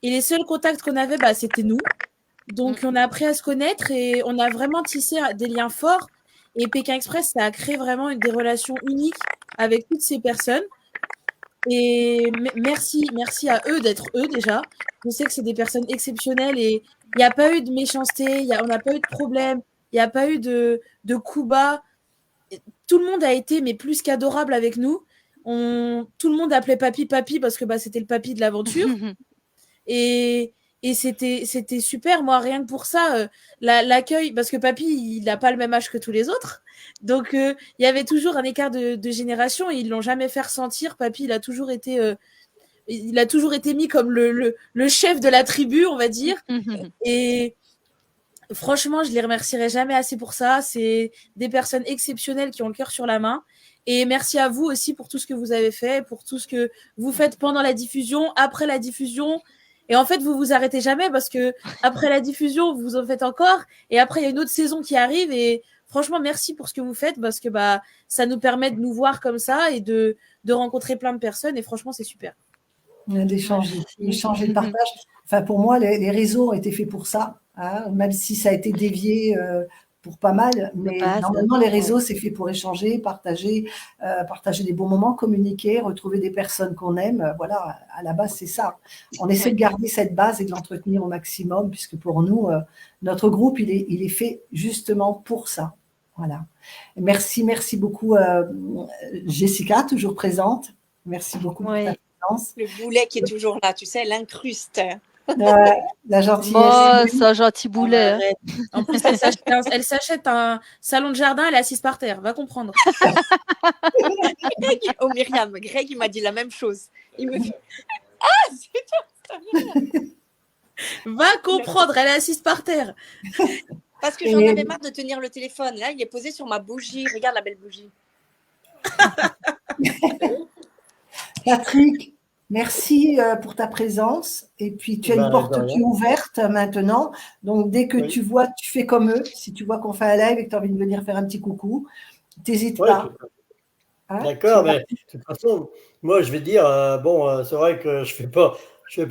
Et les seuls contacts qu'on avait, c'était nous. Donc, on a appris à se connaître et on a vraiment tissé des liens forts. Et Pékin Express, ça a créé vraiment des relations uniques avec toutes ces personnes. Et merci à eux d'être eux déjà. Je sais que c'est des personnes exceptionnelles et il n'y a pas eu de méchanceté, on n'a pas eu de problème, il n'y a pas eu de coups bas. Tout le monde a été plus qu'adorable avec nous. Tout le monde appelait papy parce que c'était le papy de l'aventure. Et c'était super. Moi, rien que pour ça, l'accueil, parce que papy, il n'a pas le même âge que tous les autres. Donc, il y avait toujours un écart de génération et ils ne l'ont jamais fait ressentir. Papy, il a toujours été mis comme le chef de la tribu, on va dire. Et franchement, je ne les remercierai jamais assez pour ça. C'est des personnes exceptionnelles qui ont le cœur sur la main. Et merci à vous aussi pour tout ce que vous avez fait, pour tout ce que vous faites pendant la diffusion, après la diffusion. Et en fait, vous vous arrêtez jamais parce que après la diffusion, vous en faites encore. Et après, il y a une autre saison qui arrive. Et franchement, merci pour ce que vous faites parce que ça nous permet de nous voir comme ça et de rencontrer plein de personnes. Et franchement, c'est super. D'échanger, de partage. Enfin, pour moi, les réseaux ont été faits pour ça, hein, même si ça a été dévié pour pas mal. Mais normalement, les réseaux, c'est fait pour échanger, partager des bons moments, communiquer, retrouver des personnes qu'on aime. Voilà, à la base, c'est ça. On essaie de garder cette base et de l'entretenir au maximum, puisque pour nous, notre groupe, il est fait justement pour ça. Voilà. Merci beaucoup, Jessica, toujours présente. Merci beaucoup pour ta présence. Le boulet qui est toujours là, tu sais, l'incruste. La gentillesse. Oh, c'est un gentil boulet. En plus, elle s'achète un salon de jardin, elle est assise par terre. Va comprendre. Oh, Myriam, Greg, il m'a dit la même chose. Il me dit « Ah, c'est toi, va comprendre, elle est assise par terre. Parce que j'en avais marre de tenir le téléphone. Là, il est posé sur ma bougie. Regarde la belle bougie. Patrick, merci pour ta présence. Et puis, tu as une porte qui est ouverte maintenant. Donc, dès que tu vois, tu fais comme eux. Si tu vois qu'on fait un live et que tu as envie de venir faire un petit coucou, n'hésite pas. Hein, d'accord, mais de toute façon, moi, je vais dire, c'est vrai que je fais pas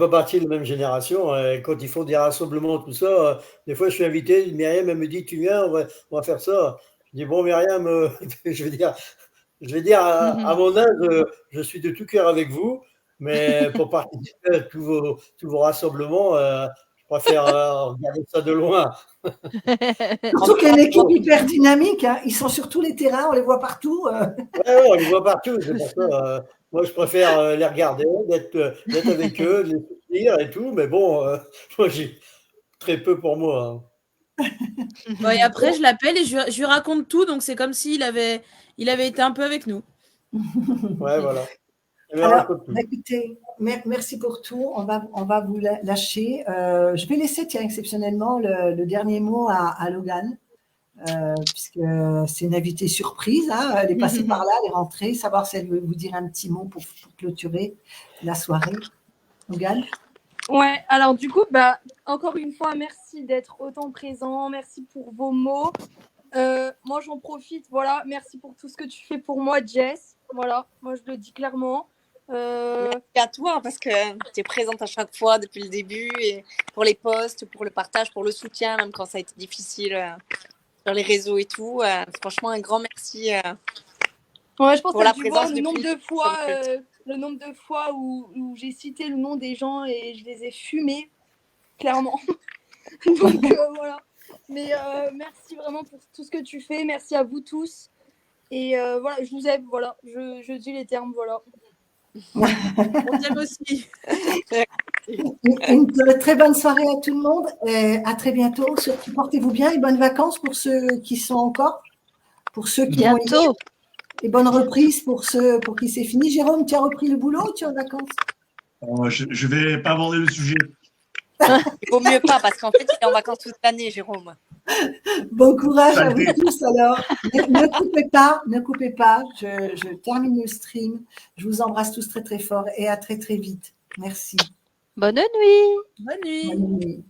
partie de la même génération. Quand ils font des rassemblements, tout ça, des fois, je suis invité. Myriam, elle me dit, tu viens, on va faire ça. Je dis, bon, Myriam, je vais dire, à mon âge, je suis de tout cœur avec vous, mais pour participer à tous vos rassemblements, je préfère regarder ça de loin. Surtout qu'il y a une équipe hyper dynamique, hein. Ils sont sur tous les terrains, on les voit partout. Ouais, on les voit partout, c'est pour ça. Moi, je préfère les regarder, d'être avec eux, de les soutenir et tout, mais bon, moi, j'ai très peu pour moi. Bon, et après, je l'appelle et je lui raconte tout, donc c'est comme s'il avait été un peu avec nous. Ouais, voilà. Alors, écoutez, merci pour tout. On va vous lâcher. Je vais laisser, exceptionnellement, le dernier mot à Logan, puisque c'est une invitée surprise. Hein, elle est passée par là, elle est rentrée. Savoir si elle veut vous dire un petit mot pour clôturer la soirée. Logan ? Ouais, alors du coup, encore une fois, merci d'être autant présent. Merci pour vos mots. Moi, j'en profite. Voilà, merci pour tout ce que tu fais pour moi, Jess. Voilà, moi, je le dis clairement. Merci à toi parce que tu es présente à chaque fois depuis le début et pour les posts, pour le partage, pour le soutien, même quand ça a été difficile sur les réseaux et tout. Franchement, un grand merci. Ouais, je pense pour que la tu vois présence le nombre de fois où j'ai cité le nom des gens et je les ai fumés. clairement. Donc voilà. Mais merci vraiment pour tout ce que tu fais. Merci à vous tous. Et voilà, je vous aime. Voilà, je dis les termes. Voilà. On t'aime aussi. Une très bonne soirée à tout le monde. Et à très bientôt. Surtout, portez-vous bien et bonnes vacances pour ceux qui sont encore. Pour ceux qui vont y Bientôt. être. Et bonne reprise pour qui c'est fini. Jérôme, tu as repris le boulot ou tu es en vacances? Je vais pas aborder le sujet. Il vaut mieux pas parce qu'en fait, il est en vacances toute l'année, Jérôme. Bon courage à vous tous alors. Ne coupez pas. Je termine le stream. Je vous embrasse tous très très fort et à très très vite. Merci. Bonne nuit. Bonne nuit. Bonne nuit.